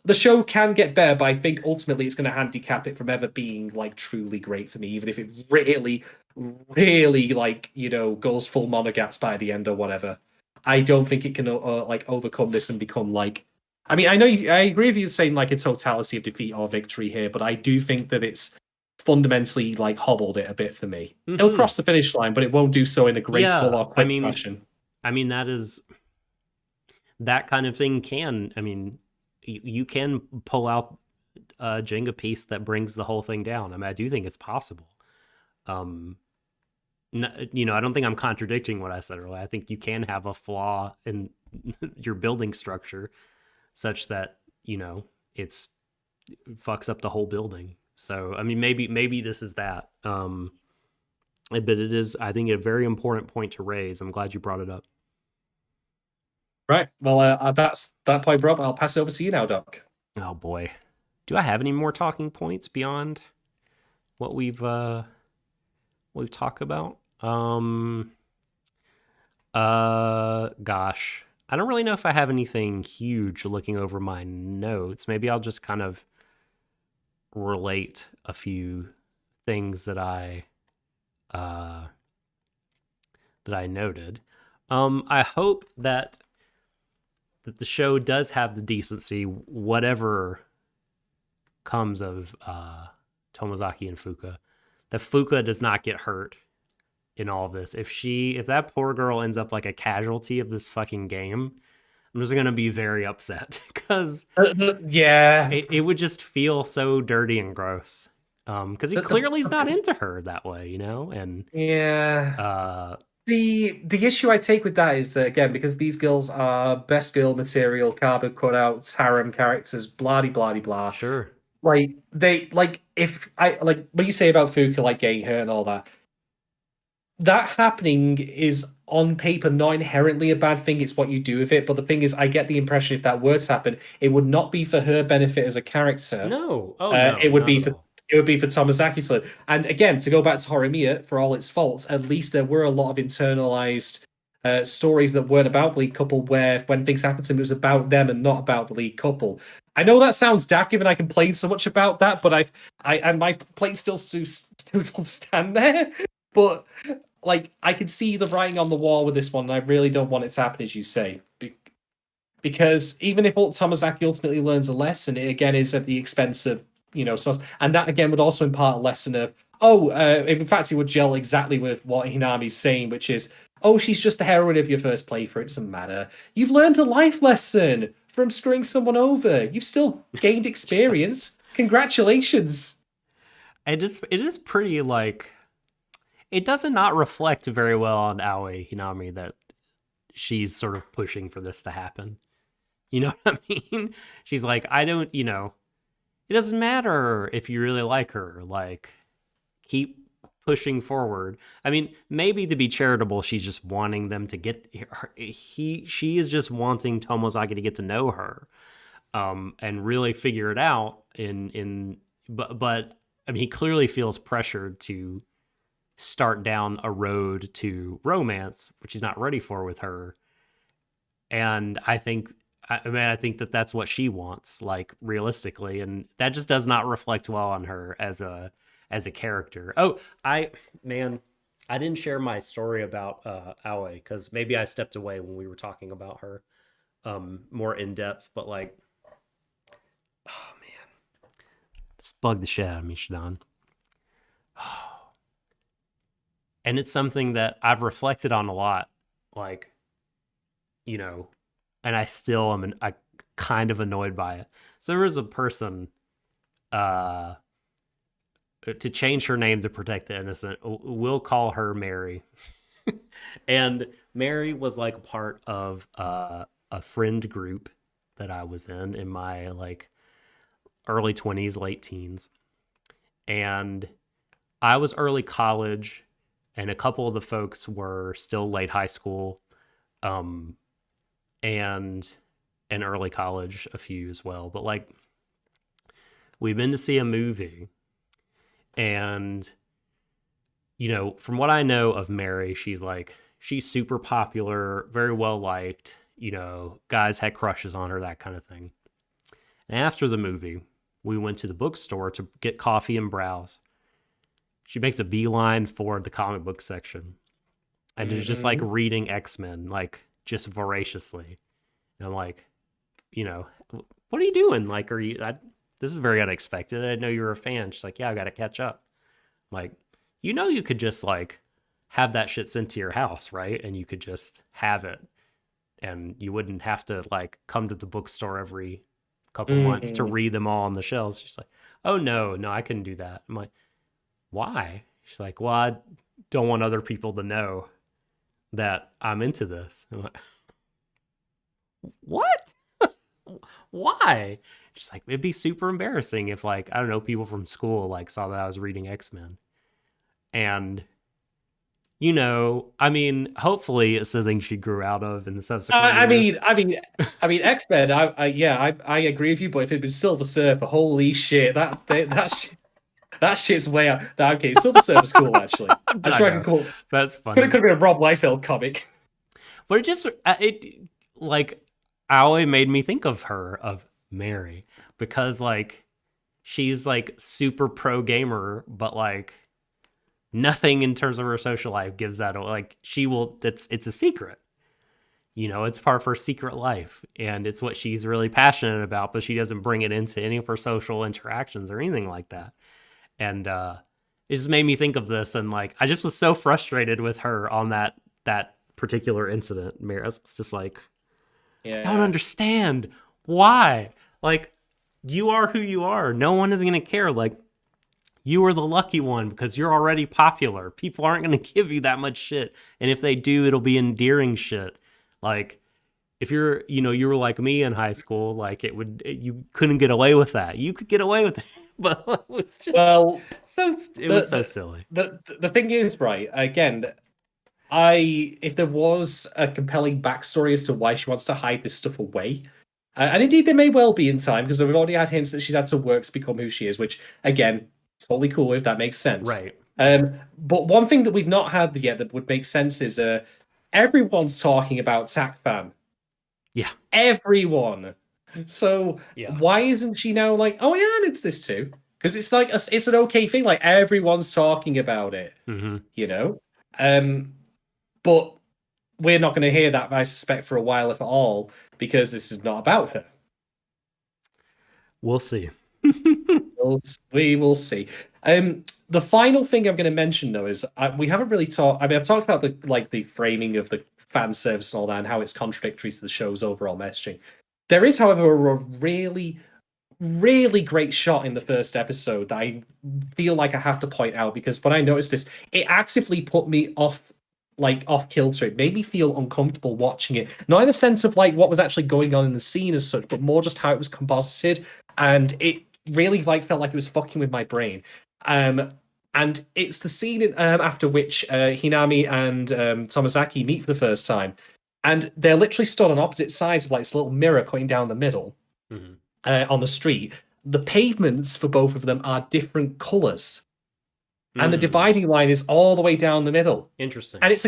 the show can get better, but I think ultimately it's going to handicap it from ever being like truly great for me, even if it really, really like, you know, goes full monogatz by the end or whatever. I don't think it can like overcome this and become like. I mean, I agree with you saying like a totality of defeat or victory here, but I do think that it's fundamentally like hobbled it a bit for me. Mm-hmm. It'll cross the finish line, but it won't do so in a graceful or quick fashion. I mean, that kind of thing can. I mean, you can pull out a Jenga piece that brings the whole thing down. I mean, I do think it's possible. You know, I don't think I'm contradicting what I said earlier. I think you can have a flaw in your building structure such that, you know, it fucks up the whole building. So, I mean, maybe this is that. But it is, I think, a very important point to raise. I'm glad you brought it up. Right. Well, that's that point, Rob. I'll pass it over to you now, Doc. Oh boy, do I have any more talking points beyond what we've talked about? Gosh, I don't really know if I have anything huge looking over my notes. Maybe I'll just kind of relate a few things that I noted. I hope that the show does have the decency, whatever comes of Tomozaki and Fuka, that Fuka does not get hurt in all of this. If that poor girl ends up like a casualty of this fucking game, I'm just gonna be very upset because it would just feel so dirty and gross. Because he clearly is not into her that way, you know, and The issue I take with that is again because these girls are best girl material, cardboard cutouts, harem characters, blah blah blah. Sure. Like if I like what you say about Fuka like getting hurt and all that. That happening is on paper not inherently a bad thing. It's what you do with it. But the thing is, I get the impression if that were to happen, it would not be for her benefit as a character. No. It would be for. It would be for Tomozaki's side. And again, to go back to Horimiya, for all its faults, at least there were a lot of internalized stories that weren't about the lead couple, where when things happened to them, it was about them and not about the lead couple. I know that sounds daft given I complain so much about that, but I my plate still stand there. But like, I can see the writing on the wall with this one, and I really don't want it to happen, as you say. Because even if Tomozaki ultimately learns a lesson, it again is at the expense of, you know, so, and that again would also impart a lesson of, in fact, it would gel exactly with what Hinami's saying, which is, oh, she's just the heroine of your first playthrough, it doesn't matter. You've learned a life lesson from screwing someone over. You've still gained experience. Congratulations. It is pretty like it does not reflect very well on Aoi Hinami that she's sort of pushing for this to happen. You know what I mean? She's like, I don't, it doesn't matter if you really like her. Like, keep pushing forward. I mean, maybe to be charitable, she's just wanting them to get her. She is just wanting Tomozaki to get to know her, and really figure it out. But I mean, he clearly feels pressured to start down a road to romance, which he's not ready for with her. And I think that that's what she wants, like, realistically, and that just does not reflect well on her as a character. Oh, I didn't share my story about Aoi because maybe I stepped away when we were talking about her more in depth. But like, oh man, this bugged the shit out of me, Shadon. And it's something that I've reflected on a lot, like, and I still am I kind of annoyed by it. So there was a person, to change her name to protect the innocent, we'll call her Mary. And Mary was like part of a friend group that I was in my like early 20s, late teens. And I was early college, and a couple of the folks were still late high school, and early college, a few as well. But like, we've been to see a movie, and from what I know of Mary, she's super popular, very well liked. Guys had crushes on her, that kind of thing. And after the movie, we went to the bookstore to get coffee and browse. She makes a beeline for the comic book section, and is just like reading X-Men, like, just voraciously. And I'm like, what are you doing? Like, this is very unexpected. I didn't know you were a fan. She's like, yeah, I got to catch up. I'm like, you could just like have that shit sent to your house, right? And you could just have it, and you wouldn't have to like come to the bookstore every couple months to read them all on the shelves. She's like, oh no, I couldn't do that. I'm like, why? She's like, well, I don't want other people to know that I'm into this. I'm like, what? Why? She's like, it'd be super embarrassing if, like, I don't know, people from school like saw that I was reading X-Men. And I mean, hopefully it's the thing she grew out of in the subsequent years. I mean, X-Men. I agree with you. But if it'd been Silver Surfer, holy shit, that shit's way out. No, okay, Silver Surfer's cool, actually. I'm sure I can call. That's funny. Could have been a Rob Liefeld comic. But it like, Aoi made me think of her, of Mary, because like, she's like super pro gamer, but like nothing in terms of her social life gives that, like, it's a secret. It's part of her secret life, and it's what she's really passionate about, but she doesn't bring it into any of her social interactions or anything like that. And it just made me think of this, and like, I just was so frustrated with her on that particular incident. Mary, I was just like, yeah. I don't understand why. Like, you are who you are. No one is going to care. Like, you are the lucky one because you're already popular. People aren't going to give you that much shit. And if they do, it'll be endearing shit. Like, if you were like me in high school, like, you couldn't get away with that. You could get away with it. But it was just so silly. The thing is, right, again, if there was a compelling backstory as to why she wants to hide this stuff away, and indeed there may well be in time, because we've already had hints that she's had to work to become who she is, which, again, totally cool if that makes sense. Right. But one thing that we've not had yet that would make sense is everyone's talking about TACFAN. Yeah. Everyone. So why isn't she now like, oh yeah, I'm into this too? Because it's like it's an okay thing. Like, everyone's talking about it, But we're not going to hear that, I suspect, for a while, if at all, because this is not about her. We'll see. We will see. The final thing I'm going to mention though is we haven't really talked. I mean, I've talked about the framing of the fan service and all that, and how it's contradictory to the show's overall messaging. There is, however, a really, really great shot in the first episode that I feel like I have to point out, because when I noticed this, it actively put me off kilter. It made me feel uncomfortable watching it. Not in the sense of like what was actually going on in the scene as such, but more just how it was composited, and it really felt like it was fucking with my brain. And it's the scene after which Hinami and Tomozaki meet for the first time, and they're literally stood on opposite sides of like this little mirror going down the middle on the street. The pavements for both of them are different colors, and the dividing line is all the way down the middle. Interesting. And it's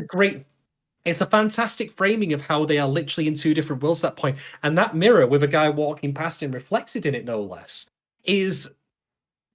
a fantastic framing of how they are literally in two different worlds at that point. And that mirror with a guy walking past him reflected in it, no less,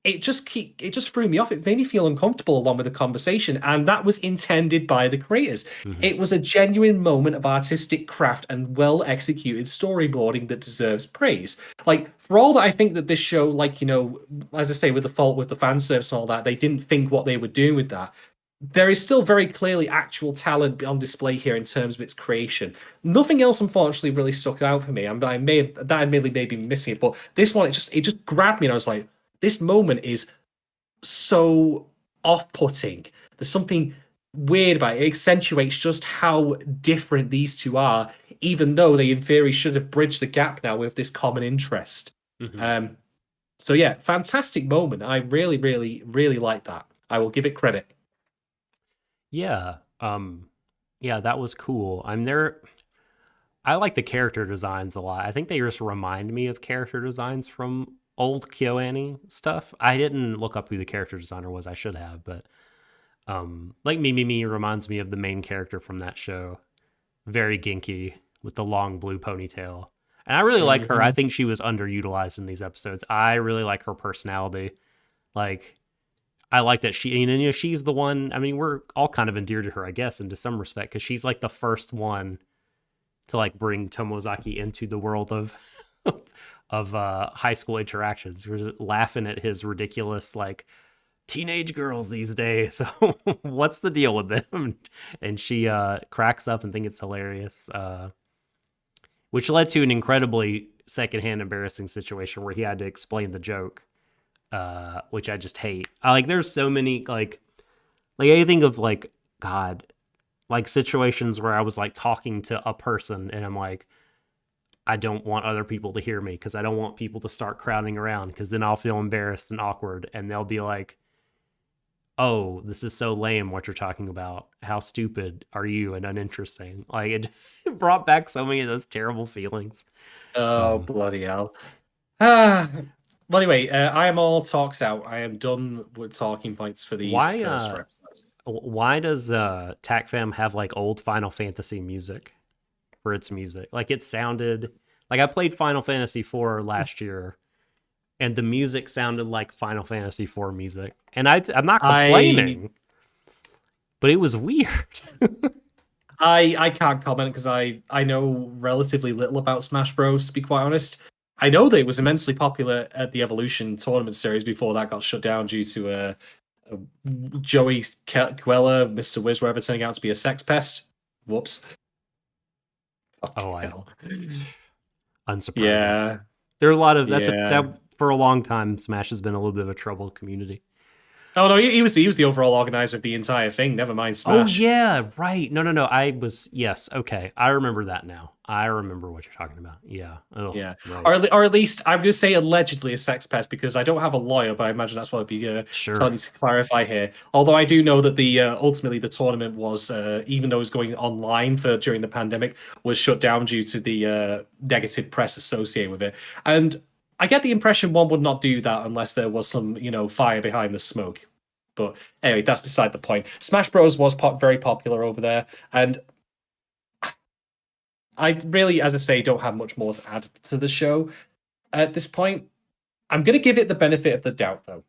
it just threw me off. It made me feel uncomfortable along with the conversation, and that was intended by the creators. It was a genuine moment of artistic craft and well executed storyboarding that deserves praise. Like, for all that I think that this show, like, you know, as I say, with the fault with the fan service and all that, they didn't think what they were doing with that. There is still very clearly actual talent on display here in terms of its creation. Nothing else, unfortunately, really stuck out for me. That admittedly may be missing it, but this one, it just grabbed me, and I was like, this moment is so off-putting. There's something weird about it. It accentuates just how different these two are, even though they, in theory, should have bridged the gap now with this common interest. So yeah, fantastic moment. I really, really, really like that. I will give it credit. Yeah. Yeah, that was cool. I like the character designs a lot. I think they just remind me of character designs from old KyoAni stuff. I didn't look up who the character designer was. I should have, but like Mimi reminds me of the main character from that show. Very ginky with the long blue ponytail. And I really like her. I think she was underutilized in these episodes. I really like her personality. Like, I like that she, you know, she's the one. I mean, we're all kind of endeared to her, I guess, into some respect, because she's like the first one to like bring Tomozaki into the world of high school interactions. We're laughing at his ridiculous like teenage girls these days. So what's the deal with them? And she cracks up and thinks it's hilarious, which led to an incredibly secondhand embarrassing situation where he had to explain the joke, which I just hate. There's so many like I think of like, God, like situations where I was like talking to a person and I'm like, I don't want other people to hear me because I don't want people to start crowding around, because then I'll feel embarrassed and awkward and they'll be like, oh, this is so lame what you're talking about. How stupid are you and uninteresting? Like, it brought back so many of those terrible feelings. Oh, bloody hell. Well, anyway, I am all talks out. I am done with talking points for these first 4 episodes. Why does TACFam have like old Final Fantasy music for its music? Like, it sounded like I played Final Fantasy IV last year, and the music sounded like Final Fantasy IV music. And I'm not complaining, but it was weird. I can't comment because I know relatively little about Smash Bros, to be quite honest. I know that it was immensely popular at the Evolution tournament series before that got shut down due to Joey Queller, Mr. Wiz, wherever, turning out to be a sex pest. Whoops. Oh, I know. Unsurprising. Yeah. There are a lot of that for a long time. Smash has been a little bit of a troubled community. Oh no, he was the overall organizer of the entire thing. Never mind Smash. Oh yeah, right. No. Yes. Okay, I remember that now. I remember what you're talking about. Yeah. Oh, yeah. Right. Or at least I'm going to say allegedly a sex pest, because I don't have a lawyer, but I imagine that's what I'd be telling you to clarify here. Although I do know that the ultimately the tournament was, even though it was going online during the pandemic, was shut down due to the negative press associated with it. And I get the impression one would not do that unless there was some, fire behind the smoke. But anyway, that's beside the point. Smash Bros was very popular over there, and I really, as I say, don't have much more to add to the show at this point. I'm going to give it the benefit of the doubt, though.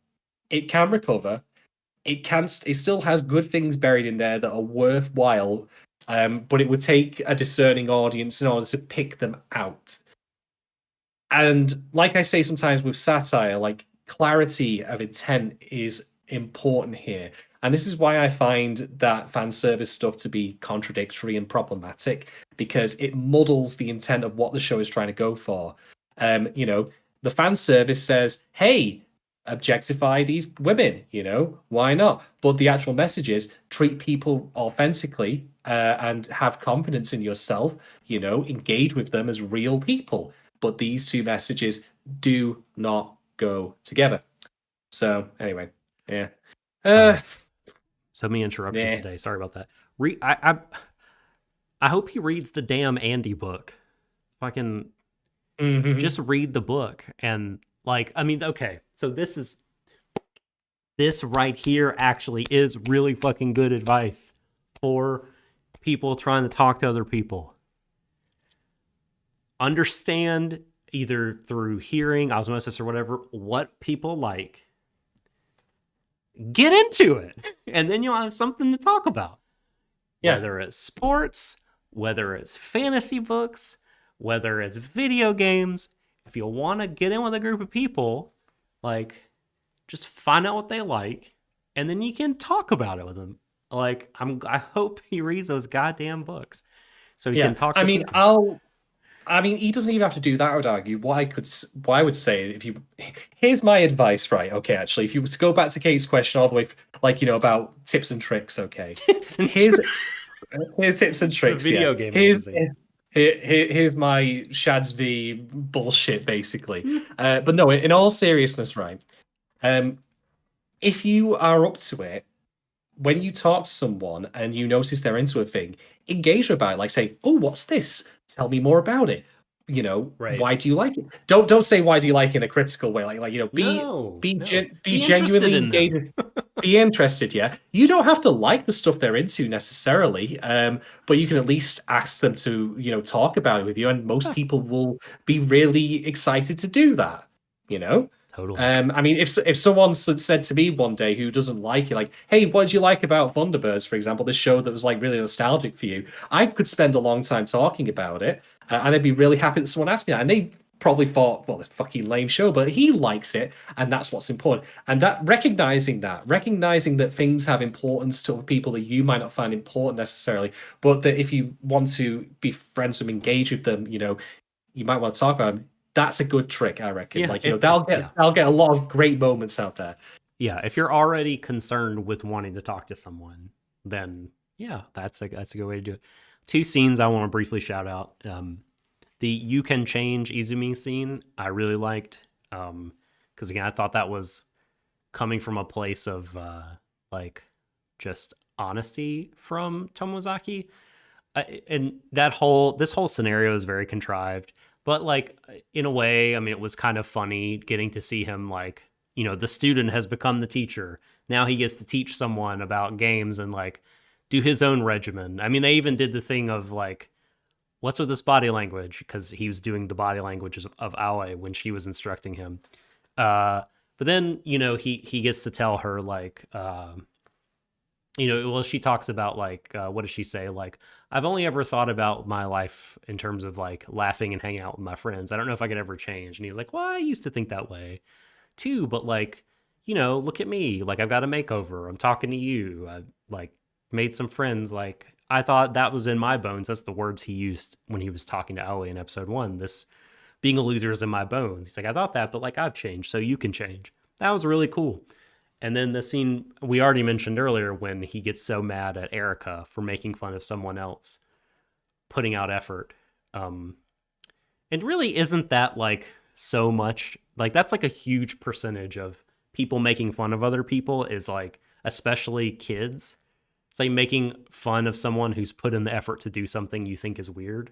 It can recover. It still has good things buried in there that are worthwhile, but it would take a discerning audience in order to pick them out. And like I say sometimes with satire, like, clarity of intent is important here. And this is why I find that fan service stuff to be contradictory and problematic, because it muddles the intent of what the show is trying to go for. You know, the fan service says, hey, objectify these women, why not? But the actual message is treat people authentically, and have confidence in yourself, engage with them as real people. But these two messages do not go together. So anyway, yeah. So many interruptions Nah. today. Sorry about that. I hope he reads the damn Andy book. If I can just read the book and okay. So this right here actually is really fucking good advice for people trying to talk to other people. Understand, either through hearing, osmosis, or whatever, what people like. Get into it, and then you'll have something to talk about. Yeah. Whether it's sports, whether it's fantasy books, whether it's video games. If you want to get in with a group of people, just find out what they like, and then you can talk about it with them. I hope he reads those goddamn books so he can talk to people. He doesn't even have to do that, I would argue. What I would say, here's my advice, right? Okay, actually, if you were to go back to Kate's question all the way, about tips and tricks, okay? Here's tips and tricks. The video game. Here's my Shads v bullshit, basically. But no, in all seriousness, right? If you are up to it, when you talk to someone and you notice they're into a thing, engage about it. Say, oh, what's this? Tell me more about it. Right. Why do you like it? Don't say why do you like it in a critical way. Be genuinely engaged. Be interested. Yeah, you don't have to like the stuff they're into necessarily, but you can at least ask them to talk about it with you, and most people will be really excited to do that. Totally. If someone said to me one day who doesn't like it, hey, what did you like about Thunderbirds, for example, this show that was really nostalgic for you? I could spend a long time talking about it, and I'd be really happy that someone asked me that. And they probably thought, well, this fucking lame show, but he likes it, and that's what's important. And that recognizing that things have importance to people that you might not find important necessarily, but that if you want to be friends with them, engage with them, you might want to talk about them. That's a good trick, I reckon. That'll get a lot of great moments out there. Yeah, if you're already concerned with wanting to talk to someone, then yeah, that's a good way to do it. Two scenes I want to briefly shout out. The You Can Change Izumi scene I really liked, because again, I thought that was coming from a place of just honesty from Tomozaki, and this whole scenario is very contrived. But in a way, it was kind of funny getting to see him the student has become the teacher. Now he gets to teach someone about games and do his own regimen. They even did the thing of what's with this body language, because he was doing the body language of Aoi when she was instructing him. But then, he gets to tell her she talks about what does she say? I've only ever thought about my life in terms of laughing and hanging out with my friends. I don't know if I could ever change. And he's like, well, I used to think that way too, but look at me. I've got a makeover. I'm talking to you. I made some friends. I thought that was in my bones. That's the words he used when he was talking to Aoi in episode 1. This being a loser is in my bones. He's like, I thought that, but I've changed, so you can change. That was really cool. And then the scene we already mentioned earlier when he gets so mad at Erica for making fun of someone else putting out effort. And really isn't that so much, that's a huge percentage of people making fun of other people is especially kids. It's making fun of someone who's put in the effort to do something you think is weird,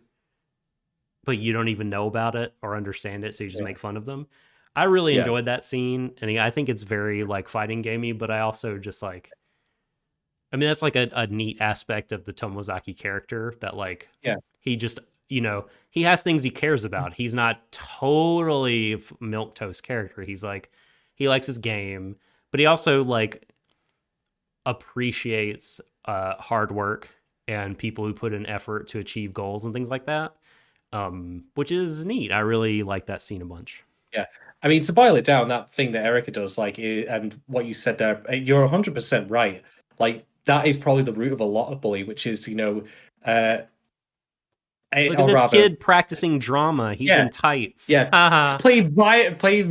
but you don't even know about it or understand it, so you just make fun of them. I really enjoyed that scene, and I think it's very fighting gamey, but I also just that's a neat aspect of the Tomozaki character that he just he has things he cares about. He's not totally milquetoast character. He's he likes his game, but he also appreciates hard work and people who put in effort to achieve goals and things like that, which is neat. I really like that scene a bunch. Yeah. I mean, to boil it down, that thing that Erica does, and what you said there, you're 100% right. Like, that is probably the root of a lot of bullying, which is, uh, Look at or this rather, kid practicing drama. He's yeah, in tights. yeah, he's playing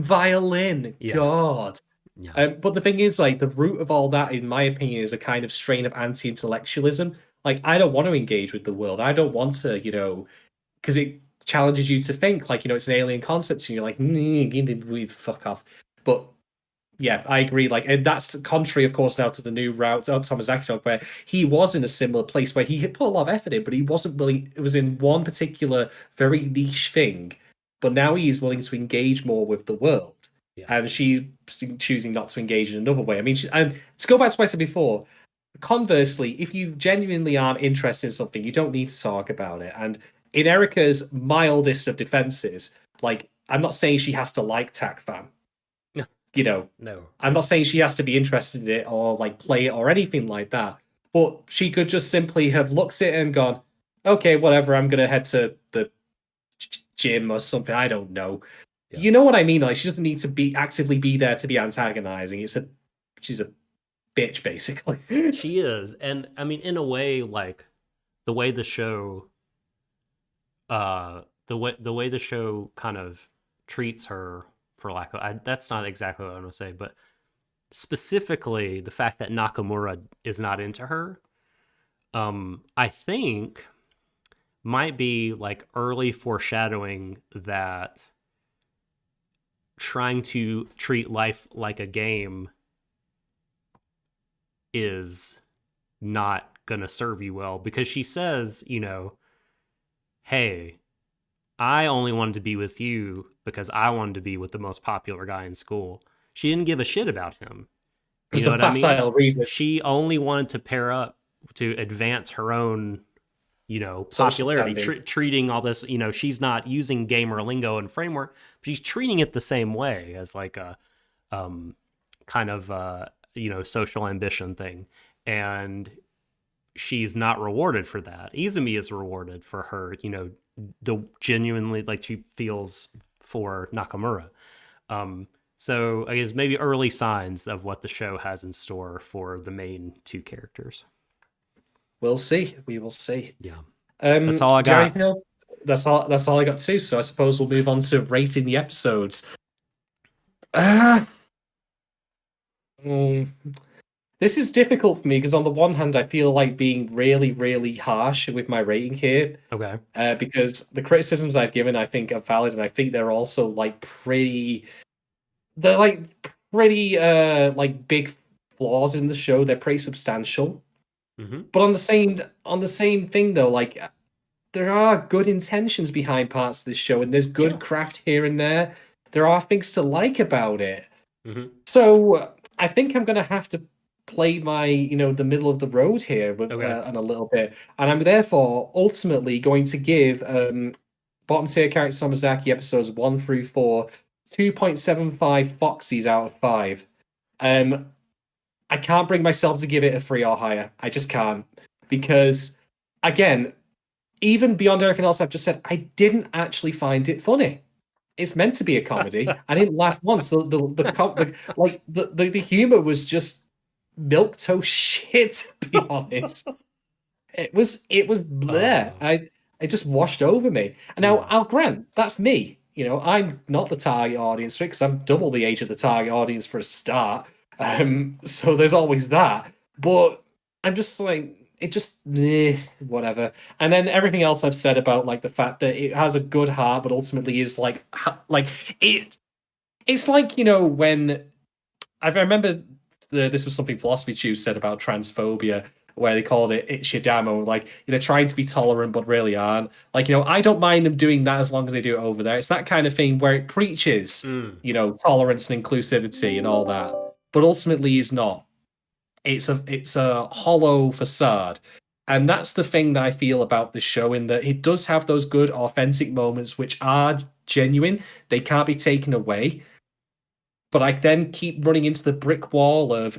violin. Yeah. God. Yeah. But the thing is, like, the root of all that, in my opinion, is a kind of strain of anti-intellectualism. Like, I don't want to engage with the world. I don't want to, because it challenges you to think. Like, it's an alien concept, and you're like, fuck off. But yeah, I agree. Like, and that's contrary, of course, now to the new route on Tomozaki talk, where he was in a similar place where he had put a lot of effort in, but he wasn't really. It was in one particular very niche thing, but now he's willing to engage more with the world. Yeah. And she's choosing not to engage in another way. I mean, and to go back to what I said before, conversely, if you genuinely aren't interested in something, you don't need to talk about it. And in Erica's mildest of defenses, like, I'm not saying she has to like TACFAM. No. I'm not saying she has to be interested in it or like play it or anything like that. But she could just simply have looked at it and gone, okay, whatever, I'm going to head to the gym or something. I don't know. Yeah. You know what I mean? Like, she doesn't need to actively be there to be antagonizing. She's a bitch, basically. She is. And I mean, in a way, like, the way the show kind of treats her, for lack of, that's not exactly what I want to say, but specifically the fact that Nakamura is not into her, I think might be like early foreshadowing that trying to treat life like a game is not gonna serve you well, because she says, hey, I only wanted to be with you because I wanted to be with the most popular guy in school. She didn't give a shit about him. You know what I mean? Reason. She only wanted to pair up to advance her own, popularity, treating all this, she's not using gamer lingo and framework, but she's treating it the same way as like a kind of, social ambition thing. And she's not rewarded for that. Izumi is rewarded for her, the genuinely, like, she feels for Nakamura. So I guess maybe early signs of what the show has in store for the main two characters. We'll see. We will see. Yeah. That's all I got. That's all I got too. So I suppose we'll move on to rating the episodes. This is difficult for me because on the one hand, I feel like being really, really harsh with my rating here. Okay. Because the criticisms I've given, I think, are valid, and I think they're also like pretty big flaws in the show. They're pretty substantial. Mm-hmm. But on the same thing though, like, there are good intentions behind parts of this show, and there's good craft here and there. There are things to like about it. Mm-hmm. So I think I'm gonna have to play my, the middle of the road here with, on a little bit, and I'm therefore ultimately going to give Bottom-Tier Character Tomozaki episodes 1 through 4 2.75 Foxies out of 5. I can't bring myself to give it a 3 or higher. I just can't, because again, even beyond everything else I've just said, I didn't actually find it funny. It's meant to be a comedy. I didn't laugh once. The humor was just milquetoast shit, to be honest. It was bleh. It just washed over me. And now I'll grant that's me. I'm not the target audience for it because I'm double the age of the target audience for a start. So there's always that. But I'm just like, it just whatever. And then everything else I've said about like the fact that it has a good heart, but ultimately is like it. It's like, when I remember this was something Philosophy Tube said about transphobia, where they called it Ichidamo, like, trying to be tolerant but really aren't. Like, I don't mind them doing that as long as they do it over there. It's that kind of thing where it preaches, tolerance and inclusivity and all that, but ultimately is not. It's a hollow facade. And that's the thing that I feel about this show, in that it does have those good, authentic moments which are genuine. They can't be taken away. But I then keep running into the brick wall of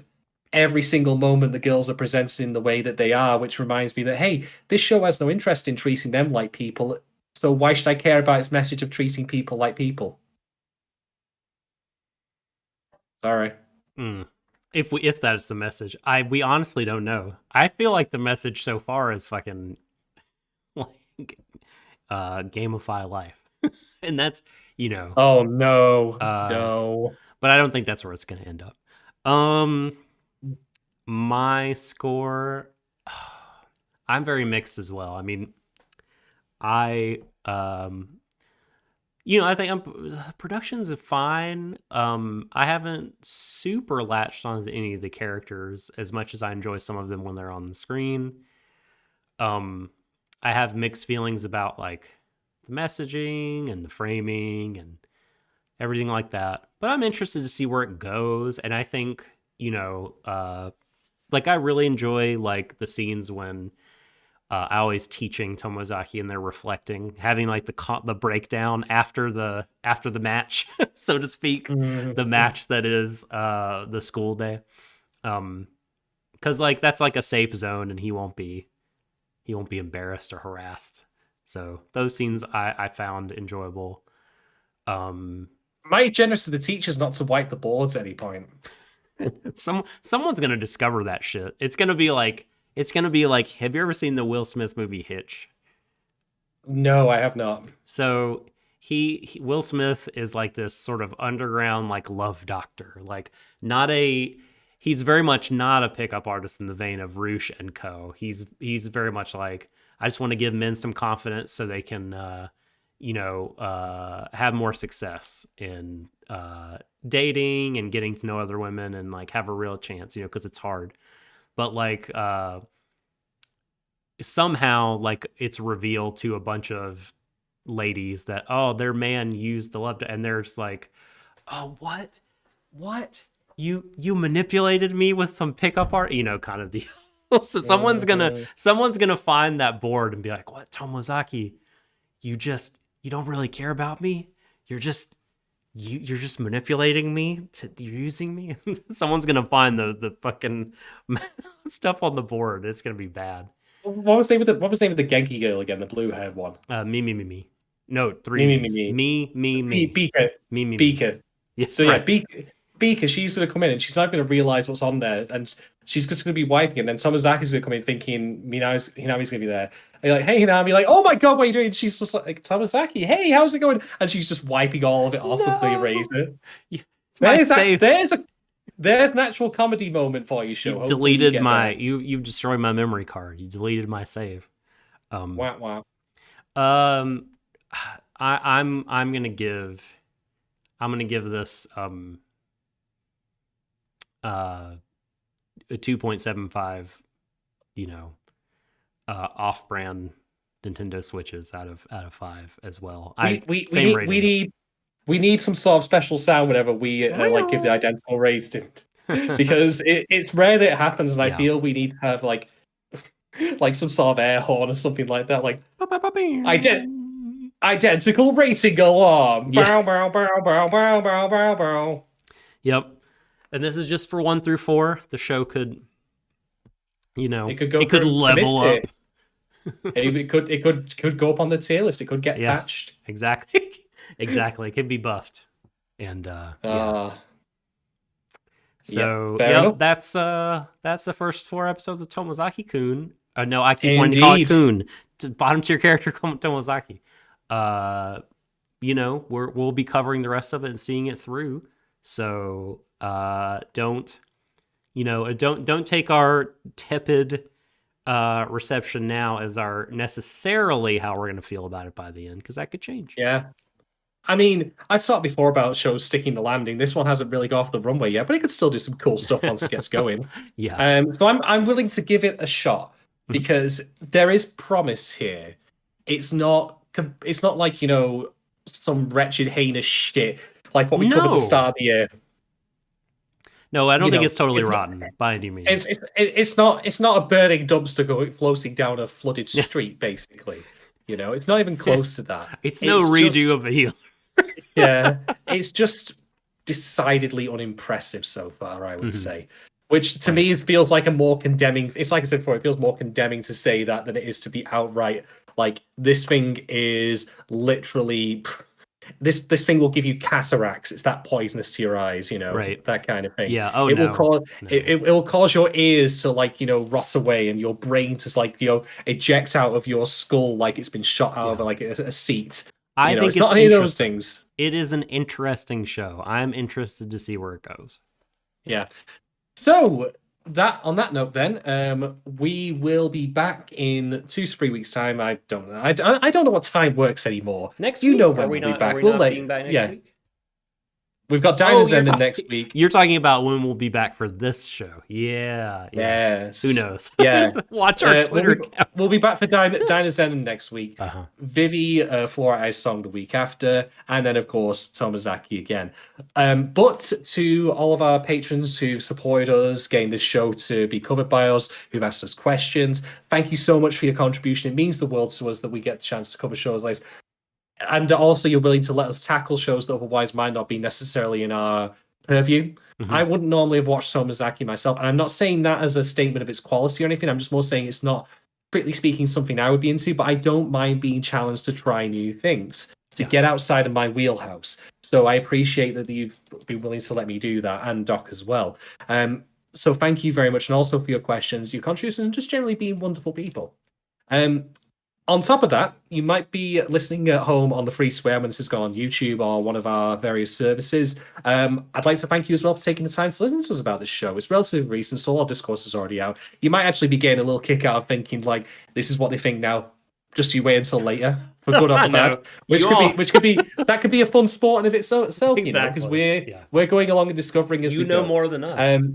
every single moment the girls are presented in the way that they are, which reminds me that, hey, this show has no interest in treating them like people, so why should I care about its message of treating people like people? Sorry. If that is the message, we honestly don't know. I feel like the message so far is fucking like gamify life, and that's Oh no, uh, no. but I don't think that's where it's going to end up. My score, I'm very mixed as well. I mean, I I think productions are fine. I haven't super latched onto any of the characters as much as I enjoy some of them when they're on the screen. I have mixed feelings about like the messaging and the framing and everything like that. But I'm interested to see where it goes. And I think, like I really enjoy like the scenes when Aoi's teaching Tomozaki and they're reflecting, having like the breakdown after the match, so to speak, the match that is the school day, because like that's like a safe zone and he won't be embarrassed or harassed. So those scenes I found enjoyable. Might be generous to the teachers not to wipe the boards at any point. Someone's gonna discover that shit. It's gonna be like, have you ever seen the Will Smith movie Hitch? No, I have not. So Will Smith is like this sort of underground like love doctor, like he's very much not a pickup artist in the vein of Roosh and Co. He's very much like, I just want to give men some confidence so they can have more success in dating and getting to know other women and like have a real chance, because it's hard. But like somehow like it's revealed to a bunch of ladies that, oh, their man used the love, and they're just like, oh, what you manipulated me with some pickup art, kind of deal. So someone's gonna find that board and be like, what, Tomozaki, you don't really care about me, you're just manipulating me, you're using me. Someone's gonna find the fucking stuff on the board. It's gonna be bad. What was the name of the Genki girl again? The blue haired one. Me. No, three me. Beaker. Me. Beaker. Yeah, so right. Yeah, Beaker, she's gonna come in and she's not gonna realize what's on there, and she's just gonna be wiping. And then Tomozaki's gonna come in thinking Hinami's gonna be there. And you're like, hey Hinami, like, oh my god, what are you doing? And she's just like, Tomozaki, hey, how's it going? And she's just wiping all of it off of the eraser. It's my save. There's an actual comedy moment for you, show. You deleted you've destroyed my memory card. You deleted my save. Wow. I'm gonna give this a 2.75, off-brand Nintendo Switches out of 5 as well. We need some sort of special sound whenever we like give the identical ratings, because it's rare that it happens, and I feel we need to have like some sort of air horn or something like that, like identical racing alarm. Yes. Bow, bow, bow, bow, bow, bow, bow. Yep. And this is just for 1 through 4. The show could, it could level up. It could go up on the tier list. It could get patched. Exactly. It could be buffed. And So that's the first 4 episodes of Tomozaki-kun. No, I keep wanting to call it Kun. Bottom-Tier Character Tomozaki. We'll be covering the rest of it and seeing it through. So don't take our tepid reception now as our necessarily how we're going to feel about it by the end, because that could change. Yeah. I mean, I've talked before about shows sticking the landing. This one hasn't really got off the runway yet, but it could still do some cool stuff once it gets going. Yeah. So I'm willing to give it a shot, because there is promise here. It's not like, some wretched, heinous shit like what we covered at the start of the year. No, I don't think it's totally rotten by any means. It's not a burning dumpster floating down a flooded street, basically. It's not even close to that. It's no redo of a healer. Yeah, it's just decidedly unimpressive so far, I would say. Which to me feels like a more condemning. It's like I said before, it feels more condemning to say that than it is to be outright like, this thing is literally this thing will give you cataracts. It's that poisonous to your eyes, Right. that kind of thing. Yeah. Oh, it no. will cause No. it will cause your ears to like rot away, and your brain to like ejects out of your skull like it's been shot out of like a seat. I think it's not any of those things. It is an interesting show. I'm interested to see where it goes. Yeah. So on that note, then we will be back in 2 to 3 weeks' time. I don't know. I don't know what time works anymore. Next week, when we'll be back. We'll being back next week. We've got Dinosaur next week. You're talking about when we'll be back for this show. Yeah. Yes. Who knows? Yeah. Watch our Twitter account. We'll be back for Dinosaur next week. Uh-huh. Vivi, Flora Ice Song the week after. And then, of course, Tomozaki again. But to all of our patrons who supported us, getting this show to be covered by us, who've asked us questions, thank you so much for your contribution. It means the world to us that we get the chance to cover shows like this. And also, you're willing to let us tackle shows that otherwise might not be necessarily in our purview. Mm-hmm. I wouldn't normally have watched Tomozaki myself, and I'm not saying that as a statement of its quality or anything. I'm just more saying it's not, strictly speaking, something I would be into, but I don't mind being challenged to try new things, to get outside of my wheelhouse. So I appreciate that you've been willing to let me do that, and Doc as well. So thank you very much, and also for your questions, your contributions, and just generally being wonderful people. On top of that, you might be listening at home on the free swear when this has gone on YouTube or one of our various services. I'd like to thank you as well for taking the time to listen to us about this show. It's relatively recent, so all our discourse is already out. You might actually be getting a little kick out of thinking, like, this is what they think now. Just you wait until later, for good or for bad. That could be a fun sport in of itself, exactly. Because we're going along and discovering as we go. You know more than us.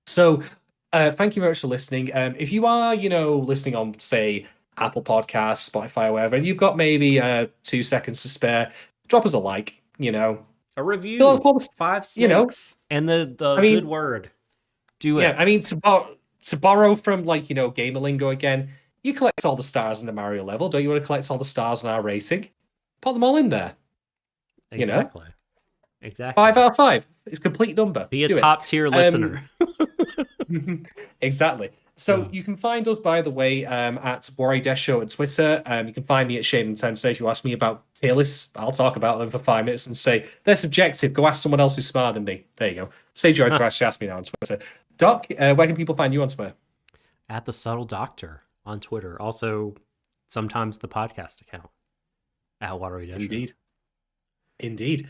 So thank you very much for listening. If you are, listening on, say, Apple Podcasts, Spotify, or whatever, and you've got maybe 2 seconds to spare, drop us a like, a review, 5 snakes, and the good word. Do it. Yeah, I mean, to borrow from gamer lingo again, you collect all the stars in the Mario level. Don't you want to collect all the stars in our racing? Put them all in there. Exactly. Exactly. 5 out of 5. It's a complete number. Be a top tier listener. Exactly. So you can find us, by the way, at Warui Deshou on Twitter. You can find me at Shadon Tensei. If you ask me about tier lists, I'll talk about them for 5 minutes and say they're subjective. Go ask someone else who's smarter than me. There you go. Save your to actually ask me now on Twitter. Doc, where can people find you on Twitter? At The Subtle Doctor on Twitter. Also, sometimes the podcast account at Warui Deshou. Indeed.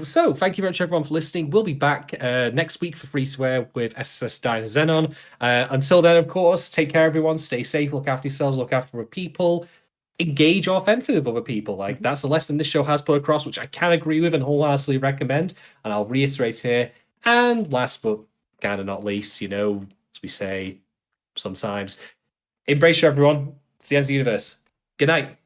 So thank you very much everyone for listening. We'll be back next week for Free Swear with SSS Dino Xenon. Until then, of course, take care everyone, stay safe, look after yourselves, look after other people, engage authentically with other people. Like that's the lesson this show has put across, which I can agree with and wholeheartedly recommend, and I'll reiterate here. And last but kind of not least, as we say sometimes, embrace everyone. It's the end of the universe. Good night.